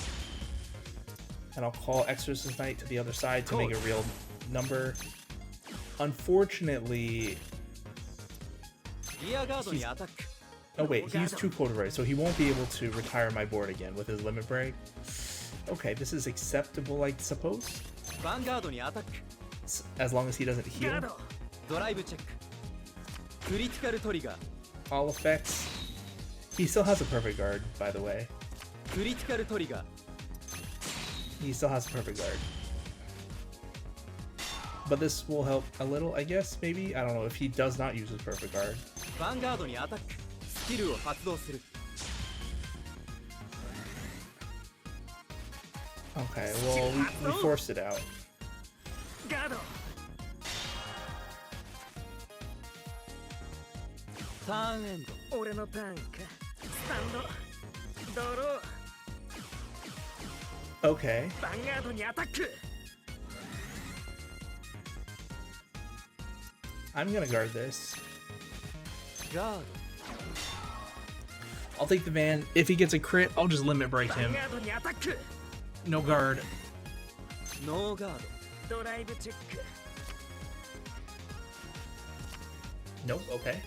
And I'll call Exorcist Knight to the other side to make a real number. Unfortunately, リアガードにアタック oh wait, he used 2 Quarter Right, so he won't be able to retire my board again with his limit break. Okay, this is acceptable, I suppose, ヴァンガードにアタック as long as he doesn't ガー heal. ドドライブチェッククリティカルトリガー All effects. He still has a perfect guard, by the way. クリティカルトリガー He still has a perfect guard. But this will help a little, I guess, maybe? I don't know if he does not use his perfect guard. ヴァンガードにアタックスキルを発動する Okay, well, we forced it out. ガードターンエンド俺のターンかスタンドドロー Okay. ヴァンガードにアタック I'm gonna guard this. ガー I'll take the Van. If he gets a crit, I'll just limit break ヴァン him. ガードにアタック No guard. ドノーガード ドライブチェック Nope, okay.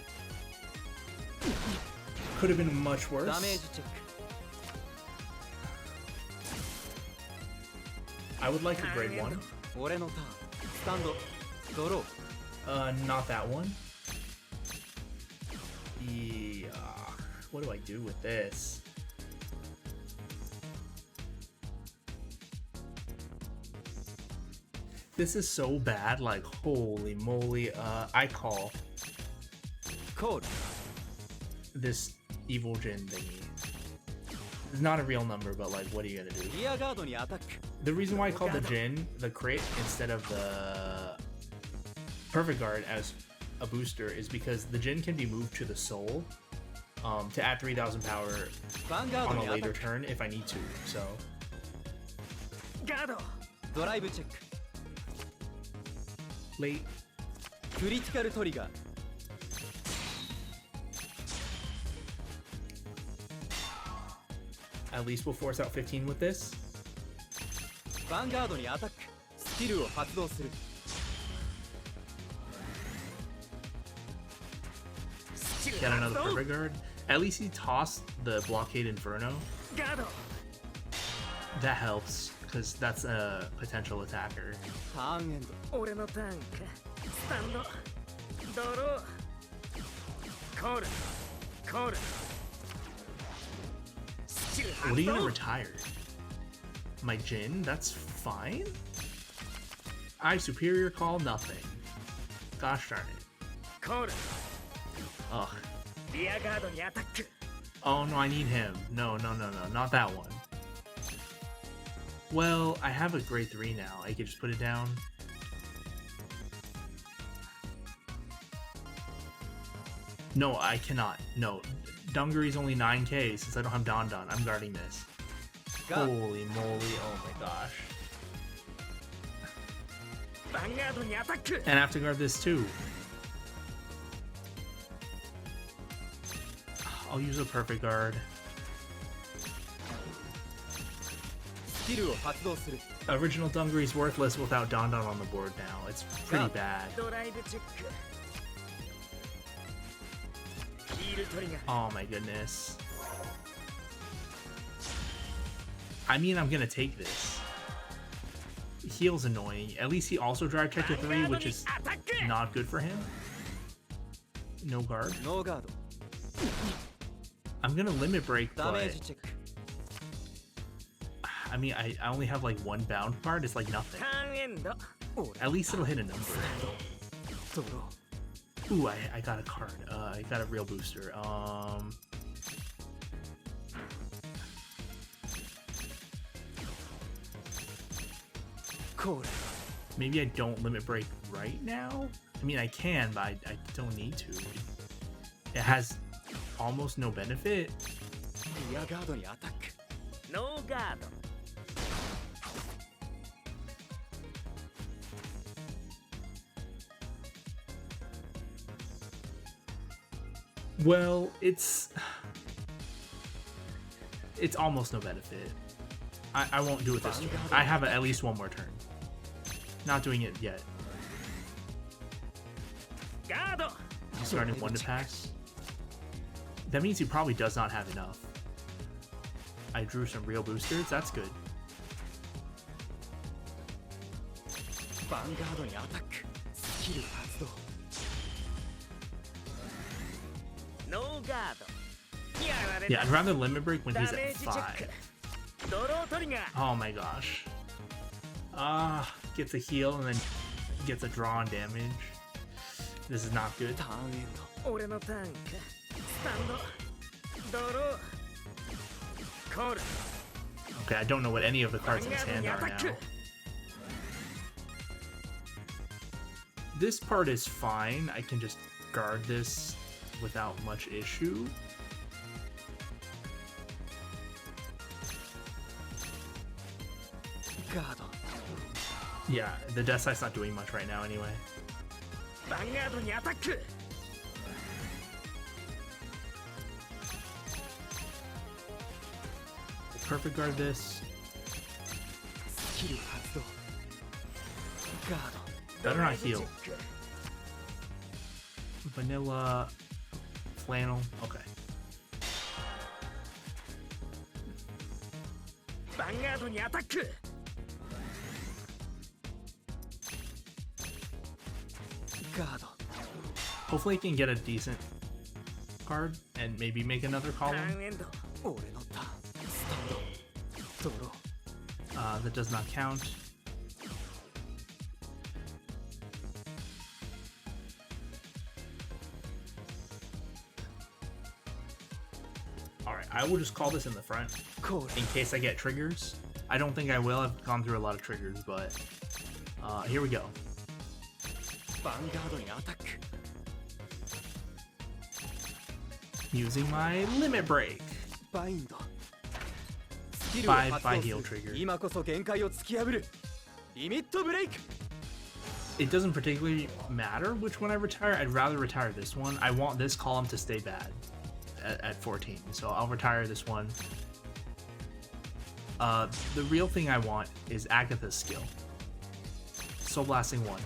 Could have been much worse. ダメージチェック I would like a grade 1. 俺のターンスタンドドロー Not that one. Yeah. What do I do with this? This is so bad, like, holy moly. I call コール this evil Jin thingy. It's not a real number, but like, what are you gonna do? リアガードにアタック The reason why I call the Jin the crit instead of the Perfect Guard as a booster is because the Jin can be moved to the soul to add 3,000 power ヴァンガー on ド a にアタ later ック turn if I need to. So ガードドライブチェック late. クリティカルトリガー At least we'll force out 15 with this. ヴァンガードにアタックスキルを発動する スキル Get 発 another 動 Perfect Guard. At least he tossed the Blockade Inferno. ガード That helps because that's a potential attacker. ターンエンド俺のターンかスタンドドローコールコールスキル What are 発 you gonna 動 retire? My Jin? That's fine. I superior call nothing. Gosh darn it. コール Ugh. リアガードにアタック Oh no, I need him. No, not that one. Well, I have a grade 3 now. I could just put it down. No, I cannot. No. Dungaree's only 9k since I don't have Don Don. I'm guarding this. ガー Holy moly, oh my gosh. ヴァンガードにアタック And I have to guard this too. I'll use a perfect guard. スキルを発動する Original Dungaree's worthless without Don Don on the board now. It's pretty bad. ドライブチェックヒールトリガー Oh my goodness. I mean, I'm gonna take this. Heal's annoying. At least he also drive check to 3, which is アタック not good for him. No guard. ノーガード I'm gonna limit break, ダメー but ジチェック I mean, I only have like one bound card. It's like nothing. ターンエンド At least it'll hit a number. ドロー Ooh, I got a card. I got a real booster.コール Maybe I don't limit break right now. I mean, I can, but I don't need to. It has almost no benefit. リアガードにアタックノーガード Well, it's almost no benefit. I won't do it this turn. I have at least one more turn. Not doing it yet. ガード Starting one to pass. That means he probably does not have enough. I drew some real boosters. That's good. ヴァンガードにアタックスキル発動 ノーガードやられ Yeah, た I'd rather limit break when ダ he's メ at ージチェッ 5. クドロートリガー Oh my gosh. Gets a heal and then gets a draw on damage. This is not good. ターンエン俺のターンかスタンドドローコール Okay, I don't know what any of the ヴァ cards ン in ガ his ード hand にア are タック now. This part is fine. I can just guard this without much issue. ガード Yeah, the death sight's not doing much right now anyway. ヴァンガードにアタック perfect guard this. スキル発動ガード Better not heal. Vanilla flannel. Okay. ヴァンガードにアタック ガード Hopefully I can get a decent card and maybe make another タ column. ーンエンド 俺のターンスタンドドロー That does not count. Alright, I will just call this in the front コール in case I get triggers. I don't think I will. I've gone through a lot of triggers, but here we go. ヴァンガードにアタック Using my limit break. バインドスキルを発 By 動す heal る trigger. 今こそ限界を突き破るリミットブレイク It doesn't particularly matter which one I retire. I'd rather retire this one. I want this column to stay bad at 14, so I'll retire this one. The real thing I want is Agatha's skill. Soul Blasting 1.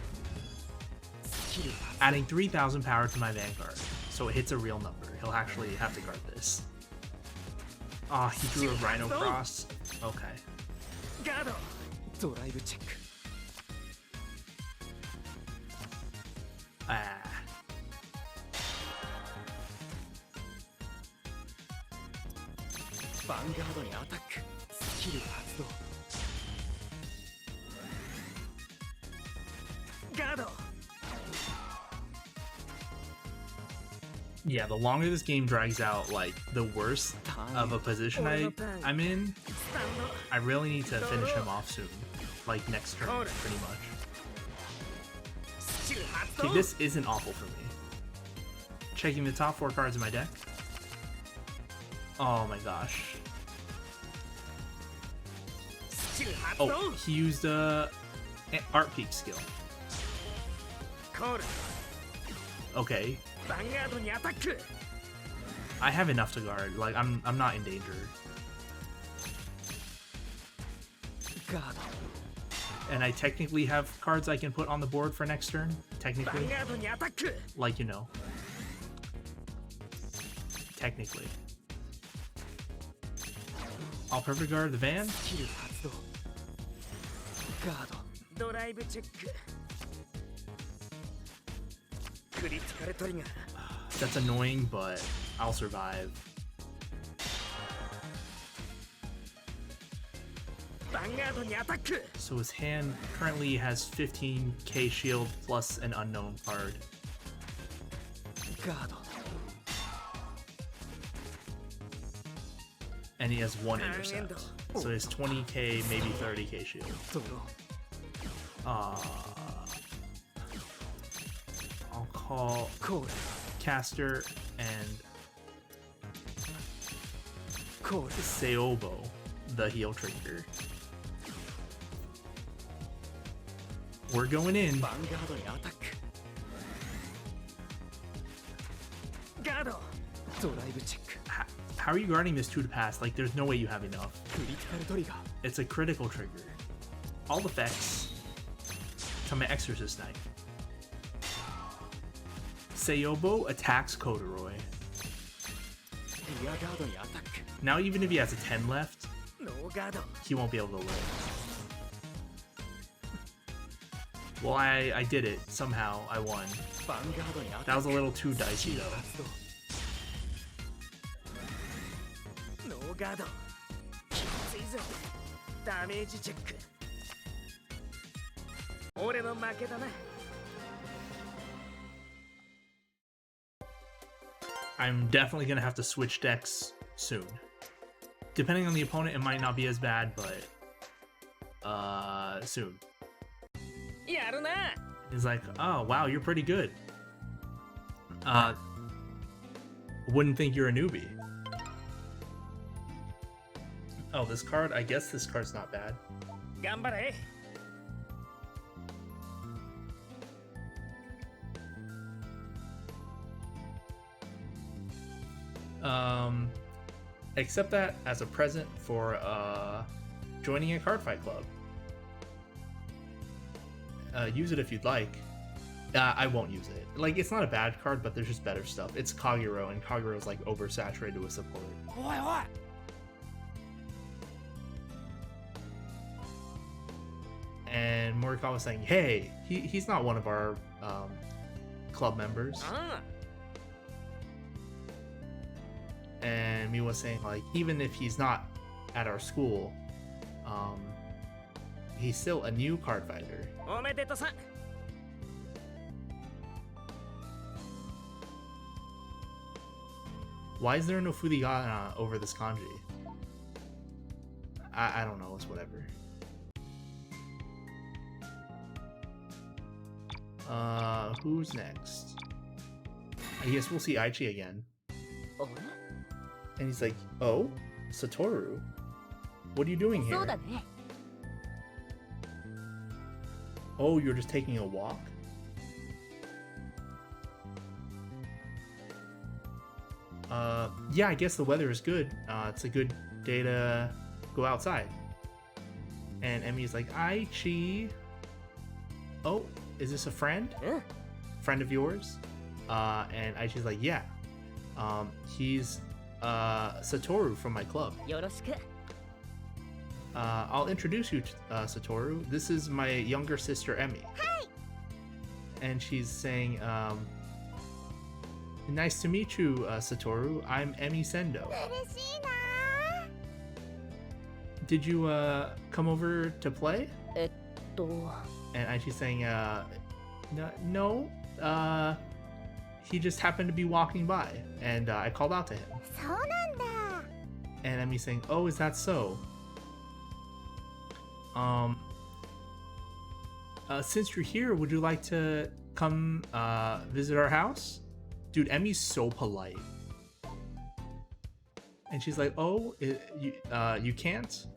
スキル発 Adding 3,000 power to my Vanguard, so it hits a real number. He'll actually have to guard this. Ah, he drew a Rhino Cross. Okay. ガードドライブチェック Ah. ヴァンガードにアタックスキル発動 ガード Yeah, the longer this game drags out, like, the worse of a position I'm in, スタンド I really need to finish him off soon. Like, next turn, pretty much. スキル発 Okay, 動 this isn't awful for me. Checking the top 4 cards in my deck. Oh my gosh. スキル発動 Oh, he used Art Peak skill. コール Okay, ヴァンガードにアタック I have enough to guard. Like, I'm not in danger. ガード And I technically have cards I can put on the board for next turn. ヴァン Technically. ガードにアタック Like, you know. Technically. I'll perfect guard the van. スキル発動ガードドライブチェッククリティカルトリガー That's annoying, but I'll survive. ヴァンガードにアタック So his hand currently has 15k shield plus an unknown card. ガード And he has 1 intercept. So he has 20k, maybe 30k shield. ドロー I'll call コール Caster and コール Seobo, the heal trigger. We're going in. ヴァンガードにアタック ガード ドライブチェック How are you guarding this 2 to pass? Like, there's no way you have enough. クリティカルトリガー It's a critical trigger. All effects to my Exorcist Knight. Seobo attacks Kotoroi. リアガードにアタック Now, even if he has a 10 left, ノーガード he won't be able to live. Well, I did it. Somehow, I won. ヴァンガードにア That タッ was ク a little too dicey, though. 発動ノーガードきついぞダメージチェック俺の負けだな I'm definitely going to have to switch decks soon. Depending on the opponent, it might not be as bad, but soon. やるな He's like, oh, wow, you're pretty good. Wouldn't think you're a newbie. Oh, this card? I guess this card's not bad. 頑張れ accept that as a present for joining a Cardfight club. Use it if you'd like. I won't use it. Like, it's not a bad card, but there's just better stuff. It's Kagero, and Kagero's like oversaturated with support. Oi, oi. And Morikawa saying, hey, he's not one of our club members. And Miwa saying, like, even if he's not at our school, he's still a new card fighter. Why is there no furigana over this kanji? I don't know, it's whatever. Who's next? I guess we'll see Aichi again. And he's like, oh, Satoru? What are you doing here? Oh, you're just taking a walk? Yeah, I guess the weather is good. It's a good day to go outside. And Emmy's like, Aichi. Oh, is this a friend? Friend of yours? And Aichi's like, yeah. He's Satoru from my club. I'll introduce you to Satoru. This is my younger sister, Emmy. Hi! And she's saying, nice to meet you, Satoru. I'm Emmy Sendo. Did you come over to play? And Aichi's saying, no. He just happened to be walking by, and I called out to him. And Emmy's saying, oh, is that so? Since you're here, would you like to come visit our house? Dude, Emmy's so polite. And she's like, oh, you can't?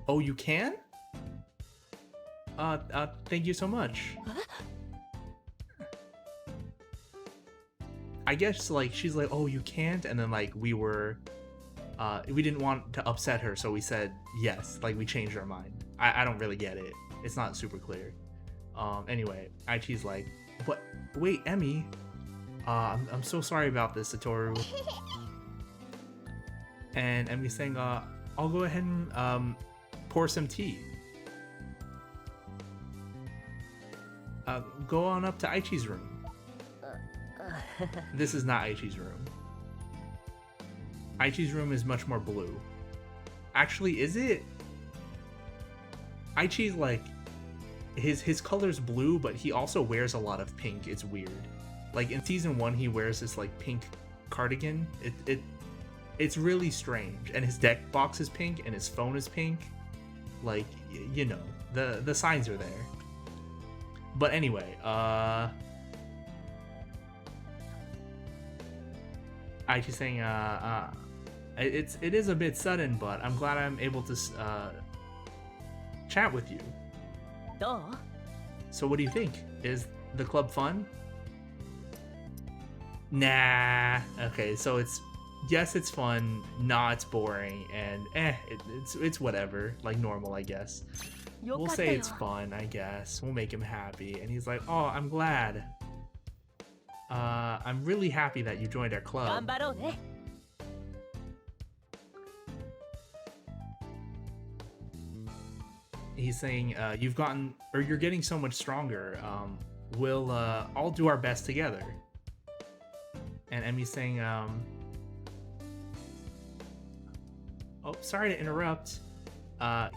Oh, you can? Thank you so much. I guess, like, she's like, oh, you can't? And then, like, we didn't want to upset her, so we said yes. Like, we changed our mind. I don't really get it. It's not super clear. Anyway, Aichi's like, what? Wait, Emmy? I'm so sorry about this, Satoru. And Emmy's saying, I'll go ahead and pour some tea. Go on up to Aichi's room. This is not Aichi's room. Aichi's room is much more blue. Actually, is it? Aichi's like, his color's blue, but he also wears a lot of pink. It's weird. Like in season 1, he wears this like pink cardigan. It's really strange. And his deck box is pink, and his phone is pink. Like, you know, the signs are there. But anyway, Aichi's saying, it is a bit sudden, but I'm glad I'm able to chat with you. So what do you think? Is the club fun? Nah. Okay, so yes, it's fun. Nah, it's boring, and it's whatever, like normal, I guess. We'll say it's fun, I guess. We'll make him happy. And he's like, oh, I'm glad. I'm really happy that you joined our club. He's saying, you're getting so much stronger. We'll all do our best together. And Emmy's saying, oh, sorry to interrupt. I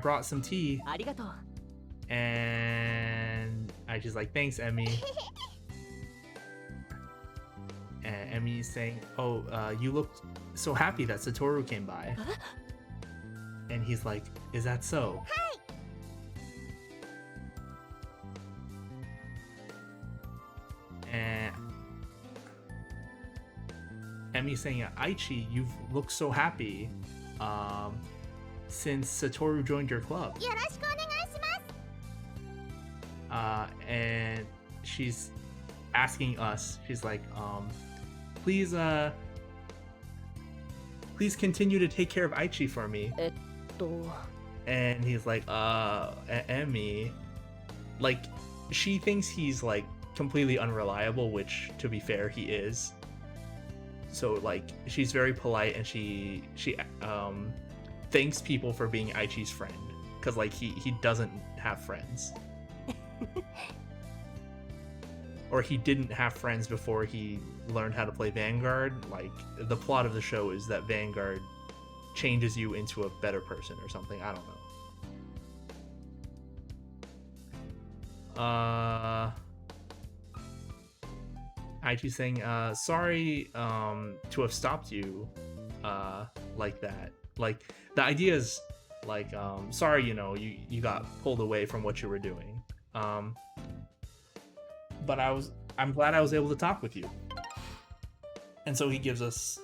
brought some tea. And I just like, thanks, Emmy. And Emmy's saying, oh, you looked so happy that Satoru came by. And he's like, is that so? And Emmy's saying, Aichi, you've looked so happy since Satoru joined your club. And she's asking us. She's like, please continue to take care of Aichi for me. と And he's like, Emmy, like, she thinks he's like completely unreliable, which to be fair, he is. So like, she's very polite, and she thanks people for being Aichi's friend, because like he doesn't have friends. Or he didn't have friends before he learned how to play Vanguard. Like, the plot of the show is that Vanguard changes you into a better person or something. I don't know. Aichi's saying, sorry to have stopped you like that. Like, the idea is like, sorry, you know, you got pulled away from what you were doing. But I'm glad I was able to talk with you. And so he gives us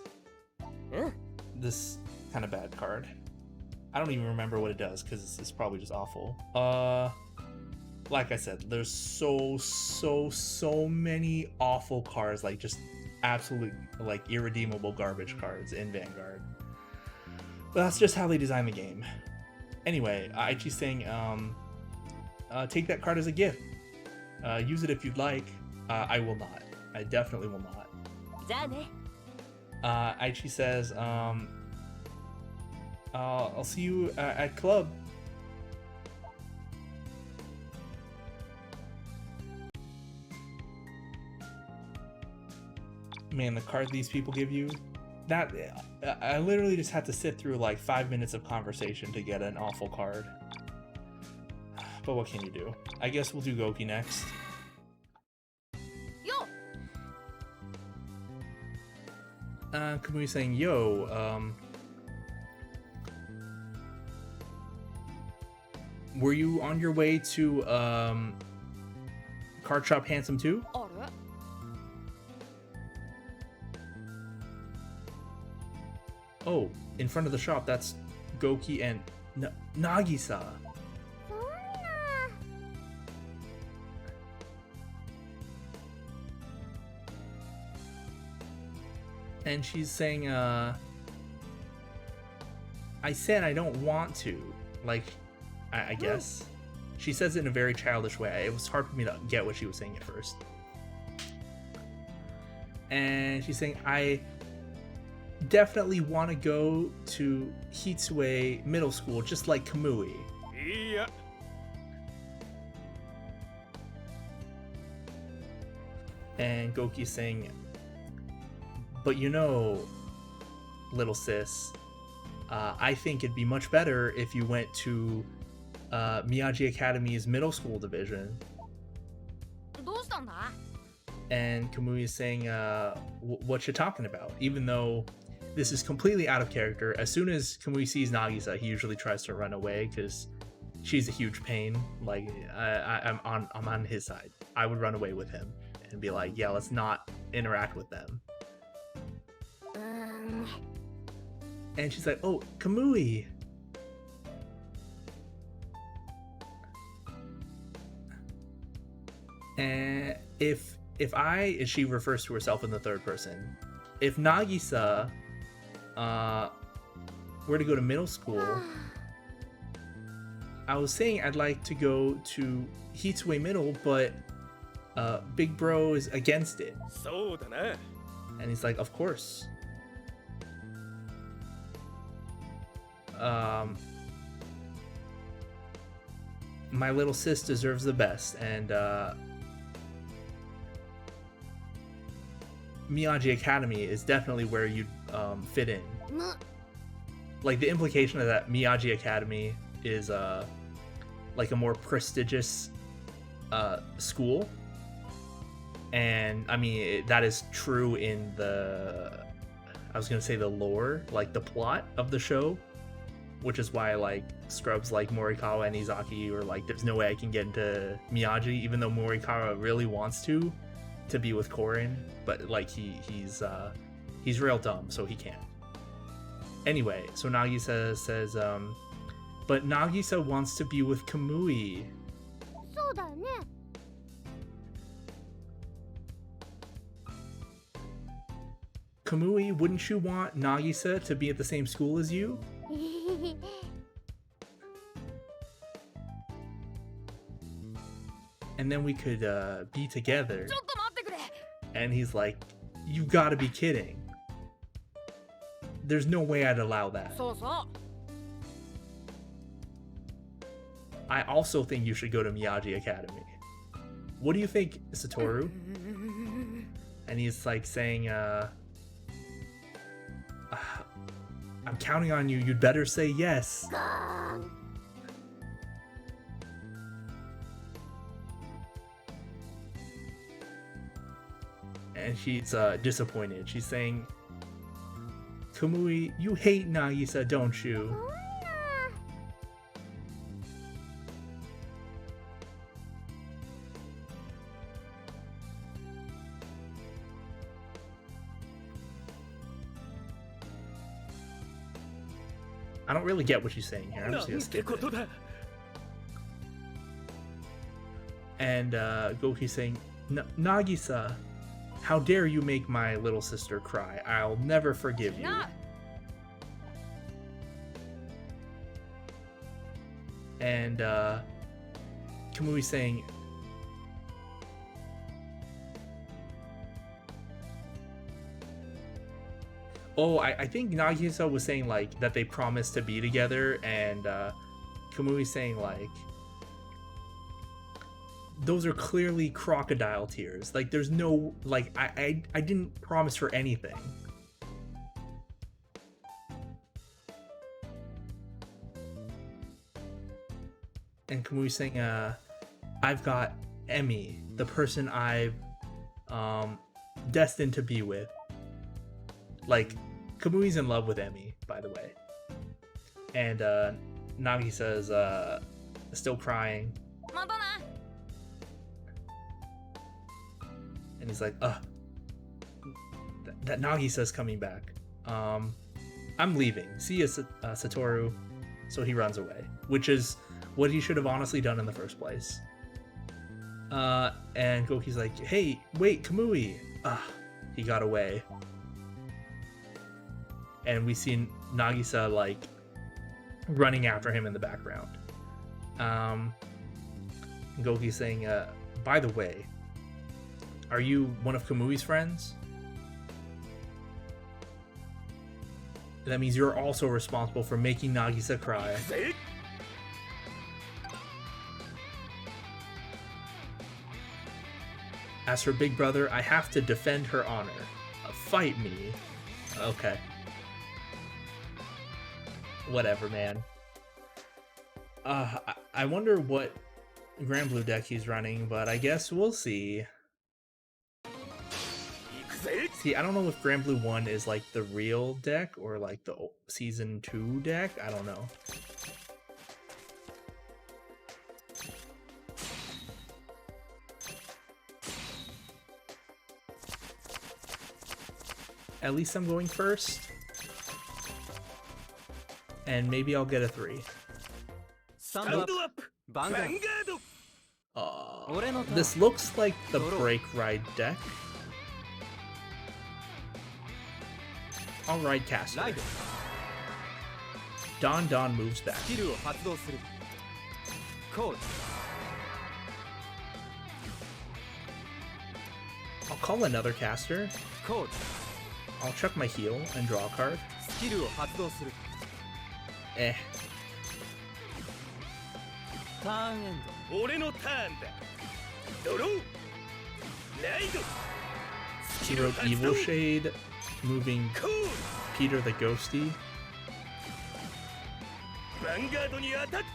this kind of bad card. I don't even remember what it does, because it's probably just awful. Like I said, there's so many awful cards, like just absolute like irredeemable garbage cards in Vanguard. But that's just how they design the game. Anyway, Aichi's saying, take that card as a gift. Use it if you'd like. I will not. I definitely will not. じゃあね Aichi says, I'll see you at club. Man, the card these people give you, that I literally just had to sit through like 5 minutes of conversation to get an awful card. But what can you do? I guess we'll do Goki next. よ Kamui saying, yo, were you on your way to Card Shop Handsome 2? あれ Oh, in front of the shop, that's Goki and Nagisa. そんな And she's saying, I said I don't want to. Like, I guess. She says it in a very childish way. It was hard for me to get what she was saying at first. And she's saying, I definitely want to go to Hitsue Middle School, just like Kamui. いや And Goki's saying, but you know, little sis, I think it'd be much better if you went to Miyagi Academy's middle school division. どうしたんだ And Kamui is saying, what you talking about? Even though this is completely out of character, as soon as Kamui sees Nagisa, he usually tries to run away because she's a huge pain. Like, I'm on his side. I would run away with him and be like, yeah, let's not interact with them. And she's like, oh, Kamui. And if she refers to herself in the third person, if Nagisa were to go to middle school, I was saying I'd like to go to Hitsue Middle, but Big Bro is against it. そうだな And he's like, of course. My little sis deserves the best, and Miyagi Academy is definitely where you'd fit in. む Like, the implication of that Miyagi Academy is like a more prestigious school, and I mean that is true in I was gonna say the lore, like the plot of the show, which is why like scrubs like Morikawa and Izaki were like, there's no way I can get into Miyagi, even though Morikawa really wants to be with Korin, but like he's real dumb, so he can't. Anyway, so Nagisa says, but Nagisa wants to be with Kamui. そうだよね Kamui, wouldn't you want Nagisa to be at the same school as you? And then we could be together. ちょっと待ってくれ And he's like, you gotta be kidding. There's no way I'd allow that. そうそう I also think you should go to Miyagi Academy. What do you think, Satoru? And he's like saying, I'm counting on you. You'd better say yes. And she's disappointed. She's saying, Kamui, you hate Nagisa, don't you? I don't really get what she's saying here. I'm just gonna skip it. And Goki's saying, Nagisa, how dare you make my little sister cry? I'll never forgive you. な And Kamui's saying, oh, I think Nagisa was saying like that they promised to be together, and Kamui's saying like, those are clearly crocodile tears. Like there's no, like I didn't promise for anything. And Kamui's saying, I've got Emi, the person I've destined to be with. Like, Kamui's in love with Emi, by the way. And Nagisa's still crying. またな And he's like, that Nagisa's coming back. I'm leaving. See ya, Satoru. So he runs away, which is what he should have honestly done in the first place. And Goki's like, hey, wait, Kamui. He got away. And we see Nagisa like running after him in the background. Goki's saying, by the way, are you one of Kamui's friends? That means you're also responsible for making Nagisa cry. As her big brother, I have to defend her honor. Fight me. Okay. Whatever, man. I wonder what Grand Blue deck he's running, but I guess we'll see. See, I don't know if Grand Blue 1 is like the real deck or like the Season 2 deck. I don't know. At least I'm going first. And maybe I'll get a 3. Stand up. Vanguard. This looks like the Break Ride deck. I'll ride Caster. Ride. Don moves back. スキルを発動する。コール。 I'll call another caster. コール。 I'll check my heal and draw a card. スキルを発動する。 Eh. ターンエンド。俺のターンだ。ドロー。ライド。 He wrote Evil Shade, moving コール。 Peter the Ghosty. ヴァンガードにアタック。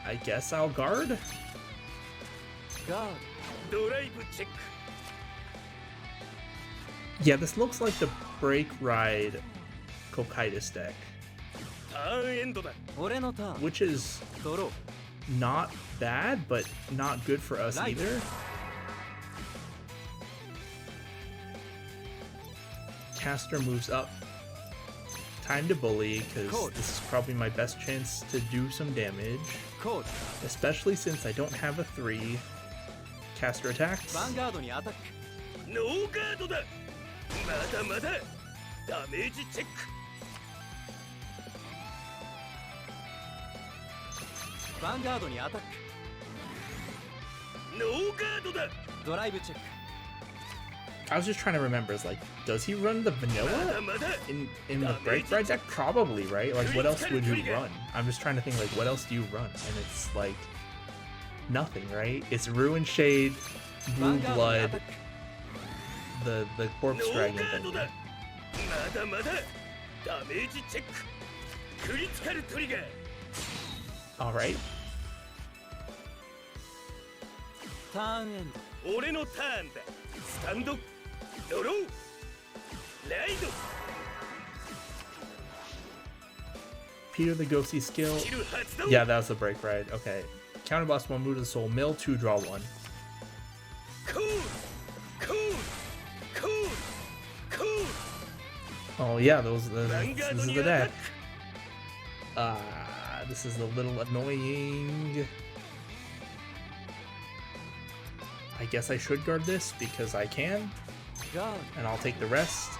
I guess I'll guard? ガードライブチェック。 Yeah, this looks like the Break Ride Kokaitis deck, ターンエンドだ。ド。俺のターン。 which is ドロー。 not bad, but not good for us Right. either. Caster moves up. Time to bully, because Code. this is probably my best chance to do some damage, コール。 especially since I don't have a 3. Caster attacks. ヴァンガードにアタック。ノーガードだ。まだまだダメージチェック。ヴァンガードにアタック。ノーガードだ。ドライブチェック。 I was just trying to remember, is like, does he run the vanilla in the break ride deck? Probably, right? Like, what else would you run? I'm just trying to think, like, what else do you run? And it's like nothing, right? It's Ruin Shade, Blue Blood, the Corpse Dragon thing. まだまだダメージチェック。クリティカルトリガー。 All right. ターンエンド。俺のターンだ。スタンドドローライド。 Peter the Ghosty skill. キル発動。 Yeah, that was the break ride. Okay. Counterblast 1, move to the soul, mill 2, draw 1. クールクールクールクール。 Oh yeah, this Vanguard is on the your deck. attack. This is a little annoying. I guess I should guard this because I can, ガー and I'll take the rest.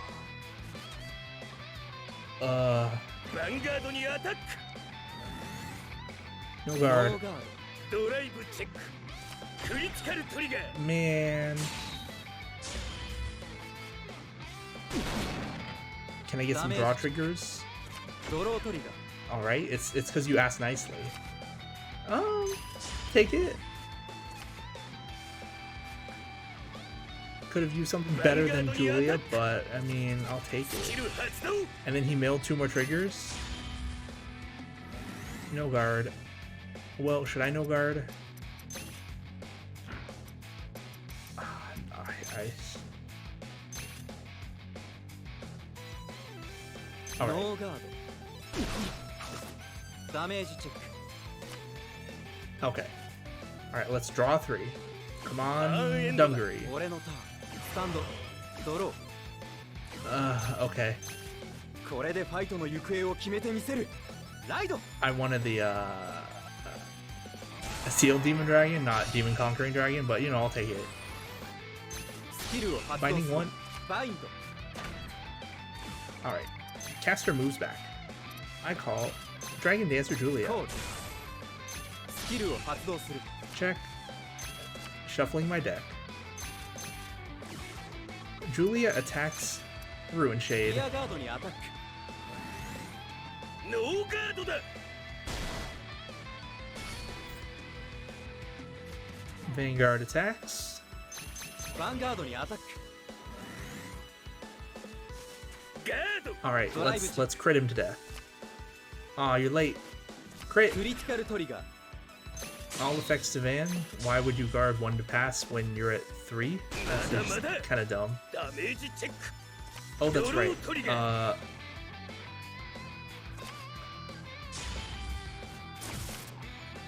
ヴァンガードにアタック。 No ド。 guard. ノーガードライブチェック。クリティカルトリガー。 Man. Can I get some draw triggers? ド。ドロートリガー。 All right, it's because you asked nicely. Take it. Could have used something better than Julia, but I mean, I'll take キ it. ル発動。 And then he milled 2 more triggers. No guard. Well, should I no guard? All right. ノーガード。ダメージチェック。 Okay. All right. Let's draw 3. Come on, ド Dungaree. 俺のターン。スタンド。ドロー。 Okay. これでファイトの行方を決めてみせる。ライド。 I wanted the Seal Demon Dragon, not Demon Conquering Dragon, but you know, I'll take it. スキルを発動す Binding る。 1. バインド。 All right. Caster moves back. I call Dragon Dancer Julia. コール。スキルを発動する。 Check. Shuffling my deck. Julia attacks Ruin リ Shade. アガードにアタック。ノーガードだ。 Vanguard attacks. ヴァンガードにアタック。ガード。 All right, let's crit him to death. Aw, you're late. Crit. クリティカルトリガー。 All effects to Van. Why would you guard 1 to pass when you're at 3? That's kind of dumb. ダメージチェック。 Oh, that's right.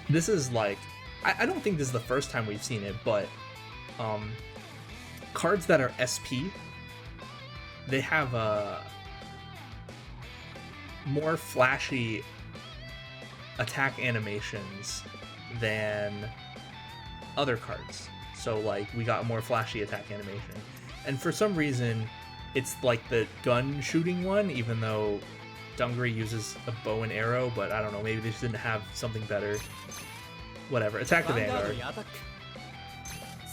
This is like, I don't think this is the first time we've seen it, but cards that are SP, they have more flashy attack animations than other cards. So like we got more flashy attack animation, and for some reason it's like the gun shooting one, even though Dungaree uses a bow and arrow, but I don't know, maybe they just didn't have something better. Whatever, attack the ヴァンガード Vanguard. にアタック。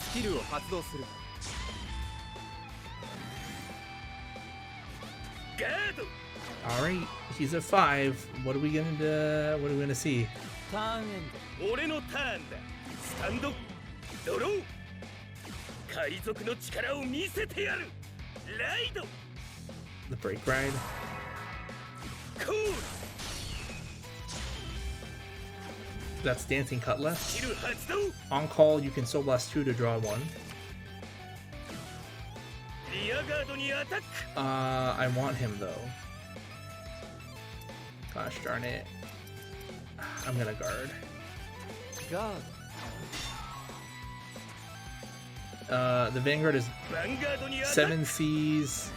スキルを発動する。 ガード。 Alright, he's at 5. What are we gonna see? ターンエンド。俺のターンだ。スタンドドロー。海賊の力を見せてやる。ライド。 The break ride. コール。 That's Dancing Cutlass. キル発動。 On call, you can Soul Blast 2 to draw 1. リアガードにアタック。 I want him though. Gosh darn it. I'm gonna guard. ガー The Vanguard is ヴァンガードにアタック。 7 Seas.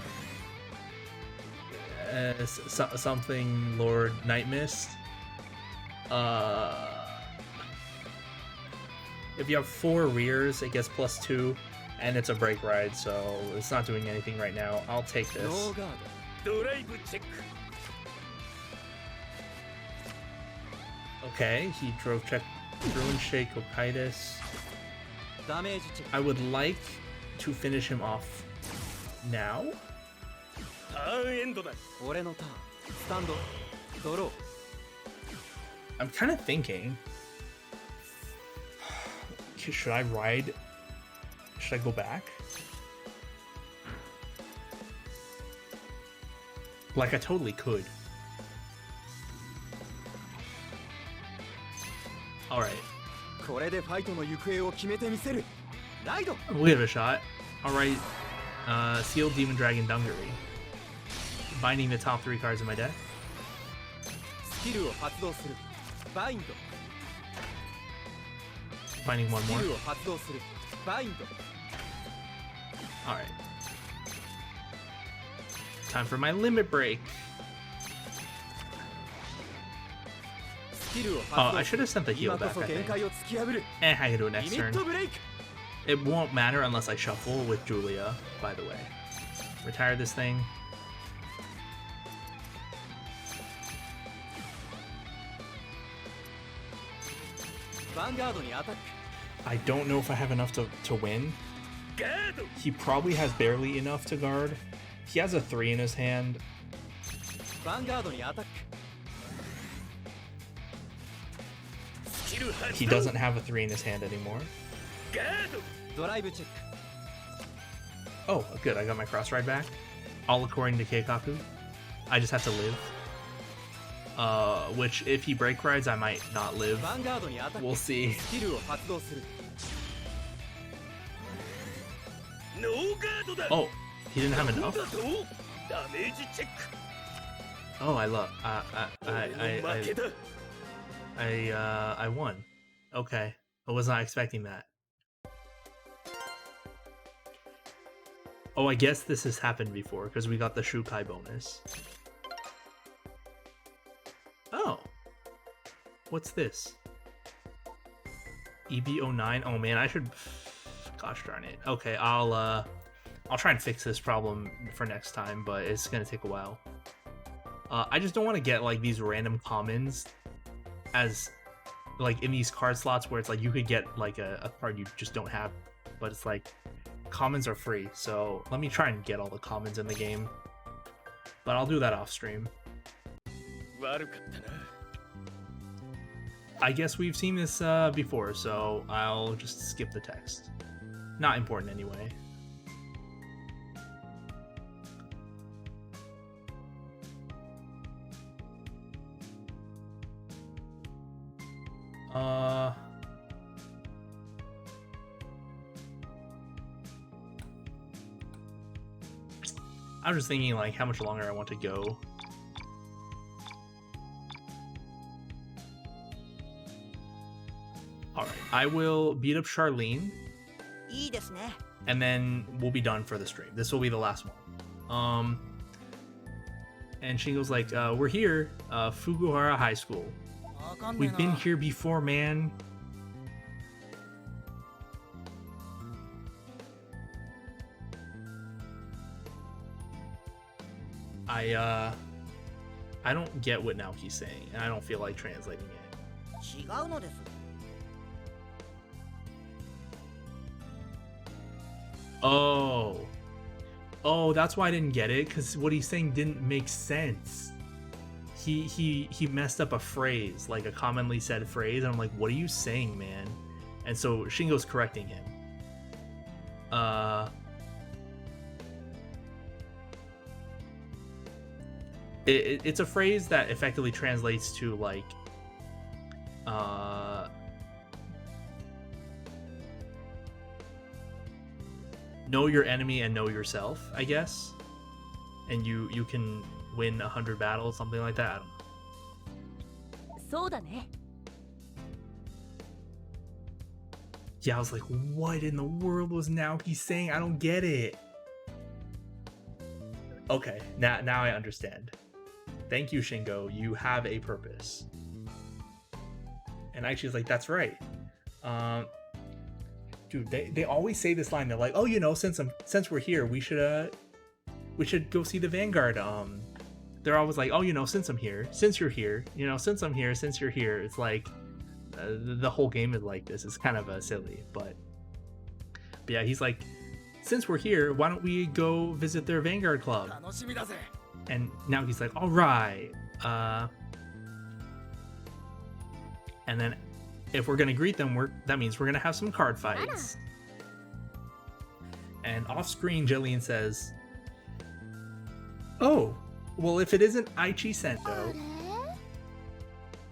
Something Lord Night Mist. If you have 4 rears, it gets +2. And it's a break ride, so it's not doing anything right now. I'll take ノ this. ーガードライブチェック Okay, he drove check Ruin Shake Kokaitis. ドダメージチェック I would like to finish him off now. ターンエンドだ俺のターンスタンドドロー I'm kind of thinking, should I ride? Should I go back? Like, I totally could. Alright, これでファイトの行方を決めてみせるライド we'll give it a shot. Alright, Seal, Demon, Dragon, Dungaree. Binding the top 3 cards in my deck. スキルを発動するバインド Binding one スキ more. ルを発動するバインド Alright. Time for my limit break. スキルを Oh, 発 I 動す should る have sent the heal 今こ back, そ I 限 think. 界を突き破る I can do it リ next ミッ turn. トブレイク It won't matter unless I shuffle with Julia, by the way. Retire this thing. ヴァンガードにアタック I don't know if I have enough to win. ガード He probably has barely enough to guard. He has a 3 in his hand. ヴァンガードにアタックスキル発動 He doesn't have a 3 in his hand anymore. ガードドライブチェック Oh, good. I got my cross ride back. All according to Keikaku. I just have to live. Which, if he break rides, I might not live. ヴァンガードにアタック We'll see. スキルを発動するノーガードだ Oh, he didn't have どう enough? だとダメージチェック Oh, I love. 俺の負けだ I won. Okay. I was not expecting that. Oh, I guess this has happened before because we got the Shukai bonus. Oh. What's this? EB09? Oh man, I should... Gosh darn it. Okay, I'll try and fix this problem for next time, but it's gonna take a while. I just don't want to get like these random commons as like in these card slots where it's like you could get like a card you just don't have, but it's like commons are free, so let me try and get all the commons in the game, but I'll do that off stream. 悪かったな I guess we've seen this before, so I'll just skip the text. Not important anyway. I was just thinking like how much longer I want to go. Alright, I will beat up Charlene, いいですね and then we'll be done for the stream. This will be the last one. And Shingo's like, we're here, Fukuhara High School. わかんねえ We've な been here before, man. I don't get what Naoki's saying, and I don't feel like translating it. 違うのです Oh. Oh, that's why I didn't get it, because what he's saying didn't make sense. He messed up a phrase, like a commonly said phrase, and I'm like, what are you saying, man? And so Shingo's correcting him. It's a phrase that effectively translates to like know your enemy and know yourself, I guess. And you can win 100 battles, something like that. I don't know. そうだね Yeah, I was like, what in the world was Naoki saying? I don't get it. Okay, now I understand. Thank you, Shingo. You have a purpose. And Aichi's like, that's right. dude, they always say this line. They're like, oh, you know, since we're here, we should go see the Vanguard. They're always like, oh, you know, since you're here, you know, since I'm here, since you're here. It's like the whole game is like this. It's kind of silly, but yeah, he's like, since we're here, why don't we go visit their Vanguard club? And now he's like, all right. And then if we're gonna greet them, that means we're gonna have some card fights. And off screen, Jillian says, oh, well, if it isn't Aichi Sento.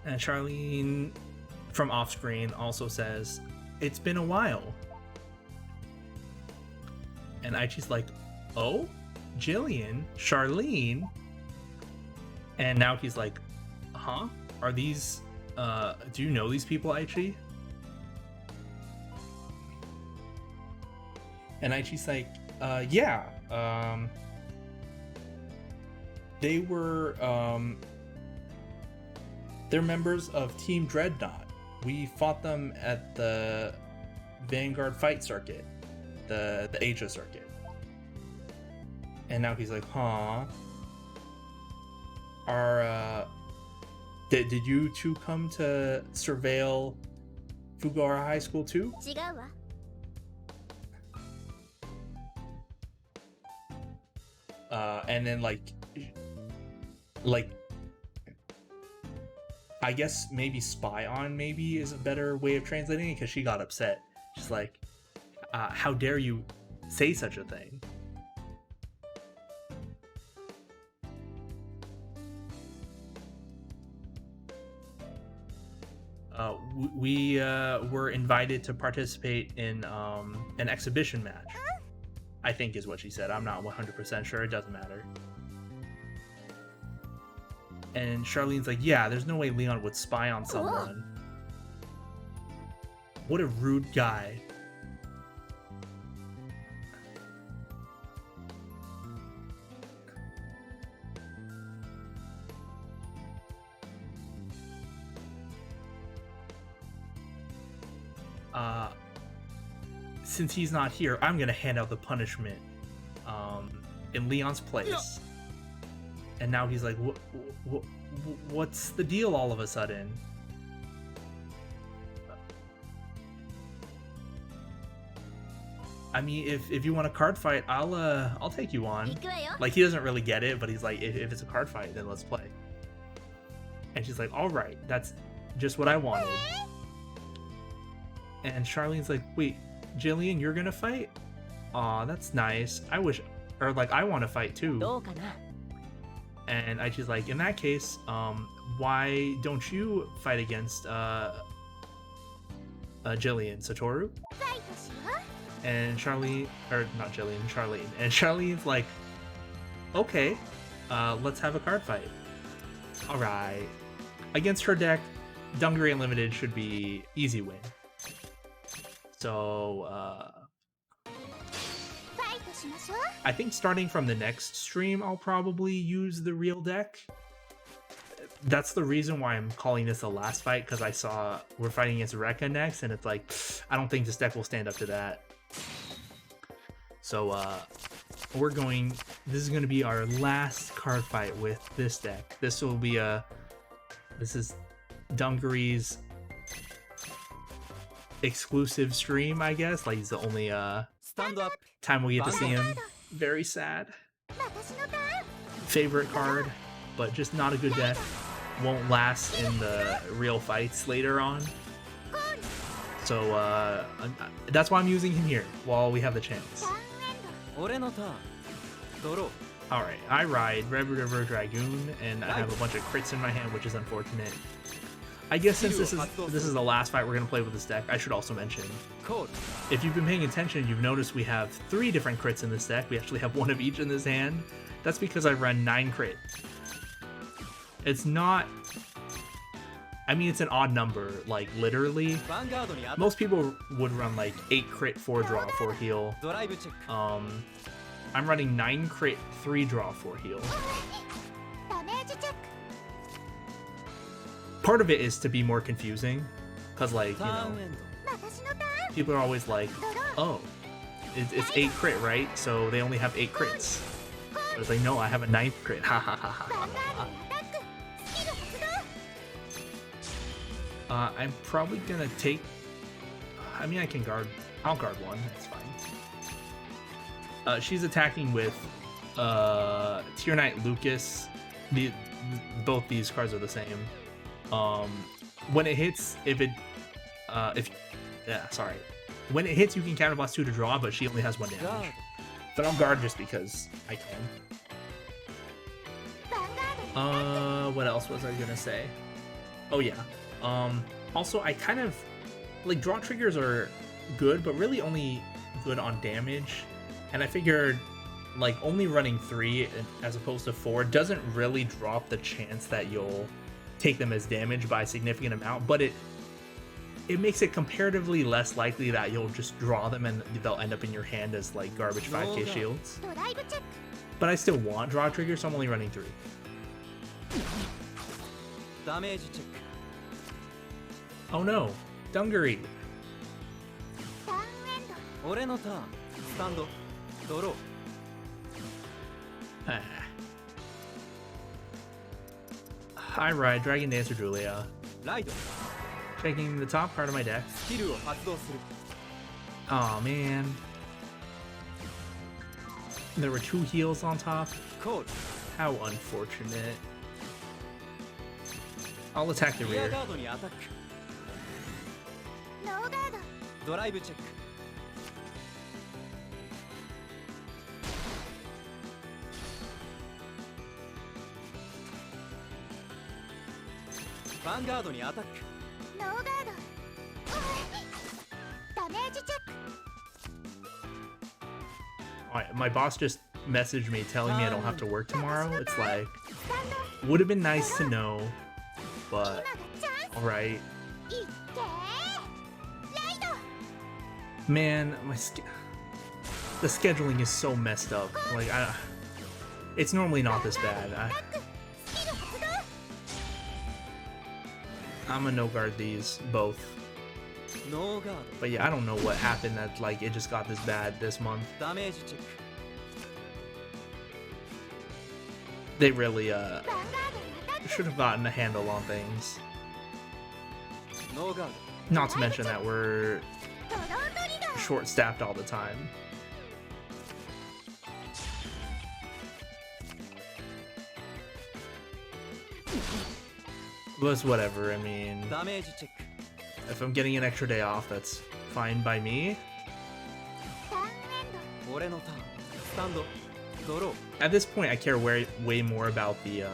And Charlene from off screen also says, it's been a while. And Aichi's like, oh, Jillian, Charlene. And now he's like, huh? Are these, do you know these people, Aichi? And Aichi's like, yeah, they were, they're members of Team Dreadnought. We fought them at the Vanguard fight circuit, the Asia circuit. And now he's like, huh? Did you two come to surveil Fukuhara High School too? And then like I guess maybe spy on maybe is a better way of translating it, because she got upset. She's like, how dare you say such a thing? We were invited to participate in an exhibition match, I think is what she said. I'm not 100% sure. It doesn't matter. And Charlene's like, yeah, there's no way Leon would spy on someone. What a rude guy. Since he's not here, I'm gonna hand out the punishment in Leon's place. And now he's like, what's the deal all of a sudden? I mean, if you want a card fight, I'll take you on. Like, he doesn't really get it, but he's like, if it's a card fight, then let's play. And she's like, all right, that's just what I wanted. And Charlene's like, wait, Jillian, you're gonna fight? Aw, that's nice. I wish, or like, I want to fight too. And Aichi's like, in that case, why don't you fight against Jillian, Satoru? And Charlene, or not Jillian, Charlene. And Charlene's like, okay, let's have a card fight. All right. Against her deck, Dungaree Unlimited should be easy win. So, I think starting from the next stream, I'll probably use the real deck. That's the reason why I'm calling this a last fight, because I saw we're fighting against Rekka next, and it's like, I don't think this deck will stand up to that. So, this is going to be our last card fight with this deck. This is Dungaree's exclusive stream, I guess. Like, it's the only time we get to see him. Very sad. Favorite card, but just not a good deck. Won't last in the real fights later on. So that's why I'm using him here while we have the chance. Alright, I ride Red River Dragoon, and I have a bunch of crits in my hand, which is unfortunate. I guess since this is the last fight we're going to play with this deck, I should also mention, if you've been paying attention, you've noticed we have 3 different crits in this deck. We actually have 1 of each in this hand. That's because I run 9 crit. It's not... I mean, it's an odd number, like, literally. Most people would run, like, 8 crit, 4 draw, 4 heal. I'm running 9 crit, 3 draw, 4 heal. Part of it is to be more confusing, because, like, you know, People are always like, oh, it's 8 crit, right? So they only have 8 crits. I was like, no, I have a 9th crit. Ha ha ha ha ha. I'm probably gonna take. I mean, I can guard. I'll guard one. That's fine. She's attacking with Tier Knight Lucas. Both these cards are the same. When it hits, when it hits, you can counterblast 2 to draw, but she only has 1 damage. But I'll guard just because I can. What else was I gonna say? Oh yeah. Also, I kind of like draw triggers are good, but really only good on damage. And I figured like only running 3 as opposed to 4 doesn't really drop the chance that you'll take them as damage by a significant amount, but it makes it comparatively less likely that you'll just draw them and they'll end up in your hand as like garbage 5k shields. But I still want draw triggers, so I'm only running 3. Oh no, Dungaree. I ride Dragon Dancer Julia. Checking the top part of my deck. Oh man. There were 2 heals on top. How unfortunate. I'll attack the rear. Vanguard にアタック。 Alright, my boss just messaged me telling me I don't have to work tomorrow. It's like, would have been nice to know, but alright. Man, the scheduling is so messed up. Like, it's normally not this bad. I'm gonna no guard these both. But yeah, I don't know what happened that like it just got this bad this month. They really should have gotten a handle on things. Not to mention that we're short-staffed all the time. But it's whatever, I mean, if I'm getting an extra day off, that's fine by me. At this point, I care way more about the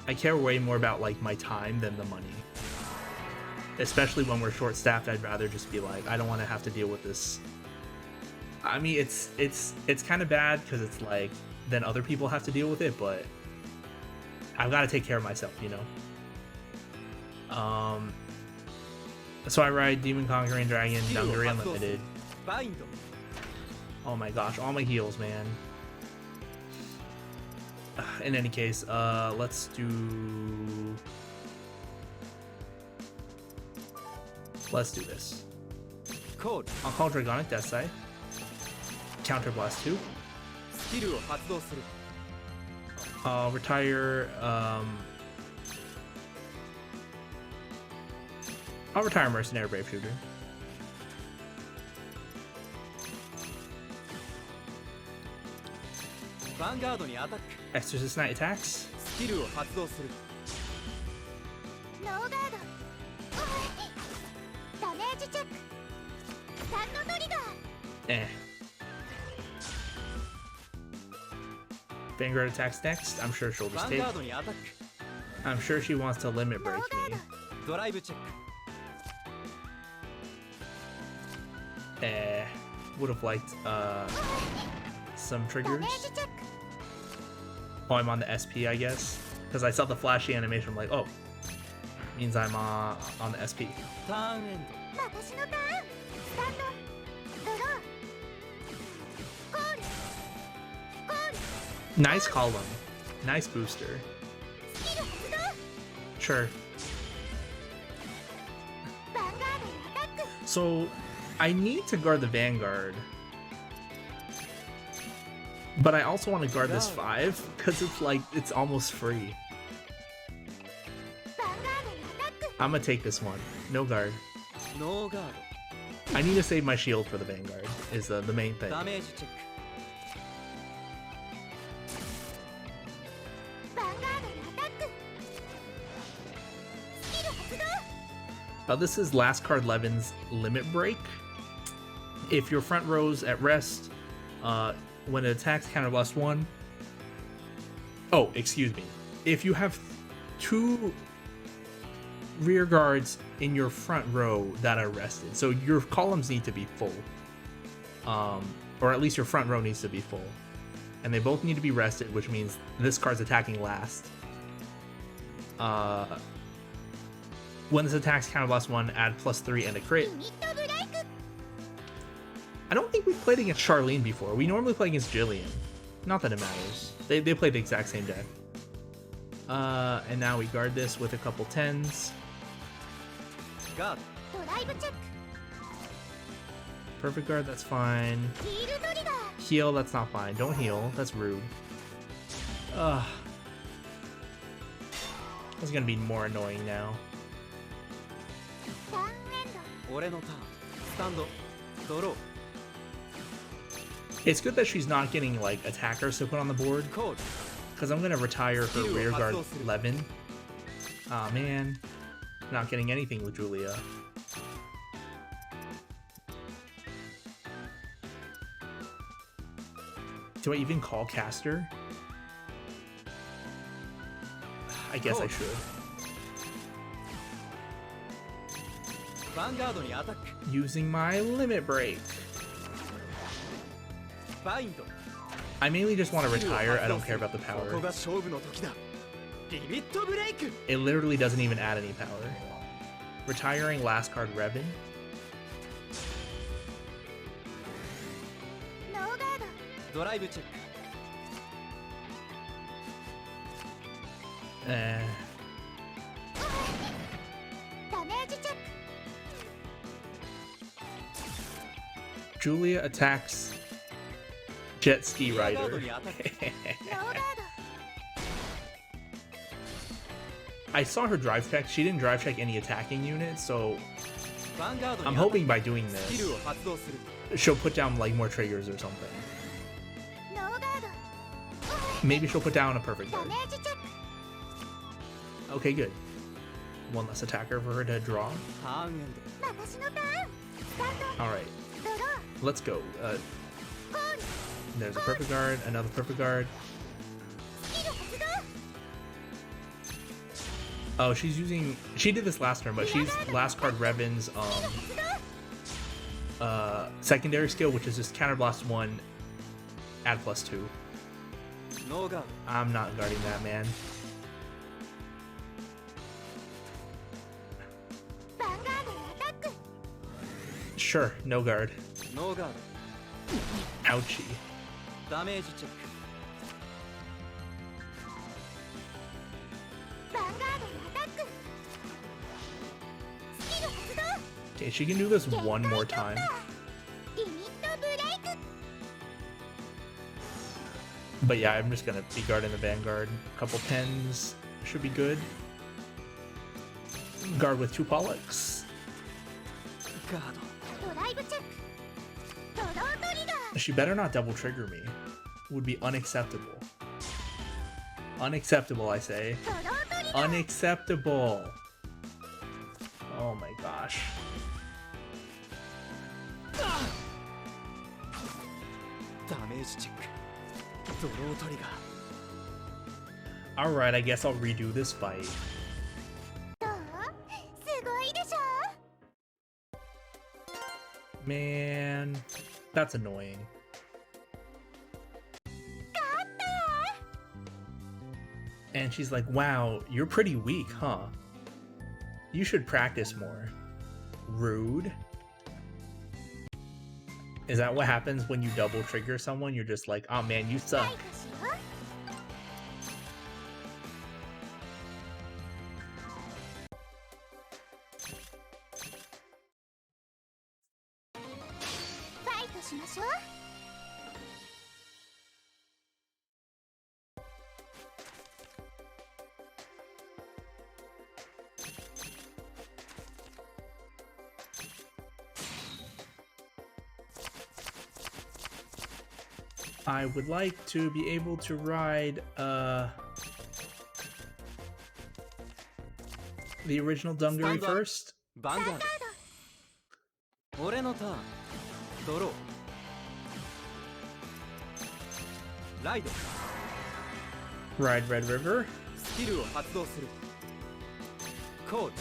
I care way more about like my time than the money. Especially when we're short-staffed, I'd rather just be like, I don't want to have to deal with this. I mean, it's kind of bad because it's like then other people have to deal with it, but I've got to take care of myself, you know. So I ride Demon Conquering Dragon, Dungaree Unlimited. Oh my gosh, all my heals, man. In any case, let's do this. I'll call Dragonic Death Sight. Counter Blast 2. I'll retire. I'll retire Mercenary Brave Shooter. Exorcist Knight attacks. Eh. Vanguard attacks next. I'm sure she'll just take. I'm sure she wants to limit break me. Would have liked some triggers. Oh, I'm on the SP, I guess, because I saw the flashy animation. I'm like, oh, means I'm on the SP. Nice column, nice booster. Sure. So, I need to guard the Vanguard. But I also want to guard this 5, because it's like, it's almost free. I'm gonna take this one. No guard. No guard. I need to save my shield for the Vanguard, is the main thing. Damage check. This is last card Levin's Limit Break. If your front row's at rest, when it attacks, counter blast 1. Oh, excuse me. If you have 2 rear guards in your front row that are rested, so your columns need to be full, or at least your front row needs to be full, and they both need to be rested, which means this card's attacking last. When this attacks, counter blast 1, add +3 and a crit. I don't think we've played against Charlene before. We normally play against Jillian. Not that it matters. They play the exact same deck. And now we guard this with a couple 10s. Guard. Perfect guard, that's fine. Heal, that's not fine. Don't heal, that's rude. Ugh. This is gonna be more annoying now. 俺のターン。スタンド。ドロー。 It's good that she's not getting like attackers to put on the board, because I'm gonna retire her rear guard Levin. Aw, man, not getting anything with Julia. Do I even call caster? I guess I should. Vanguard にアタック。 Using my limit break. I mainly just want to retire. I don't care about the power. It literally doesn't even add any power. Retiring last card Revan. Julia attacks Jet Ski Rider. I saw her drive check. She didn't drive check any attacking units, so I'm hoping by doing this, she'll put down like more triggers or something. Maybe she'll put down a perfect guard. Okay, good. One less attacker for her to draw. Alright. Let's go. There's a perfect guard, another perfect guard. Oh, she's using... She did this last turn, but she's last card Revan's secondary skill, which is just counterblast 1, add +2. I'm not guarding that, man. Sure, no guard. No guard. Ouchie. Damage check. Okay, she can do this one more time. But yeah, I'm just gonna be guarding the Vanguard. A couple 10s should be good. Guard with 2 Pollux. She better not double trigger me. Would be unacceptable. Unacceptable, I say. Unacceptable. Oh my gosh. Alright, I guess I'll redo this fight. Man, that's annoying. And she's like, wow, you're pretty weak, huh? You should practice more. Rude. Is that what happens when you double trigger someone? You're just like, oh man, you suck. しましょう。 I would like to be able to ride the original Dungaree Stand up. first. Vanguard 俺のターンドローライド Ride Red River. スキルを発動するコール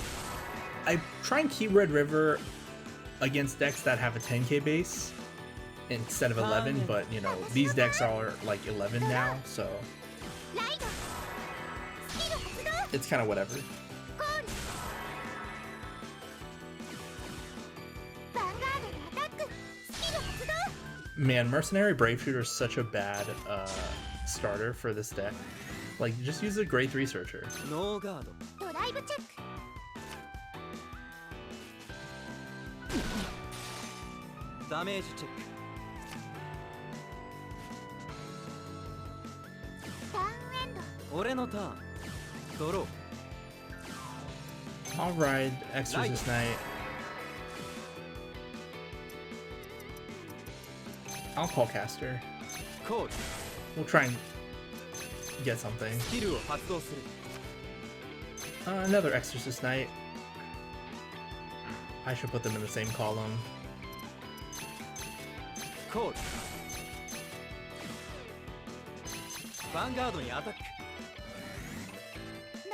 I try and keep Red River against decks that have a 10k base instead of 11, but you know, these decks are like 11 now, so ライドスキル発動 it's kind of whatever. コールヴァンガードにアタックスキル発動 Man, Mercenary Brave Shooter is such a bad starter for this deck. Like, just use a Grade 3 Searcher. ノーガードドライブチェック ダメージチェック ターンエンド 俺のターンドロー I'll ride Exorcist Knight. I'll call Caster. コール We'll try and get something. スキルを発動する Another Exorcist Knight. I should put them in the same column. コールヴァンガードにアタック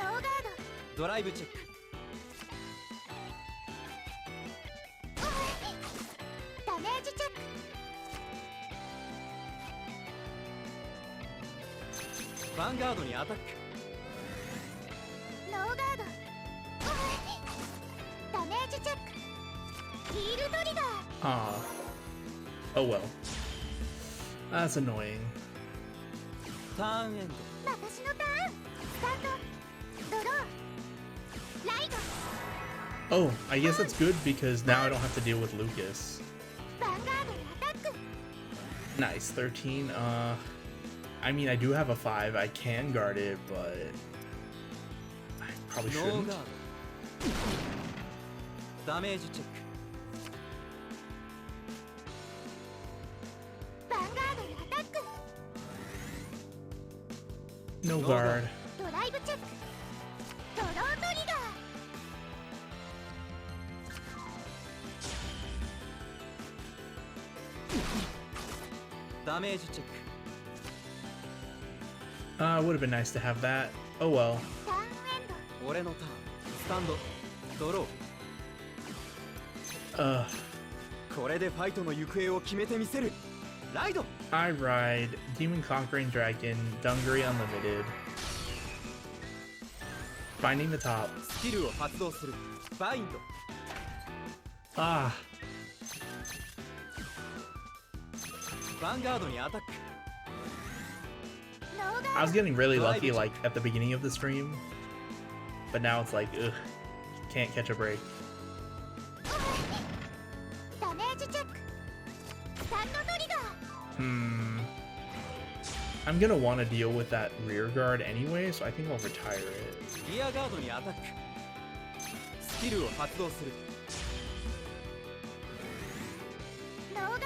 ノーガードライブチェックドダメージチェック ヴァンガードにアタックノーガードダメージチェックヒールトリガー Ah. Oh well. That's annoying. ターンエンド私のターンスタートドローライド Oh, I guess that's good because now I don't have to deal with Lucas. ヴァンガードにアタック Nice, 13. I mean, I do have a 5. I can guard it, but I probably ノー shouldn't. ガードダメージチェックヴァンガードにアタック No No guard. ドライブチェックドロートリガーダメージチェック Would have been nice to have that. Oh well. ターンエンド俺のターンスタンドドロ Uh, ーこれでファイトの行方を決めてみせるライド I ride Demon Conquering Dragon, Dungaree Unlimited. Finding the top. スキルを発動するバインド Ah, ヴァンガードにアタック ノーガ I ー was ド getting really lucky like at the beginning of the stream, but now it's like, ugh, can't catch a break. ダメージチェックスタンドトリガー I'm gonna want to deal with that rear guard anyway, so I think I'll retire it. リアガードにアタックスキルを発動するノーガード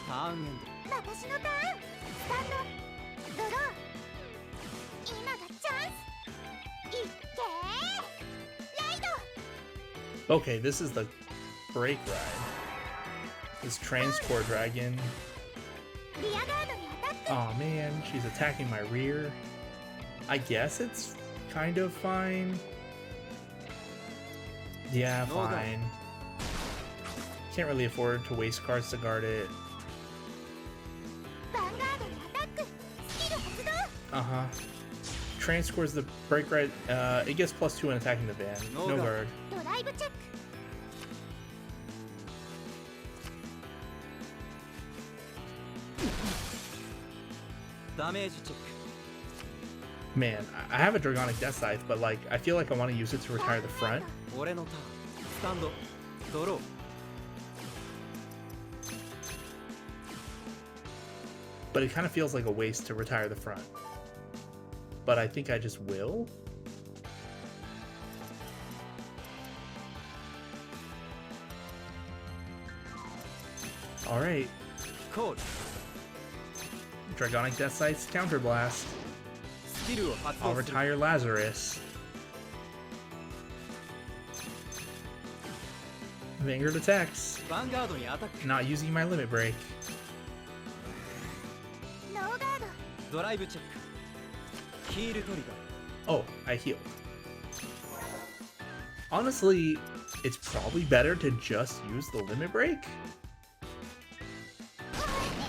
ターンエン私のターンスタンドドロー今がチャンスいっけーライド Okay, this is the break ride. This Transcore Dragon. リアガードにアタック Oh man, she's attacking my rear. I guess it's kind of fine. Yeah, No, no. fine. Can't really afford to waste cards to guard it. ヴァンガードにアタックスキル発動 Uh-huh. Transcores the break ride. It gets +2 when attacking the van. No No guard. guard. ドライブチェックダメージチェック Man, I have a Dragonic Death Scythe, but like I feel like I want to use it to retire the front. 俺のターンスタンドドロー But it kind of feels like a waste to retire the front. But I think I just will. All right. コール Dragonic Death Scythe's Counterblast. スキルを発 I'll 動する retire Lazarus. Vanguard attacks. ヴァンガードにアタック Not using my limit break. ノーガードドライブチェックヒールトリガー Oh, I healed. Honestly, it's probably better to just use the limit break.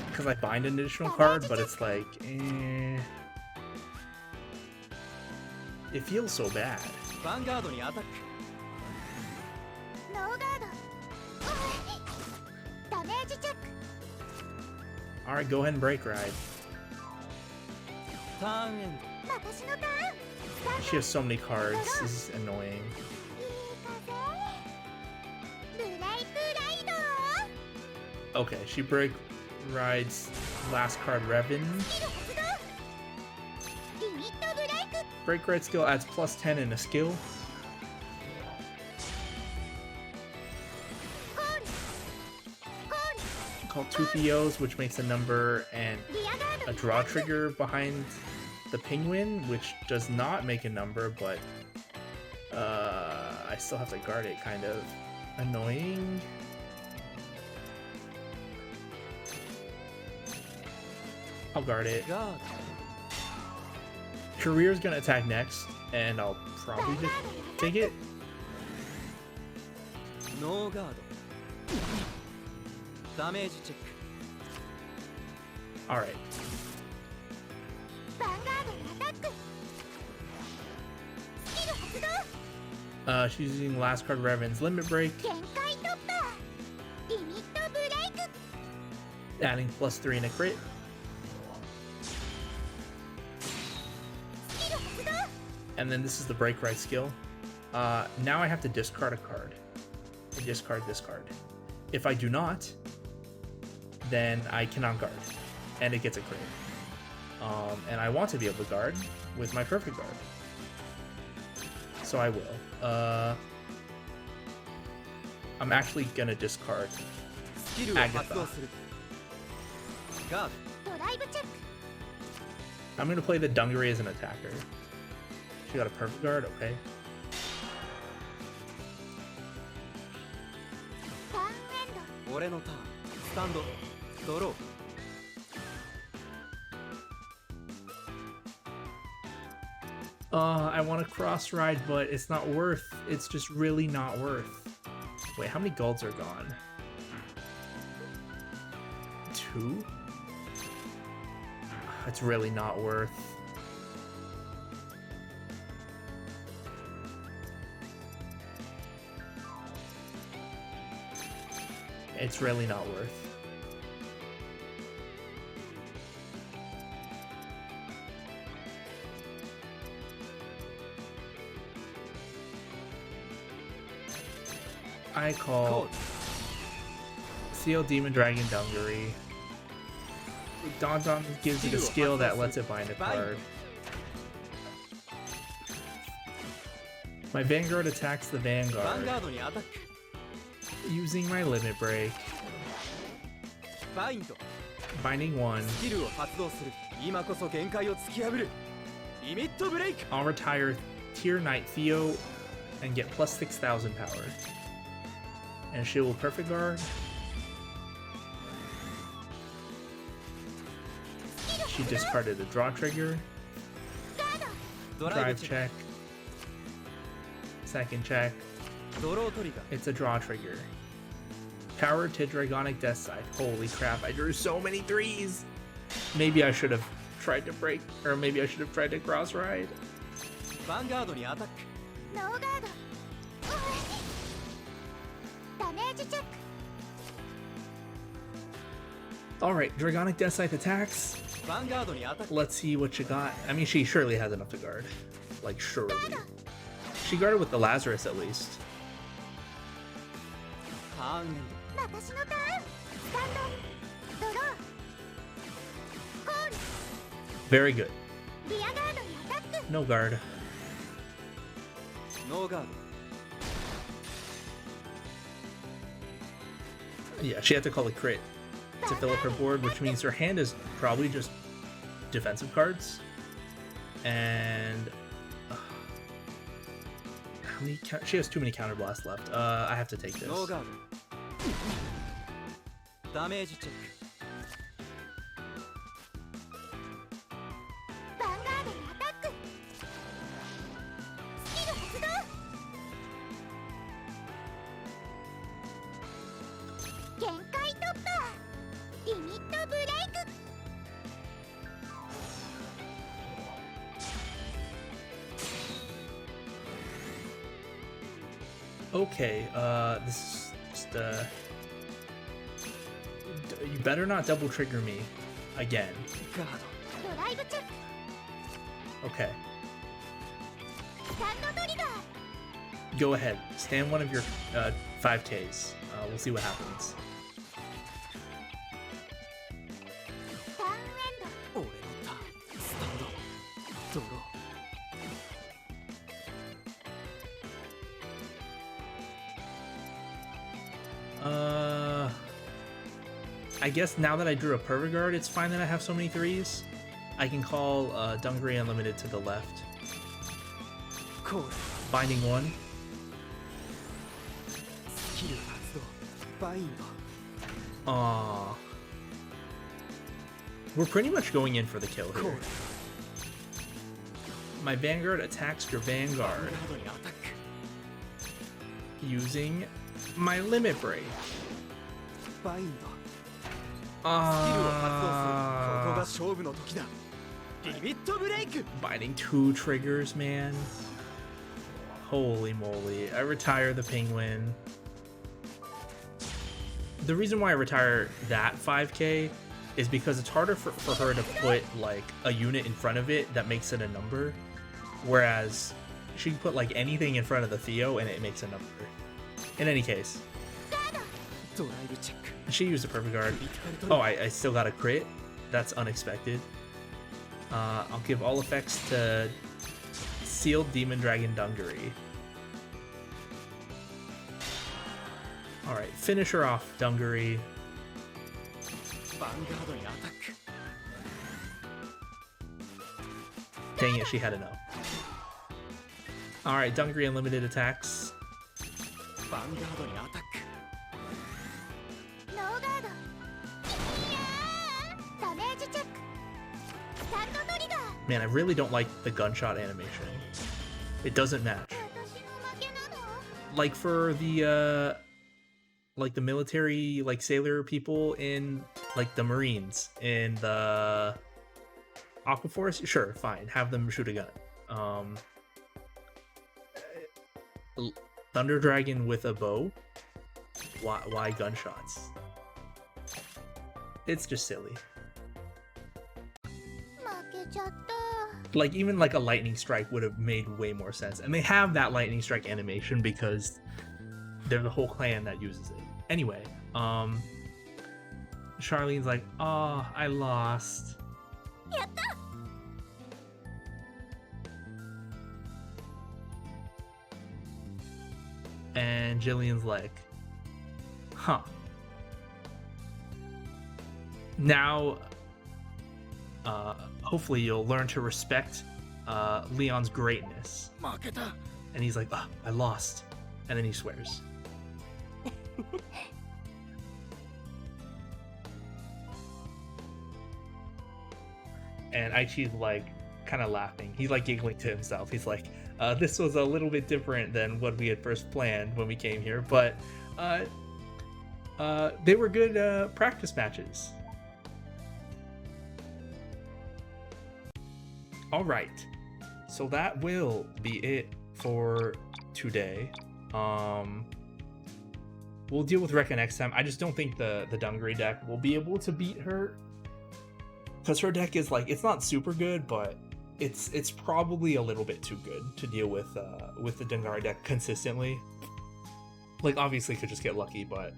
Because I find an additional card, but it's like, It feels so bad. ヴァンガードにアタックノーガードダメージチェック Alright, go ahead and break ride. ターンエン私のターン She has so many cards. This is annoying. いい風ブレイクライド Okay, she break rides last card Revan. スキル発動リミットブレイク Break ride skill adds plus 10 in a skill. コールコー Call two Theos, which makes a number, and ルリアガード a draw trigger behind the penguin, which does not make a number, but I still have to guard it, kind of annoying. I'll guard it. ガー Career's gonna attack next, and I'll probably just take it. ドノーガードダメージチェック Alright. ヴァンガードにアタックスキル発動 She's using last card Revan's limit break, 限界突破リミットブレイク adding plus 3 in a crit. スキル発動 And then this is the break right skill. Now I have to discard a card. I discard this card. If I do not, then I cannot guard. And it gets a crit. And I want to be able to guard with my perfect guard. So I will. I'm actually gonna discard. スキルを発動するガードドライブチェック I'm gonna play the Dungaree as an attacker. She got a perfect guard, okay. ターンエンド俺のターンスタンドドロー I want to cross ride, but it's not worth. It's just really not worth. Wait, how many golds are gone? 2? It's really not worth. It's really not worth. I コー call ル Seal Demon Dragon Dungaree. Don gives it a skill that lets it bind a card. My Vanguard attacks the ヴァン Vanguard ガードにアタック using my limit break, バインド binding 1. スキルを発動する今こそ限界を突き破るリミットブレイク I'll retire Tier Knight Theo and get plus 6,000 power. And she will perfect guard. She discarded a draw trigger, ドライ drive ブチェッ check, second check. クドロートリガー It's a draw trigger. Power to Dragonic Death Scythe. Holy crap, I drew so many threes! Maybe I should have tried to break, or maybe I should have tried to cross ride. ヴァンガードにアタックノーガードダメージチェック Alright, Dragonic Death Scythe attacks. ヴァンガードにアタック Let's see what you got. I mean, she surely has enough to guard. Like, surely. She guarded with the Lazarus at least. ターンエン私のターンスタンドドローコール Very good. リアガードにアタック No guard. ドノーガード Yeah, she had to call a crit to fill up her board, which means her hand is probably just defensive cards. And how many she has too many counterblasts left. I have to take this. ノーガードダメージチェック ヴァンガードにアタックスキル発動 限界突破リミットブレイク Okay, this is just, you better not double trigger me again. ガードドライブチェック Okay, スタンドトリガー go ahead. Stand one of your 5Ks. We'll see what happens. ターンエンド俺のターンスタンドドロー I guess now that I drew a Pervigard, it's fine that I have so many threes. I can call Dungaree Unlimited to the left. コール Binding one. スキル発動バインド Aww. We're pretty much going in for the kill コール here. My Vanguard attacks your ヴァン Vanguard ガードにアタック using my Limit Break. バインドスキルを発動するここが Ah, 勝負の時だリミットブレイク binding 2 triggers, man. Holy moly. I retire the Penguin. The reason why I retire that 5k is because it's harder for her to put like a unit in front of it that makes it a number, whereas she can put like anything in front of the Theo and it makes a number. In any case, ドライブチェック she used a perfect guard. クリティカルトリ Oh, I still got a crit. That's unexpected. I'll give all effects to Sealed Demon Dragon Dungaree. Alright, finish her off, Dungaree. ヴァンガードにアタック Dang it, she had enough. Alright, Dungaree Unlimited attacks. ヴァンガードにアタックノーガードいやーダメージチェックスタンドトリガー Man, I really don't like the gunshot animation. It doesn't match. 私の負けなの Like for the military, like sailor people in like the Marines in the Aqua Force, sure, fine, have them shoot a gun. Thunder Dragon with a bow? Why gunshots? It's just silly. 負けちゃった Like even like a lightning strike would have made way more sense, and they have that lightning strike animation because there's a whole clan that uses it. Anyway, Charlene's like, oh, I lost. やった And Jillian's like, huh. Now, hopefully you'll learn to respect Leon's greatness. 負けた And he's like, oh, I lost. And then he swears. And Aichi's like kind of laughing. He's like giggling to himself. He's like, this was a little bit different than what we had first planned when we came here, but they were good practice matches. All right, so that will be it for today. we'll deal with Rekka next time. I just don't think the Dungaree deck will be able to beat her, because her deck is like, it's not super good, but it's probably a little bit too good to deal with the Dungaree deck consistently. Like, obviously could just get lucky, but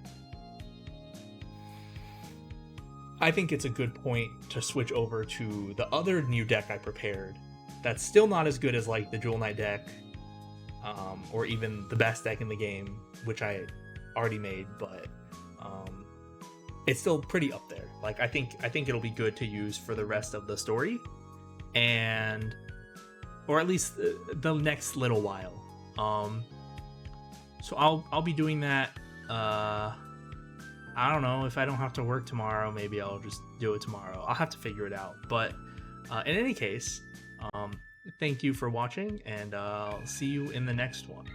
I think it's a good point to switch over to the other new deck I prepared that's still not as good as like the Jewel Knight deck, or even the best deck in the game, which I already made, but it's still pretty up there. Like, I think it'll be good to use for the rest of the story, and or at least the next little while. So I'll be doing that. I don't know, if I don't have to work tomorrow, maybe I'll just do it tomorrow. I'll have to figure it out. But in any case, thank you for watching, and I'll see you in the next one.